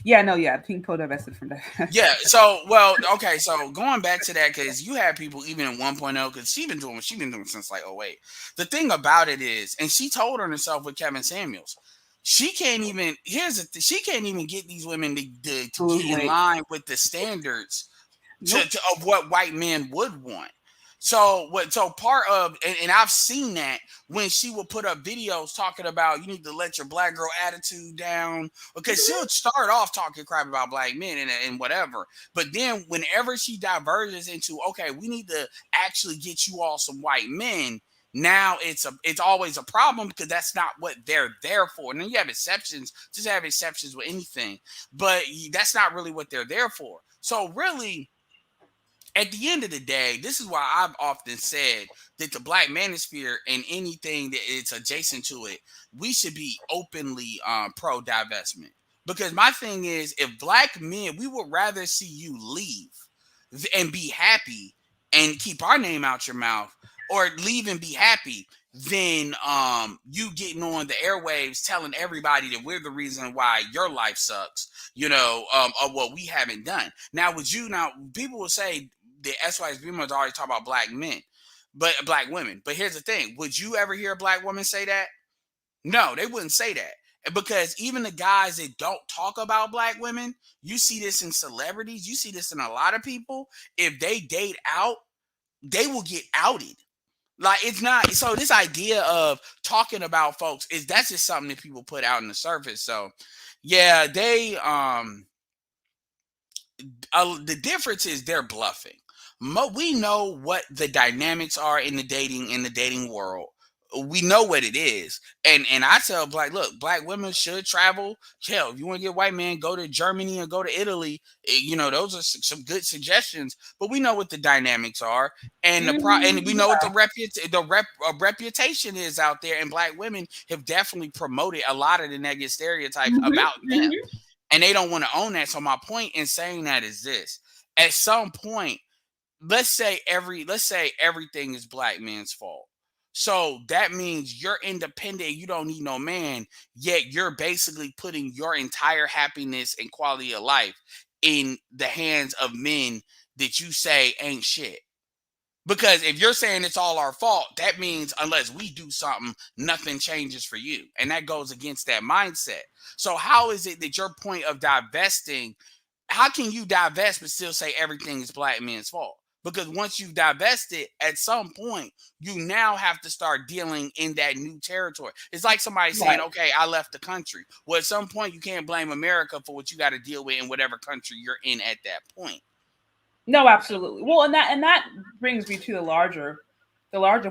Yeah, no, yeah. Pink Pill divested from that. Yeah, so, well, okay, so going back to that, because you have people even in 1.0, because she's been doing since like 08. The thing about it is, and she told on herself with Kevin Samuels, she can't even, she can't even get these women to get in line with the standards of what white men would want. So part of, and I've seen that when she will put up videos talking about you need to let your black girl attitude down, because she'll start off talking crap about black men and whatever. But then whenever she diverges into, okay, we need to actually get you all some white men, now it's always a problem, because that's not what they're there for. And then you have exceptions, just have exceptions with anything, but that's not really what they're there for. So really, at the end of the day, this is why I've often said that the Black manosphere and anything that is adjacent to it, we should be openly pro divestment. Because my thing is, if Black men, we would rather see you leave and be happy and keep our name out your mouth, or leave and be happy, than you getting on the airwaves telling everybody that we're the reason why your life sucks, of what we haven't done. Now, people will say the SYSBM is always talk about Black men, but Black women. But here's the thing: would you ever hear a Black woman say that? No, they wouldn't say that, because even the guys that don't talk about Black women, you see this in celebrities, you see this in a lot of people. If they date out, they will get outed. Like, it's not, so this idea of talking about folks that's just something that people put out in the surface. So yeah, the difference is they're bluffing. We know what the dynamics are in the dating world. We know what it is. And I tell Black women should travel. Hell, if you want to get white man, go to Germany and go to Italy. Those are some good suggestions, but we know what the dynamics are. And and we know what the reputation is out there. And Black women have definitely promoted a lot of the negative stereotypes about them. And they don't want to own that. So my point in saying that is this: at some point, let's say everything is Black men's fault. So that means you're independent, you don't need no man, yet you're basically putting your entire happiness and quality of life in the hands of men that you say ain't shit. Because if you're saying it's all our fault, that means unless we do something, nothing changes for you. And that goes against that mindset. So how is it that your point of divesting, how can you divest but still say everything is Black men's fault? Because once you've divested, at some point, you now have to start dealing in that new territory. It's like somebody saying, okay, I left the country. Well, at some point, you can't blame America for what you got to deal with in whatever country you're in at that point. No, absolutely. Well, and that brings me to the larger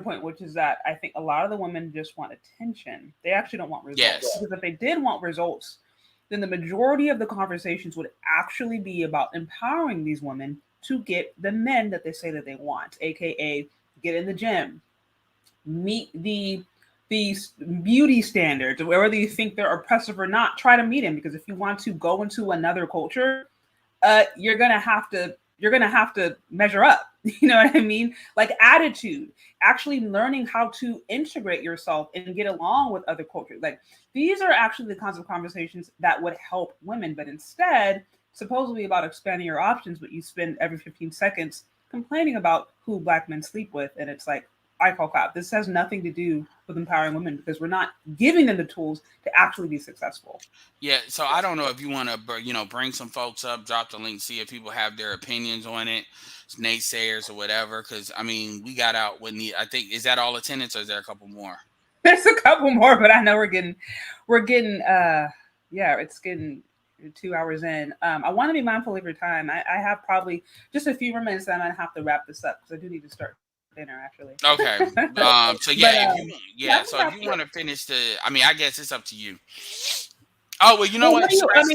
point, which is that I think a lot of the women just want attention. They actually don't want results. Yes. Because if they did want results, then the majority of the conversations would actually be about empowering these women to get the men that they say that they want, aka get in the gym, meet these beauty standards, whether you think they're oppressive or not. Try to meet them, because if you want to go into another culture, you're gonna have to measure up. You know what I mean? Like attitude, actually learning how to integrate yourself and get along with other cultures. Like, these are actually the kinds of conversations that would help women. But instead, supposedly about expanding your options, but you spend every 15 seconds complaining about who Black men sleep with. And it's like, I call cop. This has nothing to do with empowering women, because we're not giving them the tools to actually be successful. Yeah, so I don't know if you want to, bring some folks up, drop the link, see if people have their opinions on it, naysayers or whatever. Because I mean, we got out with I think, is that all the tenants, or is there a couple more? There's a couple more, but I know we're getting it's getting 2 hours in. I want to be mindful of your time. I have probably just a few more minutes, and I'm gonna have to wrap this up because I do need to start dinner actually. Okay. So yeah, if you want to finish I guess it's up to you. Oh well, you know what? I'm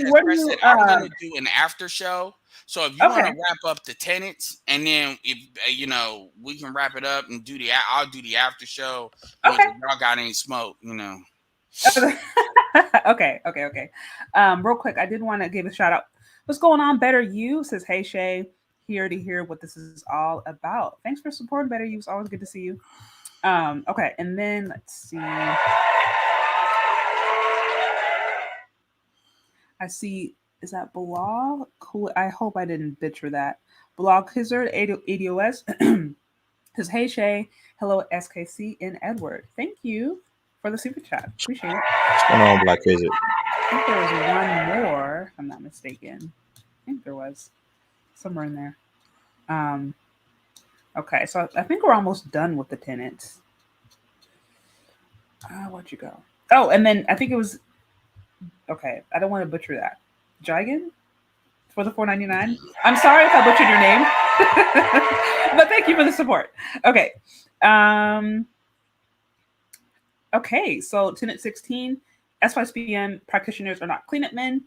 gonna do an after show. So if you want to wrap up the tenants, and then if we can wrap it up and I'll do the after show. Okay. Y'all got any smoke, Okay. Real quick, I did want to give a shout out. What's going on? Better You says, hey Shay, here to hear what this is all about. Thanks for supporting Better You. It's always good to see you. Okay, and then let's see. I see, is that Blog? Cool. I hope I didn't butcher that. Blog Hizzard, ADOS says, hey Shay, hello SKC and Edward. Thank you for the super chat. Appreciate it. What's going on, Black Hizzard? I think there was one more, if I'm not mistaken. I think there was somewhere in there. Okay, so I think we're almost done with the tenants. Where'd you go? Oh, and then I think it was, okay, I don't want to butcher that. Jigen for the $4.99. I'm sorry if I butchered your name, but thank you for the support. Okay. Okay, so Tenet 16, SYSBM practitioners are not clean-up men.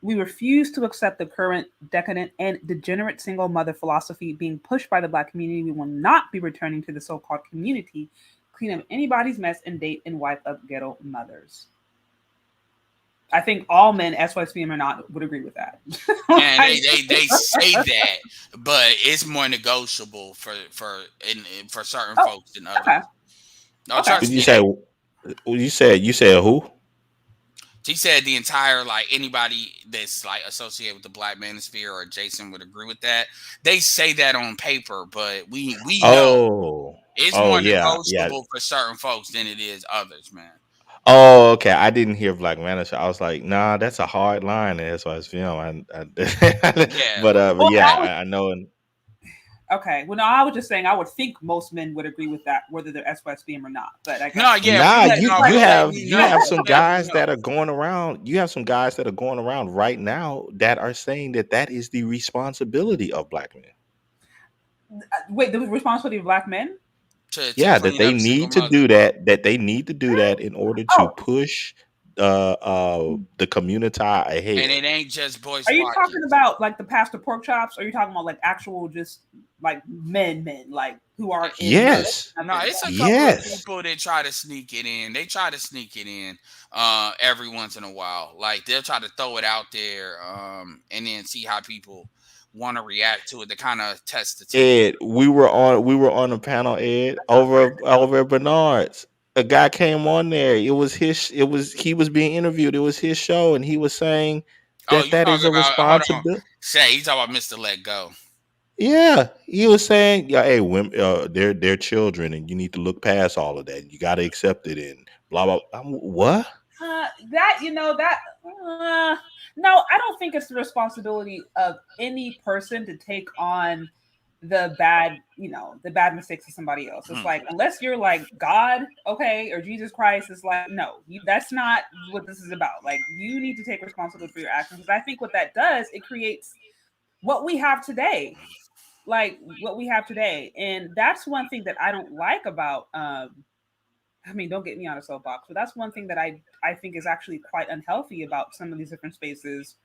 We refuse to accept the current decadent and degenerate single mother philosophy being pushed by the Black community. We will not be returning to the so-called community, clean up anybody's mess, and date and wipe up ghetto mothers. I think all men, SYSBM or not, would agree with that. And they say that, but it's more negotiable for certain folks than others. Okay. No, Okay. trust Did me. you say you said who? She said the entire, like, anybody that's like associated with the Black manosphere or Jason would agree with that. They say that on paper, but we know it's more Yeah. negotiable for certain folks than it is others, man. Oh, okay. I didn't hear Black Manager. I was like, nah, that's a hard line. That's why it's film. Yeah. But yeah, I know. Okay. Well, no, I was just saying I would think most men would agree with that, whether they're SYSBM or not. But I guess No, yeah. Nah, we- you no, we- have we you know. have some We guys know. that are going around. You have some guys that are going around right now that are saying that is the responsibility of Black men. Wait, the responsibility of Black men? To Yeah, clean that they up single need to mothers. do that. That they need to do that in order to Oh. push the Communitah And ahead. it ain't just boys. Are you watching. talking about like the pastor pork chops? Or are you talking about like actual just like men like who are in Yes. No, it's a couple Yes. of people that try to sneak it in. They try to sneak it in every once in a while. Like they'll try to throw it out there and then see how people want to react to it to kind of test the tape. Ed, we were on a panel, Ed, over at Bernard's. A guy came on there. He was being interviewed. It was his show, and he was saying Oh, you that is talking a about, hold on. responsibility. Say, you talking about Mr. Let Go. Yeah, he was saying, yeah, hey, women, they're children, and you need to look past all of that. You got to accept it, and blah blah. What? No, I don't think it's the responsibility of any person to take on the bad mistakes of somebody else. It's like, unless you're like God, okay, or Jesus Christ, it's like, no, that's not what this is about. Like, you need to take responsibility for your actions. Because I think what that does, it creates what we have today. And that's one thing that I don't like about don't get me on a soapbox, but that's one thing that I think is actually quite unhealthy about some of these different spaces.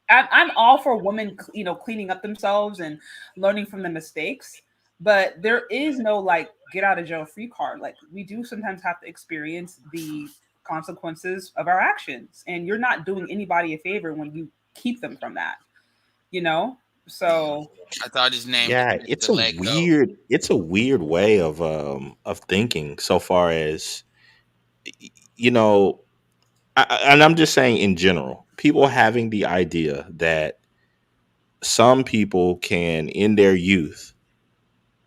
I'm all for women, cleaning up themselves and learning from the mistakes, but there is no like get out of jail free card. Like, we do sometimes have to experience the consequences of our actions, and you're not doing anybody a favor when you keep them from that. So I thought his name. Yeah, was it's Mr. a Let Go. weird way of thinking. So far as you know, and I'm just saying in general, people having the idea that some people can, in their youth,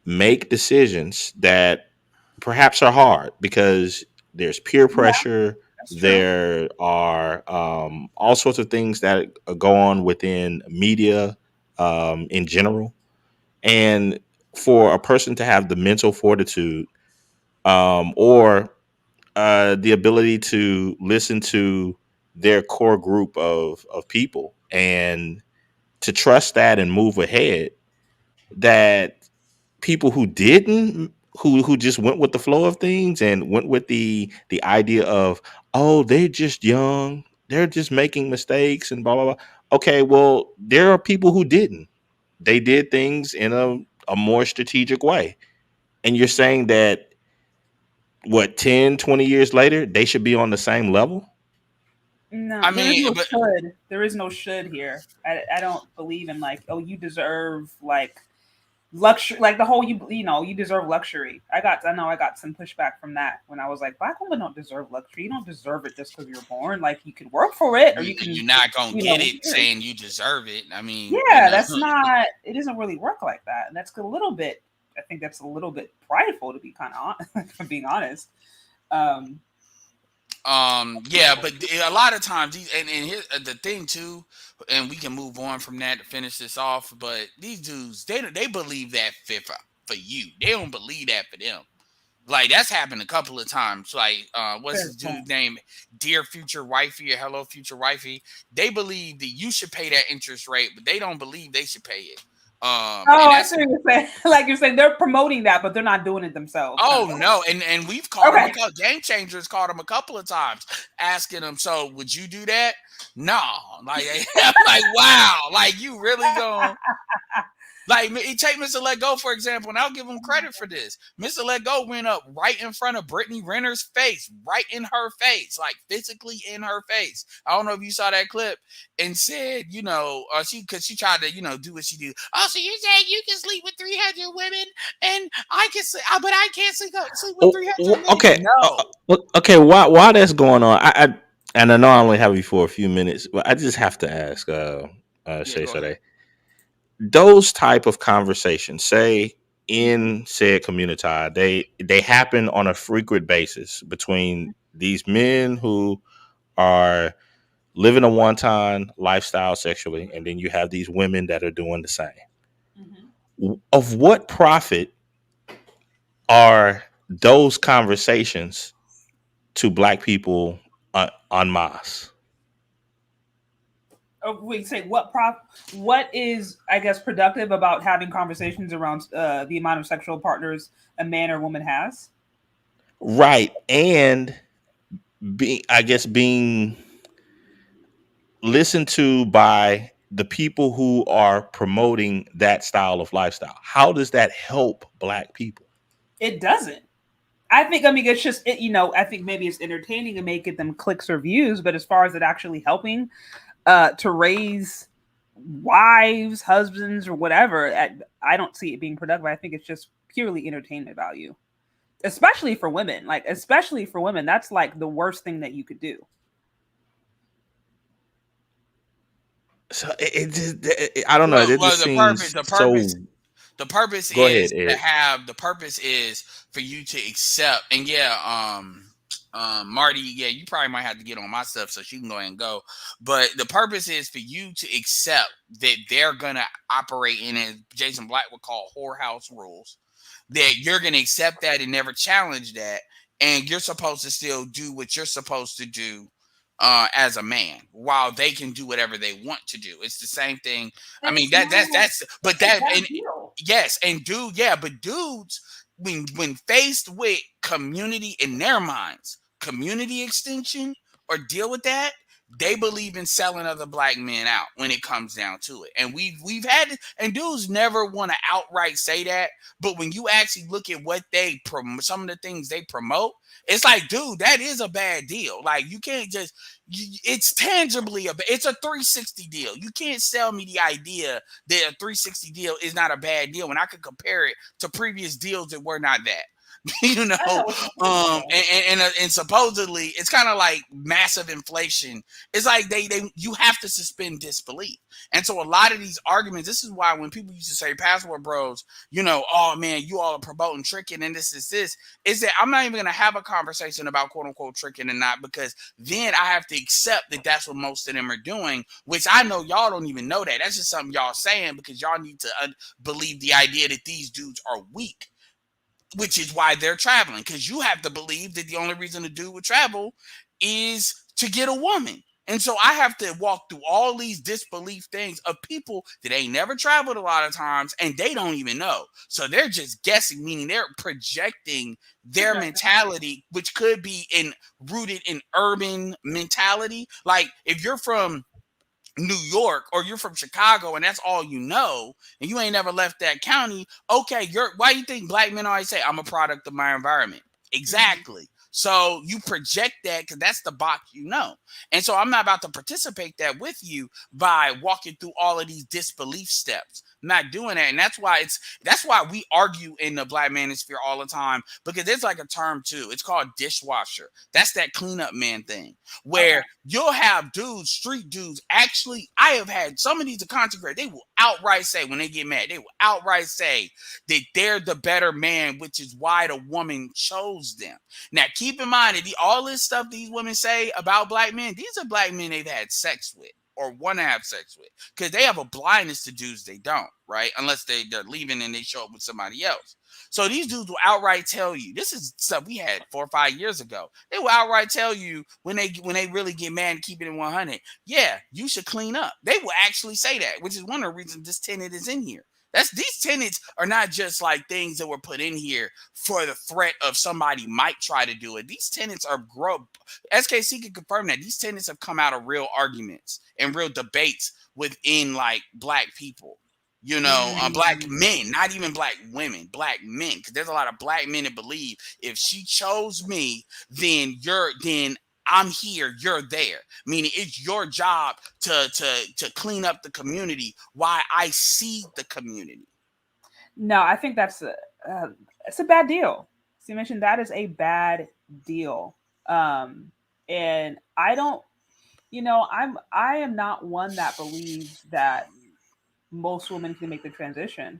make decisions that perhaps are hard because there's peer pressure. that's true. There are all sorts of things that go on within media in general. And for a person to have the mental fortitude or the ability to listen to their core group of people and to trust that and move ahead, that people who didn't, who just went with the flow of things and went with the idea of, oh, they're just young, they're just making mistakes and blah blah blah. Okay, well, there are people who didn't. They did things in a more strategic way. And you're saying that what, 10, 20 years later, they should be on the same level? No, I there is mean, no but should. There is no should here. I don't believe in like, oh, you deserve like luxury, like the whole you deserve luxury. I know I got some pushback from that when I was like, Black women don't deserve luxury. You don't deserve it just because you're born. Like, you can work for it, or you can. you're not gonna get it yeah. saying you deserve it. I mean, Yeah, that's not. It doesn't really work like that, and that's a little bit. I think that's a little bit prideful, to be kind of honest, being honest. Yeah, but a lot of times and here's the thing too, and we can move on from that to finish this off. But these dudes, they believe that for you. They don't believe that for them. Like, that's happened a couple of times. Like, what's his dude's name? Dear Future Wifey or Hello Future Wifey. They believe that you should pay that interest rate, but they don't believe they should pay it. I see what you're saying. Like you're saying they're promoting that, but they're not doing it themselves. Oh no, and we've called them Game Changers called them a couple of times, asking them, so would you do that? No, like I'm like, wow, like you really going like take Mr. Let Go, for example, and I'll give him credit for this. Mr. Let Go went up right in front of Brittany Renner's face, right in her face, like physically in her face. I don't know if you saw that clip, and said, because she tried to, do what she do. Oh, so you're saying you can sleep with 300 women, and I can sleep, but I can't sleep with 300 women? Okay, no. Okay, while that's going on, and I know I only have you for a few minutes, but I just have to ask, Shay Sade, those type of conversations, say in said Communitah, they happen on a frequent basis between these men who are living a one-time lifestyle sexually, and then you have these women that are doing the same. Mm-hmm. Of what profit are those conversations to Black people en masse? We say what is, I guess, productive about having conversations around the amount of sexual partners a man or woman has? Right. And being listened to by the people who are promoting that style of lifestyle. How does that help Black people? It doesn't. I think, it's just, I think maybe it's entertaining and may get them clicks or views, but as far as it actually helping to raise wives, husbands, or whatever, I don't see it being productive. I think it's just purely entertainment value, especially for women. That's like the worst thing that you could do. So I don't know. It just seems so. The purpose Go is ahead, to have. The purpose is for you to accept. And Marty, you probably might have to get on my stuff so she can go ahead and go. But the purpose is for you to accept that they're gonna operate in it. Jason Black would call whorehouse rules. That you're gonna accept that and never challenge that, and you're supposed to still do what you're supposed to do. As a man, while they can do whatever they want to do. It's the same thing. I mean, but dudes, when faced with community in their minds, community extension, or deal with that, they believe in selling other Black men out when it comes down to it. And we've had, and dudes never want to outright say that, but when you actually look at what they some of the things they promote, it's like, dude, that is a bad deal. Like, you can't just, it's tangibly it's a 360 deal. You can't sell me the idea that a 360 deal is not a bad deal when I could compare it to previous deals that were not that. And supposedly it's kind of like massive inflation. It's like you have to suspend disbelief. And so a lot of these arguments, this is why when people used to say password bros, oh man, you all are promoting tricking and this is that I'm not even going to have a conversation about quote unquote tricking and not, because then I have to accept that that's what most of them are doing, which I know y'all don't even know that. That's just something y'all saying because y'all need to believe the idea that these dudes are weak, which is why they're traveling, because you have to believe that the only reason a dude would travel is to get a woman. And so I have to walk through all these disbelief things of people that ain't never traveled a lot of times, and they don't even know. So they're just guessing, meaning they're projecting their mentality, which could be rooted in urban mentality. Like if you're from New York or you're from Chicago and that's all you know, and you ain't never left that county, okay, why do you think Black men always say, I'm a product of my environment? Exactly. Mm-hmm. So you project that because that's the box you know. And so I'm not about to participate that with you by walking through all of these disbelief steps. I'm not doing that. And that's why we argue in the Black manosphere all the time, because there's like a term too. It's called dishwasher. That's that cleanup man thing where you'll have dudes, street dudes. Actually, I have had some of these content creators, they will outright say when they get mad, they will outright say that they're the better man, which is why the woman chose them. Now, keep in mind that all this stuff these women say about Black men, these are Black men they've had sex with or want to have sex with, because they have a blindness to dudes they don't, right? Unless they're leaving and they show up with somebody else. So these dudes will outright tell you, this is stuff we had 4 or 5 years ago. They will outright tell you when they really get mad and keep it in 100, yeah, you should clean up. They will actually say that, which is one of the reasons this tenant is in here. These tenets are not just like things that were put in here for the threat of somebody might try to do it. These tenets are SKC can confirm that these tenets have come out of real arguments and real debates within like black people. Black men, not even black women, black men. Because there's a lot of black men that believe if she chose me, then I'm here, you're there. Meaning it's your job to clean up the community while I see the community. No, I think it's a bad deal. So you mentioned that is a bad deal. And I don't, I am not one that believes that most women can make the transition.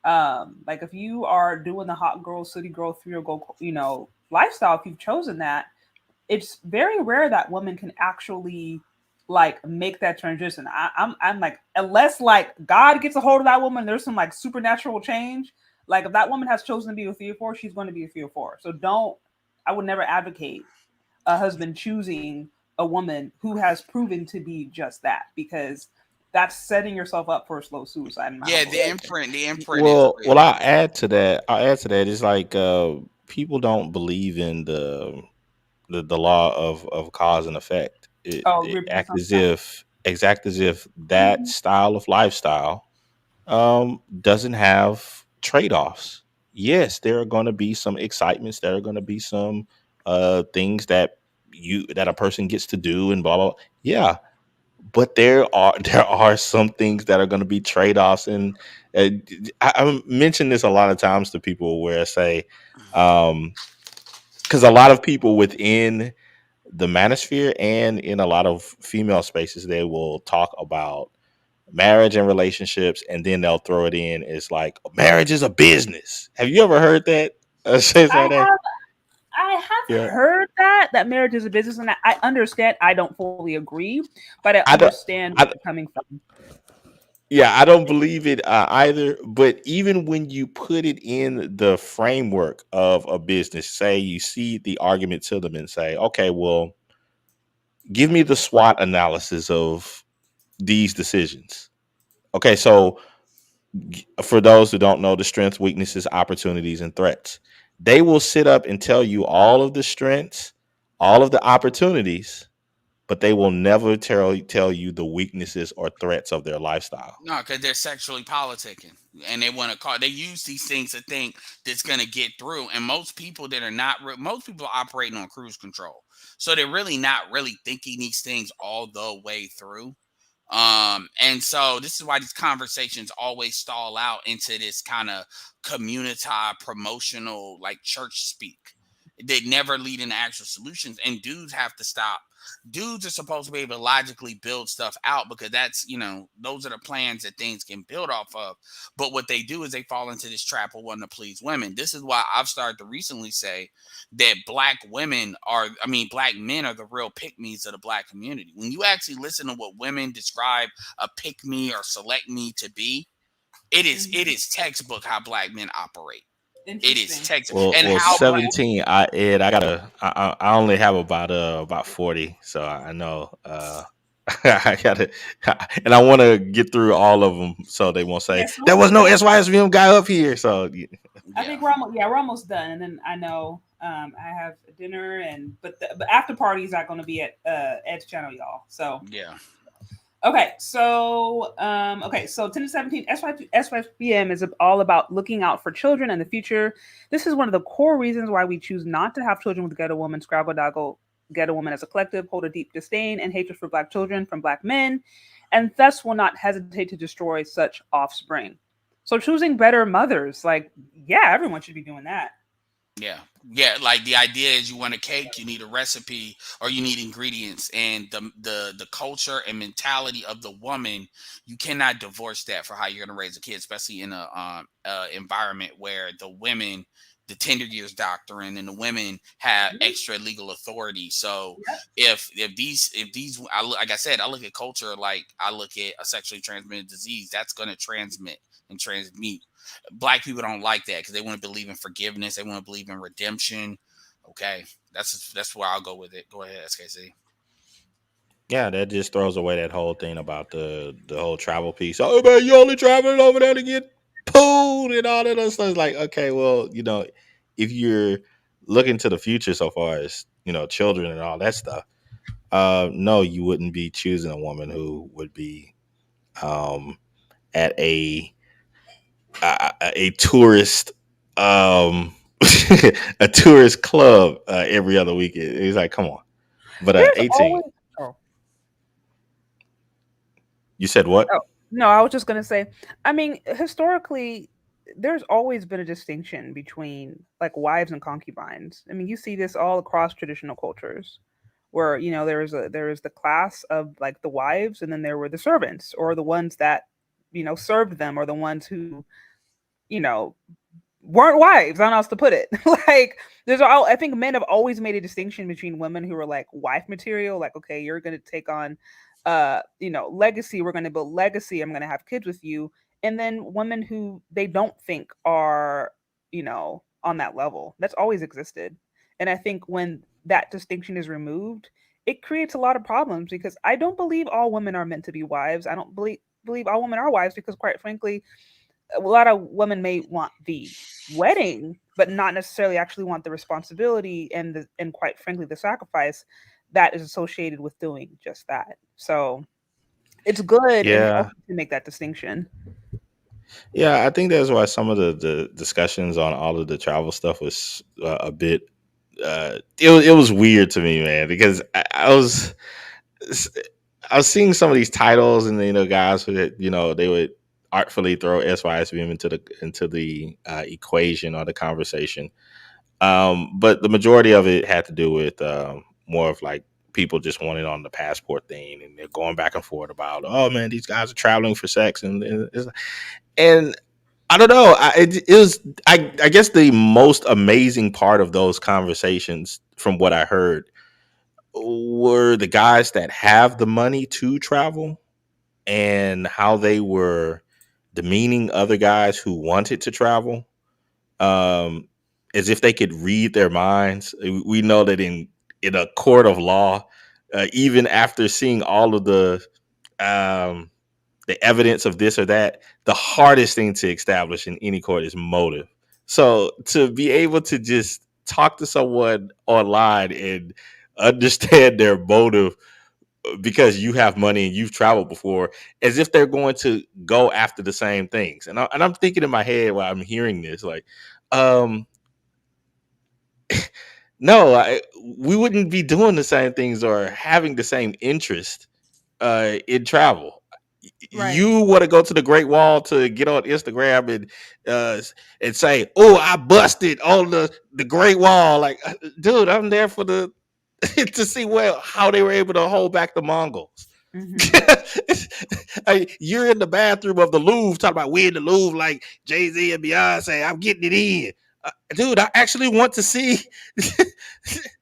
Like if you are doing the hot girl, city girl, 3-year goal, lifestyle, if you've chosen that, it's very rare that women can actually like make that transition. I'm like, unless like God gets a hold of that woman, there's some like supernatural change. Like if that woman has chosen to be a 3 or 4, she's going to be a 3 or 4. So I would never advocate a husband choosing a woman who has proven to be just that, because that's setting yourself up for a slow suicide. Yeah, the imprint. Well, I'll add to that. It's like people don't believe in the law of cause and effect. It act as if that style of lifestyle doesn't have trade-offs. Yes, there are going to be some excitements. There are going to be some things that a person gets to do and blah blah. Yeah, but there are some things that are going to be trade-offs, and I mention this a lot of times to people where I say, because a lot of people within the manosphere and in a lot of female spaces, they will talk about marriage and relationships, and then they'll throw it in. It's like marriage is a business. Have you ever heard that? I have heard that marriage is a business, and I understand. I don't fully agree, but I understand where you're coming from. Yeah, I don't believe it either. But even when you put it in the framework of a business, say you see the argument to them and say, okay, well, give me the SWOT analysis of these decisions. Okay, so for those who don't know, the strengths, weaknesses, opportunities, and threats, they will sit up and tell you all of the strengths, all of the opportunities, but they will never tell you the weaknesses or threats of their lifestyle. No, because they're sexually politicking, and they use these things to think that's going to get through. And most people most people are operating on cruise control, so they're really not really thinking these things all the way through. And so this is why these conversations always stall out into this kind of Communitah promotional, like church speak. They never lead into actual solutions, and dudes have to stop. Dudes are supposed to be able to logically build stuff out, because that's, those are the plans that things can build off of. But what they do is they fall into this trap of wanting to please women. This is why I've started to recently say that black men are the real pick-me's of the black community. When you actually listen to what women describe a pick-me or select me to be, it is textbook how black men operate. It is textbook. Well, 17. I only have about 40, so I know I gotta, and I want to get through all of them so they won't say there was no SYSBM guy up here. So I think we're almost done, and then I know I have dinner, but the after party is not going to be at Ed's channel, y'all. So yeah. Okay, so Tenet 17, SYSBM is all about looking out for children and the future. This is one of the core reasons why we choose not to have children with Ghetto Woman, Scraggle, Daggle, Ghetto Woman as a collective, hold a deep disdain and hatred for black children from black men, and thus will not hesitate to destroy such offspring. So choosing better mothers, everyone should be doing that. Yeah. Like the idea is you want a cake, you need a recipe, or you need ingredients, and the culture and mentality of the woman, you cannot divorce that for how you're going to raise a kid, especially in a environment where the tender years doctrine and the women have extra legal authority. So if these, like I said, I look at culture like I look at a sexually transmitted disease that's going to transmit and transmute. Black people don't like that because they want to believe in forgiveness. They want to believe in redemption. Okay, that's where I'll go with it. Go ahead, SKC. Yeah, that just throws away that whole thing about the whole travel piece. Oh man, you only traveling over there to get pooled and all that other stuff. It's like, okay, well, if you're looking to the future so far as children and all that stuff, no, you wouldn't be choosing a woman who would be at a tourist a tourist club every other weekend. It's like, come on. But There's 18. always oh, You said what? oh no, I was just gonna say, I mean, historically, there's always been a distinction between like wives and concubines. I mean, you see this all across traditional cultures, where there is the class of like the wives, and then there were the servants, or the ones that served them, or the ones who you know weren't wives. I don't know how else to put it. Like I think men have always made a distinction between women who are like wife material, like okay, you're gonna take on legacy, we're gonna build legacy, I'm gonna have kids with you, and then women who they don't think are, on that level. That's always existed. And I think when that distinction is removed, it creates a lot of problems because I don't believe all women are meant to be wives. I don't believe all women are wives because quite frankly, a lot of women may want the wedding, but not necessarily actually want the responsibility and quite frankly the sacrifice that is associated with doing just that. So it's good and Yeah. healthy to make that distinction. Yeah, I think that's why some of the discussions on all of the travel stuff was a bit. It was weird to me, man, because I was seeing some of these titles, and guys who they would artfully throw SYSBM into the equation or the conversation. But the majority of it had to do with more of like people just wanting on the passport thing, and they're going back and forth about, oh man, these guys are traveling for sex, and I don't know. It was I guess the most amazing part of those conversations, from what I heard, were the guys that have the money to travel and how they were demeaning other guys who wanted to travel, um, as if they could read their minds. We know that in a court of law, even after seeing all of um, the evidence of this or that, the hardest thing to establish in any court is motive. So to be able to just talk to someone online and understand their motive because you have money and you've traveled before, as if they're going to go after the same things. And I'm thinking in my head while I'm hearing this, like, um, no, we wouldn't be doing the same things or having the same interest in travel. Right. You want to go to the Great Wall to get on Instagram and say, "Oh, I busted on the Great Wall." Like, dude, I'm there for the to see how they were able to hold back the Mongols. Hmm. You're in the bathroom of the Louvre talking about we in the Louvre like Jay-Z and Beyonce. I'm getting it in. Dude, I actually want to see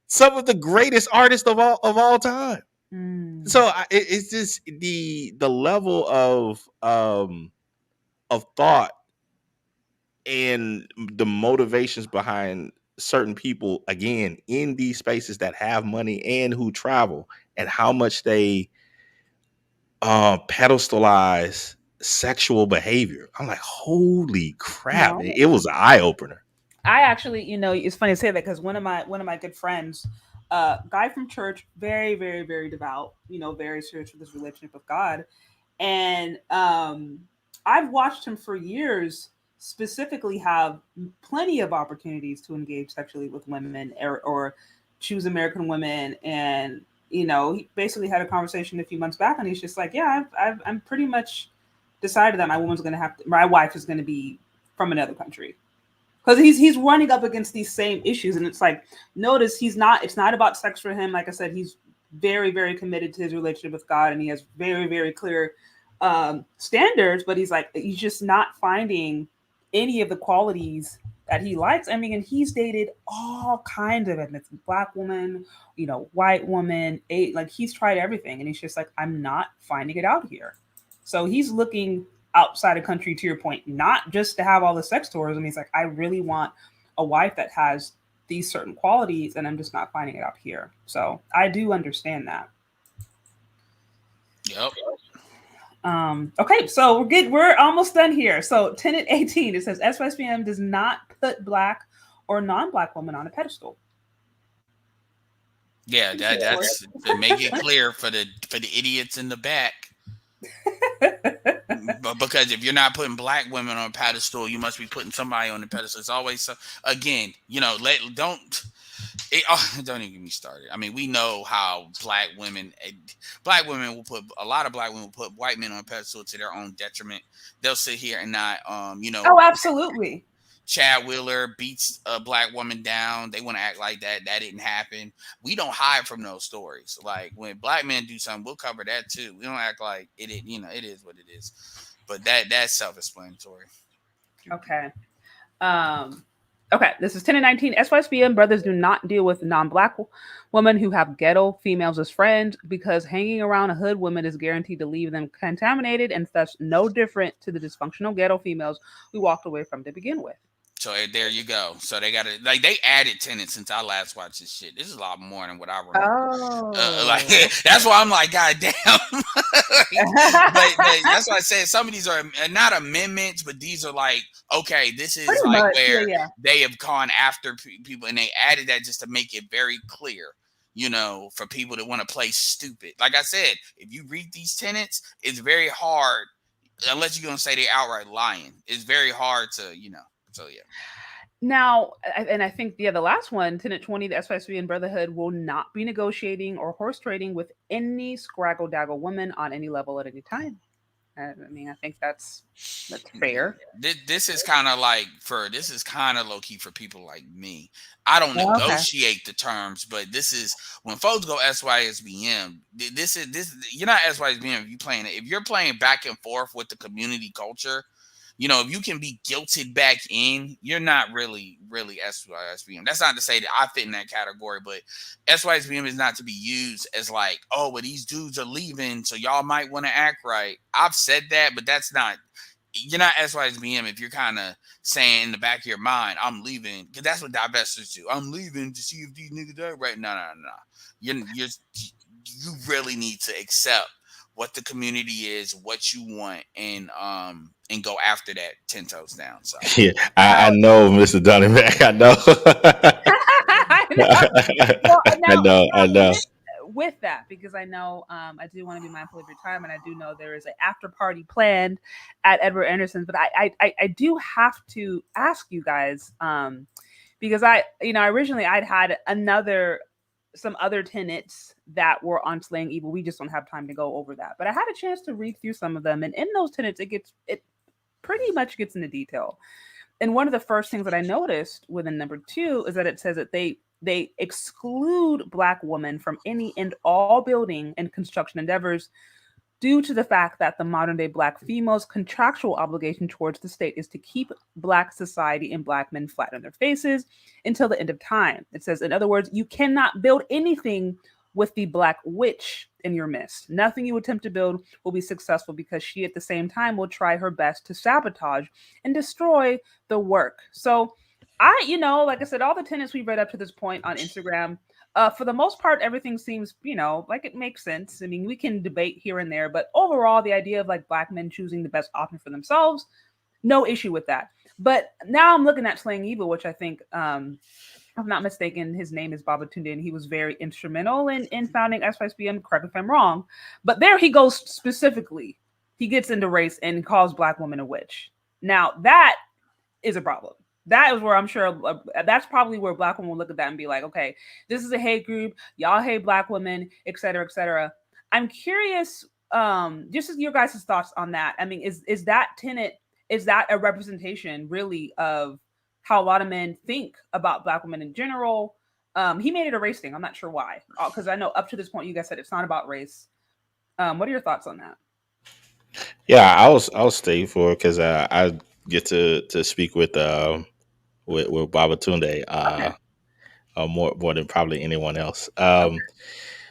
some of the greatest artists of all time. Mm. So it's just the level of thought and the motivations behind certain people, again, in these spaces that have money and who travel, and how much they pedestalize sexual behavior. I'm like, holy crap! No, It was an eye opener. I actually, it's funny to say that because one of my good friends, guy from church, very, very, very devout, very serious with his relationship with God, and I've watched him for years specifically have plenty of opportunities to engage sexually with women or choose American women, and he basically had a conversation a few months back, and he's just like, yeah, I'm pretty much decided that my wife is going to be from another country because he's running up against these same issues, and it's like, notice it's not about sex for him. Like I said, he's very, very committed to his relationship with God, and he has very, very clear standards, but he's just not finding any of the qualities that he likes. I mean, and he's dated all kinds of ethnicity, black woman, white woman, like he's tried everything, and he's just like, I'm not finding it out here. So he's looking outside of country, to your point, not just to have all the sex tourism. He's like, I really want a wife that has these certain qualities, and I'm just not finding it out here. So I do understand that. Yep. Okay, so we're good. We're almost done here. So Tenet 18, it says SYSBM does not put Black or non-Black women on a pedestal. Yeah, that's to make it clear for the idiots in the back. But because if you're not putting Black women on a pedestal, you must be putting somebody on the pedestal. It's always so. Again, don't even get me started. I mean, we know how Black women will put a lot of Black women will put white men on a pedestal to their own detriment. They'll sit here and not, Oh, absolutely. Chad Wheeler beats a Black woman down. They want to act like that didn't happen. We don't hide from those stories. Like when Black men do something, we'll cover that too. We don't act like it is what it is. But that's self-explanatory. Okay. Okay, this is 10 and 19. SYSBM brothers do not deal with non-Black women who have ghetto females as friends because hanging around a hood woman is guaranteed to leave them contaminated and thus no different to the dysfunctional ghetto females we walked away from to begin with. So there you go. So they got it. Like they added tenants since I last watched this shit. This is a lot more than what I remember. That's why I'm like, God damn. but that's why I said some of these are not amendments, but these are like, okay, this is pretty like much, where they have gone after people, and they added that just to make it very clear, for people that want to play stupid. Like I said, if you read these tenants, it's very hard, unless you're gonna say they're outright lying. It's very hard to, So yeah. Now, and I think the last one, Tenet 20, the SYSBM Brotherhood will not be negotiating or horse trading with any Scraggle Daggle woman on any level at any time. I mean, I think that's fair. This is kind of low key for people like me. I don't negotiate the terms, but this is when folks go SYSBM. This you're not SYSBM if you playing it. If you're playing back and forth with the community culture. If you can be guilted back in, you're not really SYSBM. That's not to say that I fit in that category, but SYSBM is not to be used as like, oh, well, these dudes are leaving, so y'all might want to act right. I've said that, but that's not. You're not SYSBM if you're kind of saying in the back of your mind, I'm leaving, because that's what Divesters do. I'm leaving to see if these niggas are right. No. You really need to accept what the community is, what you want, and go after that 10 toes down. So yeah, I know, Mr. Dunning-Mac. I know. I know. With that, because I know I do want to be mindful of your time, and I do know there is an after party planned at Edward Anderson's, but I do have to ask you guys because originally I'd had some other tenets that were on Slaying Evil. We just don't have time to go over that, but I had a chance to read through some of them, and in those tenets it pretty much gets into detail. And one of the first things that I noticed within number 2 is that it says that they exclude Black women from any and all building and construction endeavors due to the fact that the modern day Black female's contractual obligation towards the state is to keep Black society and Black men flat on their faces until the end of time. It says, in other words, you cannot build anything with the Black witch in your midst. Nothing you attempt to build will be successful because she at the same time will try her best to sabotage and destroy the work. So like I said, all the tenets we've read up to this point on Instagram, for the most part, everything seems, like it makes sense. I mean, we can debate here and there, but overall, the idea of like Black men choosing the best option for themselves, no issue with that. But now I'm looking at Slaying Evil, which I think, if I'm not mistaken, his name is Baba Tunde, and he was very instrumental in founding SYSBM. Correct me if I'm wrong, but there he goes specifically. He gets into race and calls Black women a witch. Now that is a problem. That is where I'm sure that's probably where Black women will look at that and be like, okay, this is a hate group. Y'all hate Black women, et cetera, et cetera. I'm curious, just as your guys' thoughts on that. I mean, is that tenet, is that a representation really of how a lot of men think about Black women in general? He made it a race thing. I'm not sure why, because I know up to this point, you guys said it's not about race. What are your thoughts on that? Yeah, I'll stay for, because I get to speak with Baba Tunde more than probably anyone else.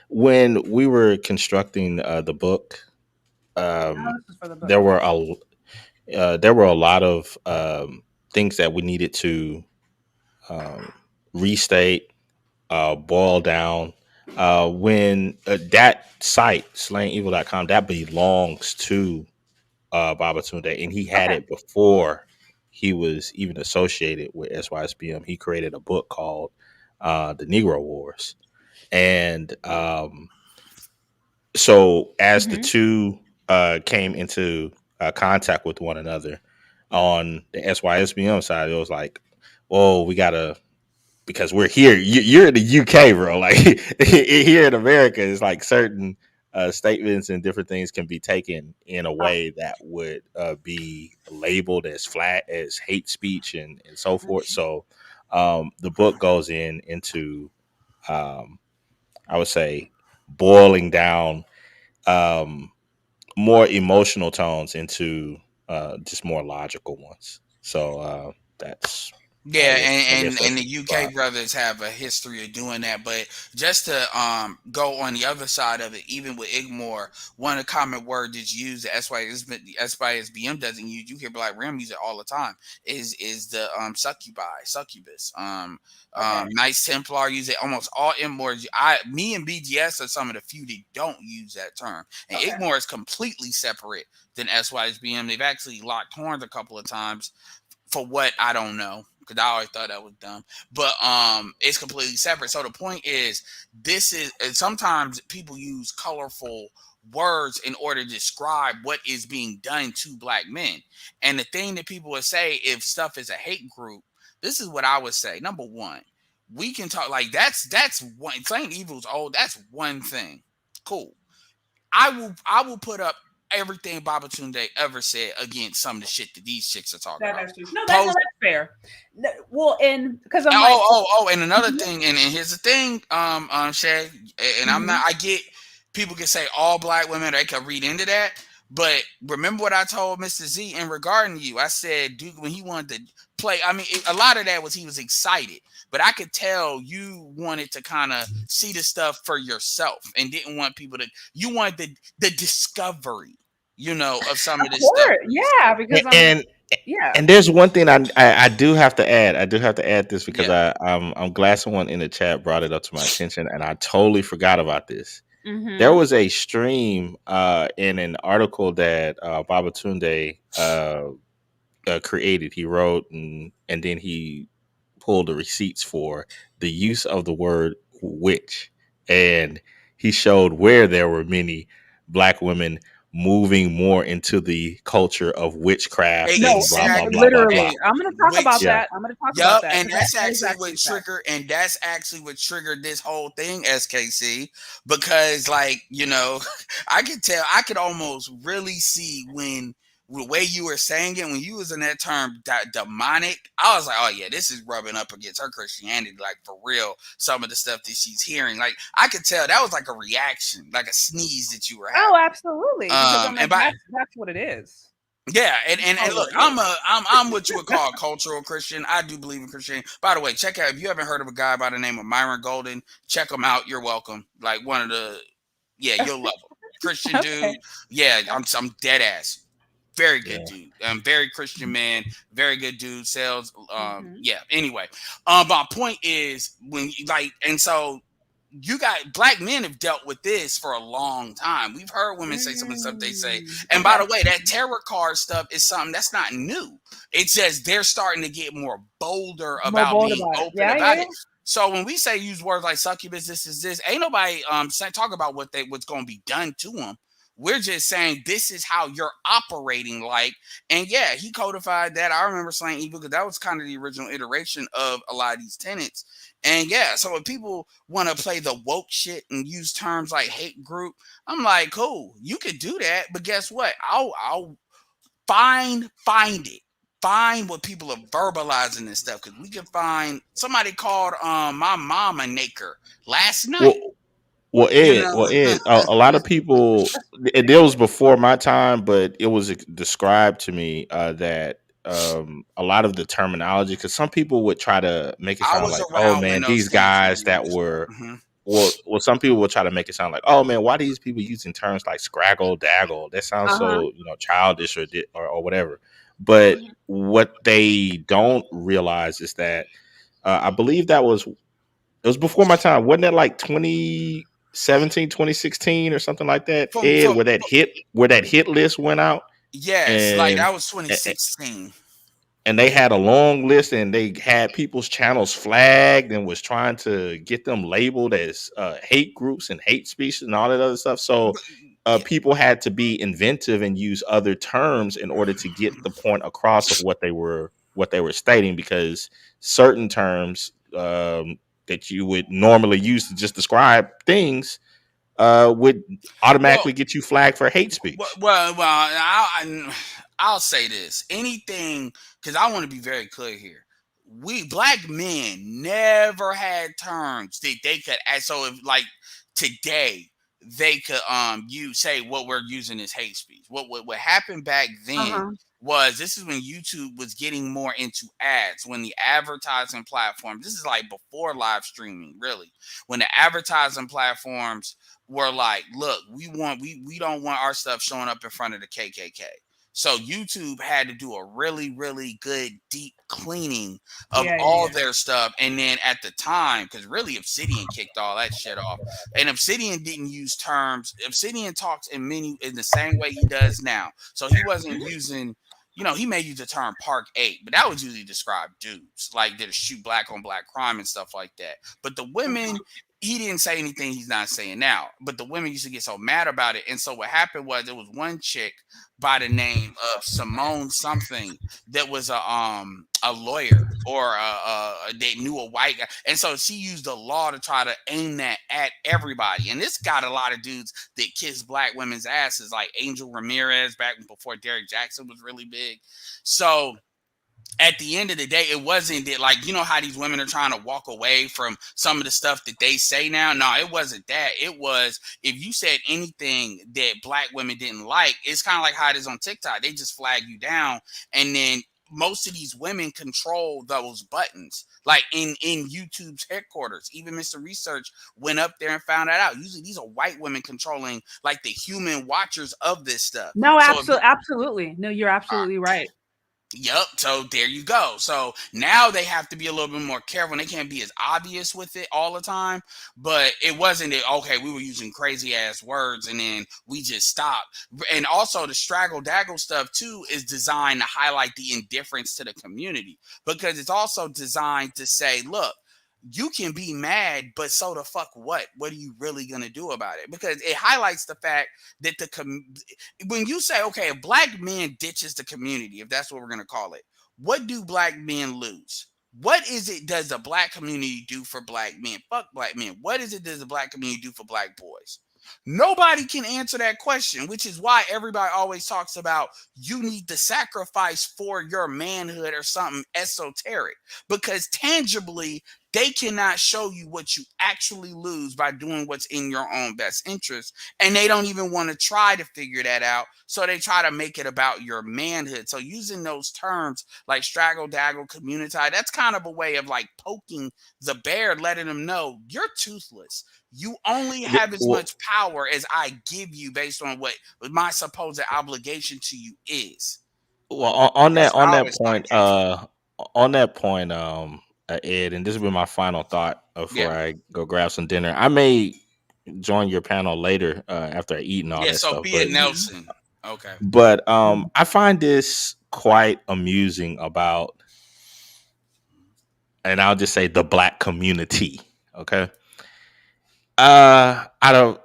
When we were constructing the book, there were a lot of things that we needed to restate, boil down, When that site, slayingevil.com, that belongs to Babatunde, and he had Okay. it before he was even associated with SYSBM. He created a book called The Negro Wars. And so as the two came into contact with one another on the SYSBM side, it was like, oh, we gotta, because we're here. You're in the UK, bro. Like here in America, it's like certain statements and different things can be taken in a way that would be labeled as flat as hate speech and so forth. So the book goes into I would say boiling down more emotional tones into just more logical ones. So that's Yeah, I guess and that's the UK brothers have a history of doing that. But just to go on the other side of it, even with Igmore, one of the common word that's used that SYSBM doesn't use, you hear Black Rim use it all the time, is the succubus. Knights Templar use it. Almost all Igmore. Me and BGS are some of the few that don't use that term. And Igmore is completely separate than SYSBM. They've actually locked horns a couple of times. For what, I don't know, because I always thought that was dumb. But it's completely separate. So the point is, sometimes people use colorful words in order to describe what is being done to Black men. And the thing that people would say, if stuff is a hate group, this is what I would say. Number one, we can talk like that's one. Saying evil's old. That's one thing. Cool. I will put up everything Babatunde ever said against some of the shit that these chicks are talking about. No, that's fair. Well, and because I'm and another thing, and here's the thing, Shay, and I'm not. I get people can say all Black women, they can read into that, but remember what I told Mr. Z in regarding you. I said, dude, when he wanted to play, I mean, a lot of that was he was excited. But I could tell you wanted to kind of see the stuff for yourself and didn't want people to. You wanted the discovery, of some of this stuff. Yeah, because and there's one thing I do have to add. I do have to add this because I'm glad someone in the chat brought it up to my attention, and I totally forgot about this. There was a stream in an article that Babatunde created. He wrote and then he pull the receipts for the use of the word witch, and he showed where there were many Black women moving more into the culture of witchcraft and blah blah blah literally blah blah. I'm going to talk about that. I'm going to talk about that. And that's actually what triggered, this whole thing, SKC, because I could almost really see when the way you were saying it, when you was in that term demonic, I was like, oh yeah, this is rubbing up against her Christianity, like for real. Some of the stuff that she's hearing, like I could tell that was like a reaction, like a sneeze that you were having. Oh, absolutely. That's what it is. Yeah, and look, I'm what you would call a cultural Christian. I do believe in Christianity. By the way, check out, if you haven't heard of a guy by the name of Myron Golden, check him out. You're welcome. Like one of the, you'll love him. Christian dude. Yeah, I'm dead ass. Very good dude. Very Christian man. Very good dude. Sells. Anyway, my point is and so you got Black men have dealt with this for a long time. We've heard women say some of the stuff they say. And by the way, that tarot card stuff is something that's not new. It's just they're starting to get more bolder about being open about it. So when we say use words like succubus, this, ain't nobody talk about what's going to be done to them. We're just saying this is how you're operating like. And yeah, he codified that. I remember Slaying Evil because that was kind of the original iteration of a lot of these tenets. And yeah, so if people want to play the woke shit and use terms like hate group, I'm like, cool, you could do that. But guess what? I'll find it. Find what people are verbalizing and stuff. Because we can find somebody called my mom a naker last night. Well, Ed, a lot of people, it was before my time, but it was described to me that a lot of the terminology, because some people would try to make it sound like, oh man, these guys that were, well, some people will try to make it sound like, oh man, why are these people using terms like Scraggle, Daggle? That sounds so, childish or whatever. But what they don't realize is that I believe that was It was before my time. Wasn't that like 2017, 2016 or something like that? Ed, where that hit list went out? Yes, like And that was 2016. and they had a long list, and they had people's channels flagged and was trying to get them labeled as hate groups and hate speech and all that other stuff. So people had to be inventive and use other terms in order to get the point across of what they were stating, because certain terms that you would normally use to just describe things would automatically get you flagged for hate speech. Well, I'll say this. Anything, because I want to be very clear here. We black men never had terms that they could. So if like today they could you say what we're using is hate speech. What happened back then was, this is when YouTube was getting more into ads, when the advertising platform, this is like before live streaming, really, when the advertising platforms were like, look, we don't want our stuff showing up in front of the KKK. So YouTube had to do a really, really good deep cleaning of all their stuff. And then at the time, because really Obsidian kicked all that shit off. And Obsidian didn't use terms. Obsidian talks in the same way he does now. So he wasn't using, he may use the term Park 8, but that would usually describe dudes like that shoot black on black crime and stuff like that. But the women, he didn't say anything he's not saying now, but the women used to get so mad about it. And so what happened was, there was one chick by the name of Simone something that was a lawyer, or they knew a white guy. And so she used the law to try to aim that at everybody. And this got a lot of dudes that kiss black women's asses, like Angel Ramirez back before Derek Jackson was really big. So at the end of the day, it wasn't that, like, how these women are trying to walk away from some of the stuff that they say now. No, it wasn't that. It was, if you said anything that black women didn't like, it's kind of like how it is on TikTok. They just flag you down. And then most of these women control those buttons, like in YouTube's headquarters. Even Mr. Research went up there and found that out. Usually these are white women controlling like the human watchers of this stuff. No, absolutely. No, you're absolutely right. Yep. So there you go. So now they have to be a little bit more careful. They can't be as obvious with it all the time. But it wasn't that, okay, we were using crazy ass words and then we just stopped. And also the Scraggle Daggle stuff too is designed to highlight the indifference to the community, because it's also designed to say, look, you can be mad, but so the fuck what? What are you really going to do about it? Because it highlights the fact that when you say, okay, if black men ditches the community, if that's what we're going to call it, what do black men lose? What is it does the black community do for black men? Fuck black men. What is it does the black community do for black boys? Nobody can answer that question, which is why everybody always talks about you need to sacrifice for your manhood or something esoteric, because tangibly they cannot show you what you actually lose by doing what's in your own best interest. And they don't even want to try to figure that out. So they try to make it about your manhood. So using those terms like Scraggle, Daggle, Communitah, that's kind of a way of like poking the bear, letting them know you're toothless. You only have as much power as I give you based on what my supposed obligation to you is. Well, on that point, Ed, and this will be my final thought before I go grab some dinner. I may join your panel later after I eat and all that stuff. So be it Nelson. Okay. But I find this quite amusing about, and I'll just say the black community. Okay. Out of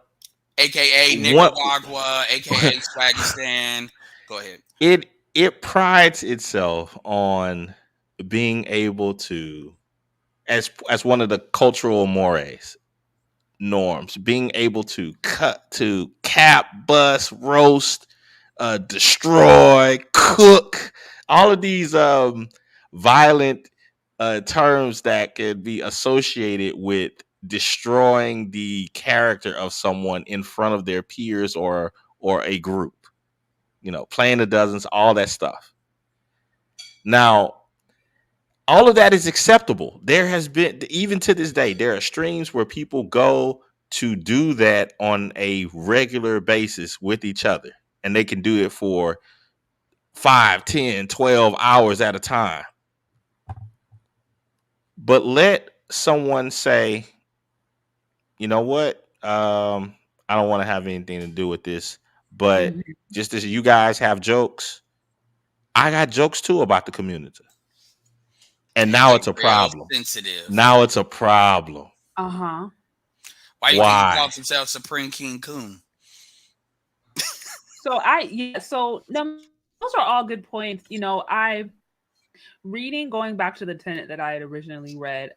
AKA Nicaragua, AKA Swagistan. Go ahead. It prides itself on being able to, as one of the cultural mores, norms, being able to cap, bust, roast, destroy, cook, all of these violent terms that could be associated with destroying the character of someone in front of their peers or a group, playing the dozens, all that stuff. Now, all of that is acceptable. There has been, even to this day, there are streams where people go to do that on a regular basis with each other, and they can do it for 5, 10, 12 hours at a time. But let someone say, you know what, I don't want to have anything to do with this, but Mhm. just as you guys have jokes, I got jokes too about the community. And now Like it's a real problem. sensitive. Now it's a problem. Uh-huh. Why do you think he Why? calls himself Supreme King Coon? So no, those are all good points. Going back to the tenet that I had originally read,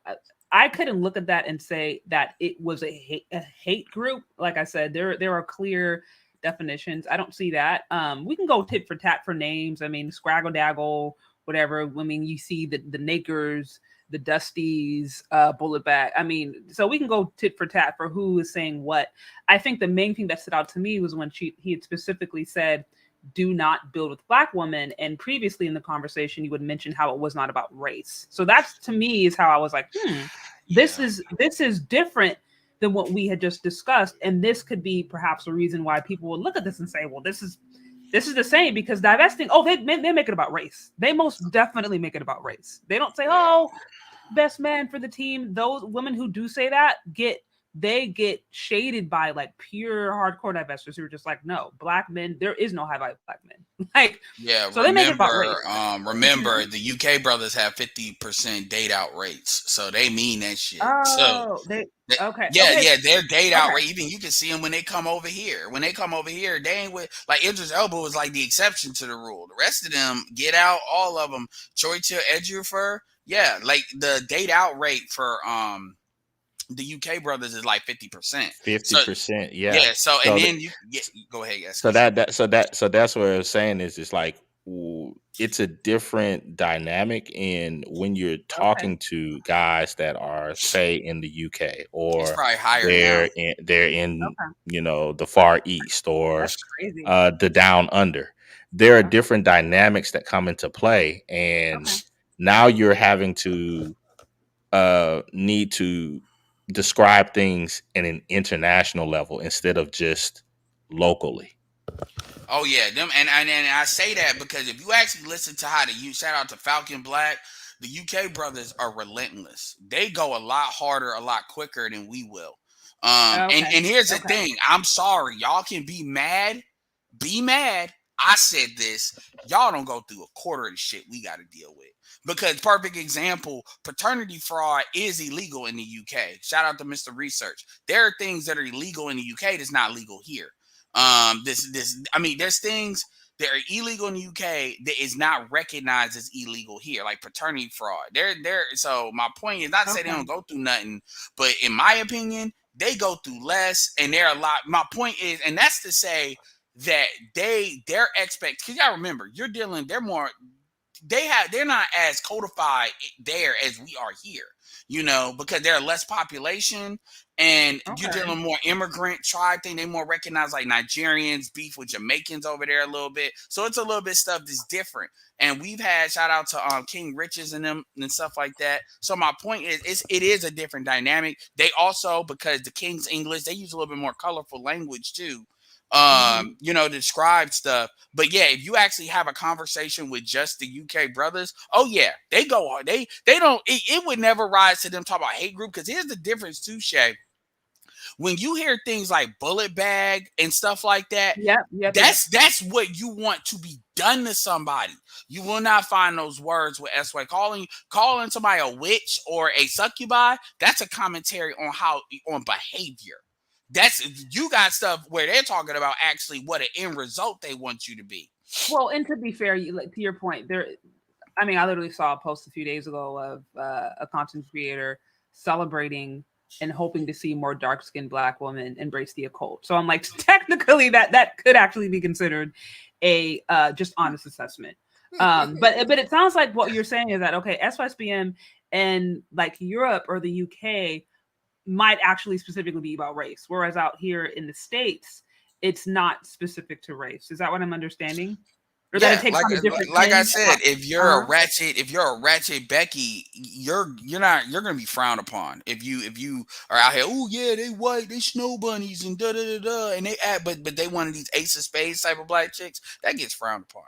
I couldn't look at that and say that it was a hate group. Like I said, there are clear definitions. I don't see that. We can go tit for tat for names. I mean, Scraggle, Daggle, whatever. I mean, you see the Nakers, the Dusties, Bullet Bag. I mean, so we can go tit for tat for who is saying what. I think the main thing that stood out to me was when he had specifically said, do not build with Black women. And previously in the conversation, you would mention how it was not about race. So that's, to me, is how I was like, this is different than what we had just discussed. And this could be perhaps a reason why people would look at this and say, well, this is the same, because divesting, they make it about race. They most definitely make it about race. They don't say, best man for the team. Those women who do say that get shaded by like pure hardcore divestors who are just like, no, Black men, there is no high value Black men. Like, so they make it about race. Remember, the UK brothers have 50% date out rates, so they mean that shit. Oh, okay. Their date out rate. Even you can see them when they come over here. When they come over here, they ain't with, like, Idris Elba was like the exception to the rule. The rest of them, Get Out, all of them, Choi Till Ejiofor, yeah, like the date out rate for the UK brothers is like 50%. 50%, yeah. Yeah. So and then you go ahead. Yes. So that's what I was saying is, it's like, it's a different dynamic in when you're talking to guys that are, say, in the UK, or it's probably higher they're in the Far East, or That's crazy. the Down Under. There are different dynamics that come into play, and now you're having to need to describe things in an international level instead of just locally. Oh yeah, them and I say that because if you actually listen to how shout out to Falcon Black, the UK brothers are relentless. They go a lot harder, a lot quicker than we will. And here's the thing. I'm sorry, y'all can be mad. Be mad. I said this. Y'all don't go through a quarter of the shit we got to deal with. Because perfect example, paternity fraud is illegal in the UK. Shout out to Mr. Research. There are things that are illegal in the UK that's not legal here. There's things that are illegal in the UK that is not recognized as illegal here, like paternity fraud. So my point is not to say they don't go through nothing, but in my opinion, they go through less, and they're a lot. My point is, and that's to say that their expect, because y'all remember, they're not as codified there as we are here, because they're less population, and you're dealing with more immigrant tribe thing. They more recognize like Nigerians, beef with Jamaicans over there a little bit. So it's a little bit stuff that's different. And we've had shout out to King Riches and them and stuff like that. So my point is, it is a different dynamic. They also, because the King's English, they use a little bit more colorful language too. Describe stuff. But yeah, if you actually have a conversation with just the UK brothers, they go hard. They don't, it would never rise to them talk about hate group, because here's the difference too, Shay. When you hear things like bullet bag and stuff like that, that's what you want to be done to somebody. You will not find those words with SY. Calling somebody a witch or a succubi, that's a commentary on behavior. You got stuff where they're talking about actually what an end result they want you to be. Well, and to be fair, to your point, I literally saw a post a few days ago of a content creator celebrating and hoping to see more dark-skinned Black women embrace the occult. So I'm like, technically, that could actually be considered a just honest assessment. But it sounds like what you're saying is that SYSBM and like Europe or the UK might actually specifically be about race, whereas out here in the States, it's not specific to race. Is that what I'm understanding? Or that it takes on a different like I said, if you're a ratchet Becky, you're gonna be frowned upon. If you are out here, they white, they snow bunnies and da da da da, and they act, but they one of these Ace of Spades type of Black chicks, that gets frowned upon.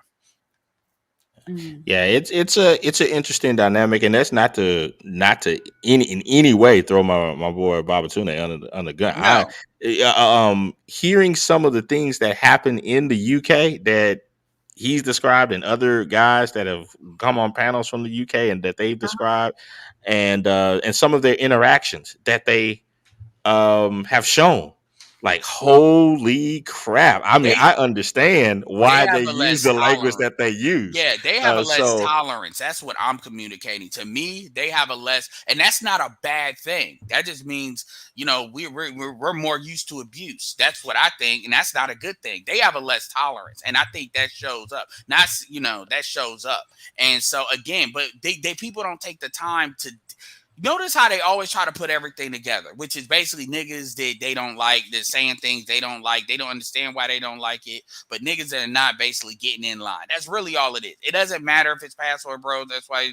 Mm. Yeah, it's an interesting dynamic, and that's not to in any way throw my boy Babatuna under the gun. No. Hearing some of the things that happen in the UK that he's described, and other guys that have come on panels from the UK and that they've described, and some of their interactions that they have shown. Like, holy crap. I mean, They I understand they why they have a use less the language tolerance. that they use. Yeah, they have a less So tolerance. That's what I'm communicating. To me, they have a less, and that's not a bad thing. That just means, we're more used to abuse. That's what I think, and that's not a good thing. They have a less tolerance, and I think that shows up. Not, that shows up. And so again, but they people don't take the time to. Notice how they always try to put everything together, which is basically niggas that they don't like, that saying things they don't like. They don't understand why they don't like it, but niggas that are not basically getting in line. That's really all it is. It doesn't matter if it's Password Bros, that's why,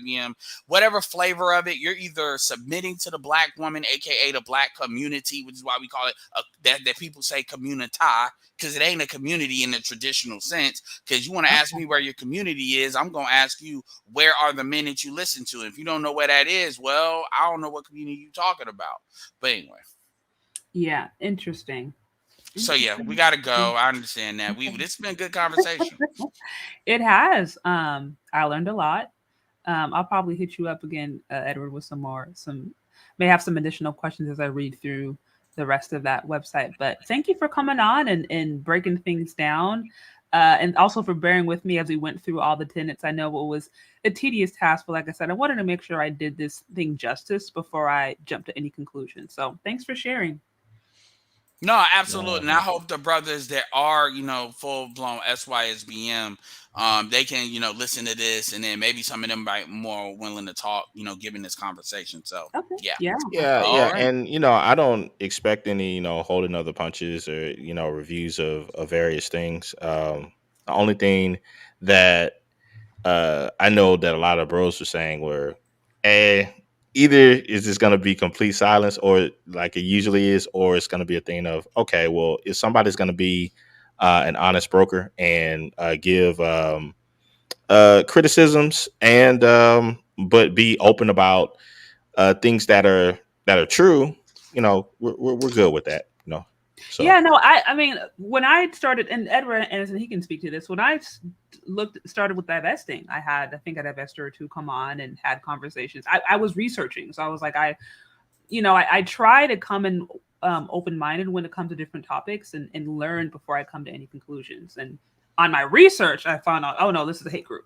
whatever flavor of it, you're either submitting to the black woman, aka the black community, which is why we call it that people say Communitah, because it ain't a community in the traditional sense. Because you want to ask me where your community is, I'm going to ask you, where are the men that you listen to? If you don't know where that is, well, I don't know what community you're talking about. But anyway. Yeah, interesting. So yeah, we got to go. I understand that. This has been a good conversation. It has. I learned a lot. I'll probably hit you up again, Edward, with may have some additional questions as I read through the rest of that website. But thank you for coming on and breaking things down. And also for bearing with me as we went through all the tenets. I know it was a tedious task, but like I said, I wanted to make sure I did this thing justice before I jump to any conclusion. So thanks for sharing. No, absolutely. And I hope the brothers that are, full blown SYSBM, they can, listen to this, and then maybe some of them might more willing to talk, given this conversation. So Okay. yeah. yeah, All right. and I don't expect any, holding other punches or reviews of various things. The only thing that I know that a lot of bros were saying were, either is this going to be complete silence, or like it usually is, or it's going to be a thing of, okay, well, if somebody's going to be an honest broker and give criticisms, and but be open about things that are true, we're good with that. So Yeah, no, I mean, when I started, and Edward Anderson, he can speak to this. When I started with divesting, I had, I think, a divester or two come on and had conversations. I was researching, so I was like, I try to come in open-minded when it comes to different topics and learn before I come to any conclusions. And on my research, I found out, oh no, this is a hate group.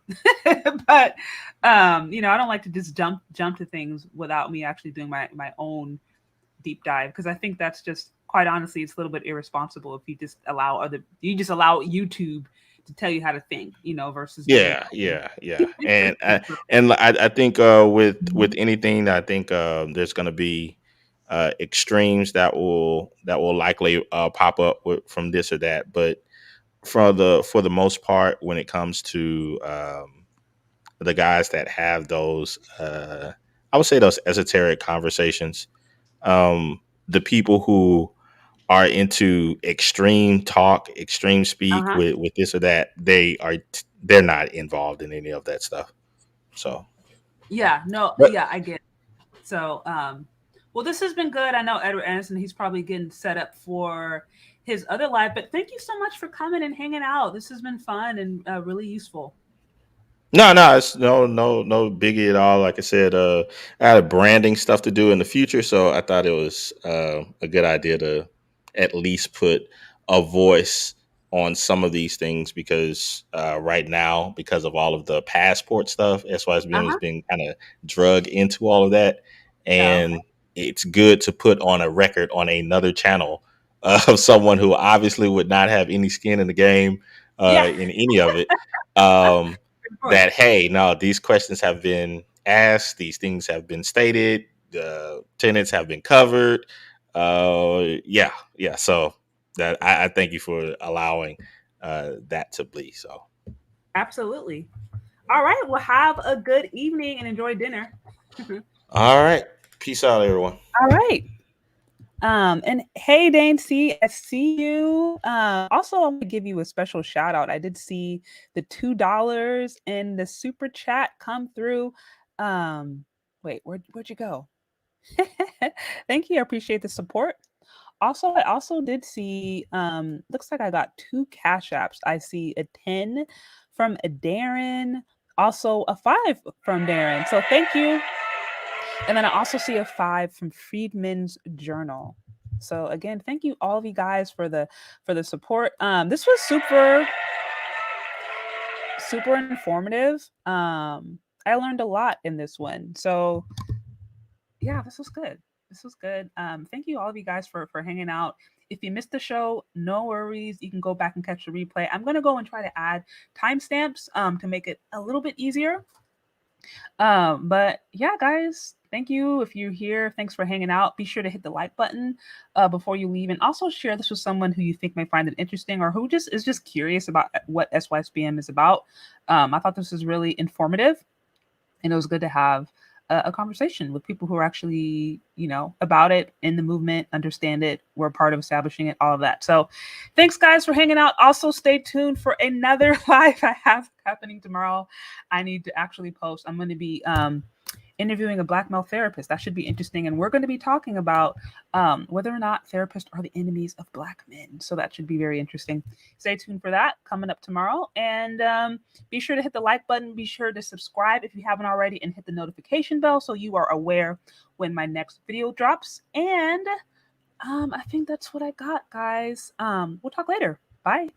But I don't like to just jump to things without me actually doing my own deep dive, because I think that's just, quite honestly, it's a little bit irresponsible if you just allow YouTube to tell you how to think, versus yeah, and I think with anything, I think there's going to be extremes that will likely pop up from this or that, but for the most part, when it comes to the guys that have those, I would say those esoteric conversations, the people who are into extreme talk, extreme speak with this or that, they're not involved in any of that stuff. So yeah, no, but, yeah, I get it. So well, this has been good. I know Edward Anderson, he's probably getting set up for his other live, but thank you so much for coming and hanging out. This has been fun and really useful. No, it's no biggie at all. Like I said, I had branding stuff to do in the future, so I thought it was a good idea to at least put a voice on some of these things, because right now, because of all of the passport stuff, SYSBM has been kind of drug into all of that, and it's good to put on a record on another channel of someone who obviously would not have any skin in the game in any of it. That, hey, no, these questions have been asked, these things have been stated, the tenants have been covered. Yeah. So that I thank you for allowing that to be. So Absolutely. All right. Well, have a good evening and enjoy dinner. all right. Peace out, everyone. All right. And hey, Dane C, I see you. Also, I'm gonna give you a special shout out. I did see the $2 in the super chat come through. Wait, where'd you go? Thank you. I appreciate the support. Also, I also did see, looks like I got 2 cash apps. I see a 10 from a Darren, also a 5 from Darren. So thank you. And then I also see a 5 from Freedman's Journal. So again, thank you all of you guys for the support. This was super informative. I learned a lot in this one. So yeah, this was good. This was good. Thank you all of you guys for hanging out. If you missed the show, no worries. You can go back and catch the replay. I'm gonna go and try to add timestamps to make it a little bit easier. But yeah, guys, thank you. If you're here, thanks for hanging out. Be sure to hit the like button before you leave, and also share this with someone who you think may find it interesting or who is just curious about what SYSBM is about. I thought this was really informative, and it was good to have a conversation with people who are actually, about it, in the movement, understand it, we're part of establishing it, all of that. So thanks, guys, for hanging out. Also, stay tuned for another live I have happening tomorrow. I need to actually post. I'm going to be interviewing a Black male therapist. That should be interesting. And we're going to be talking about whether or not therapists are the enemies of Black men. So that should be very interesting. Stay tuned for that coming up tomorrow. And be sure to hit the like button. Be sure to subscribe if you haven't already, and hit the notification bell so you are aware when my next video drops. And I think that's what I got, guys. We'll talk later. Bye.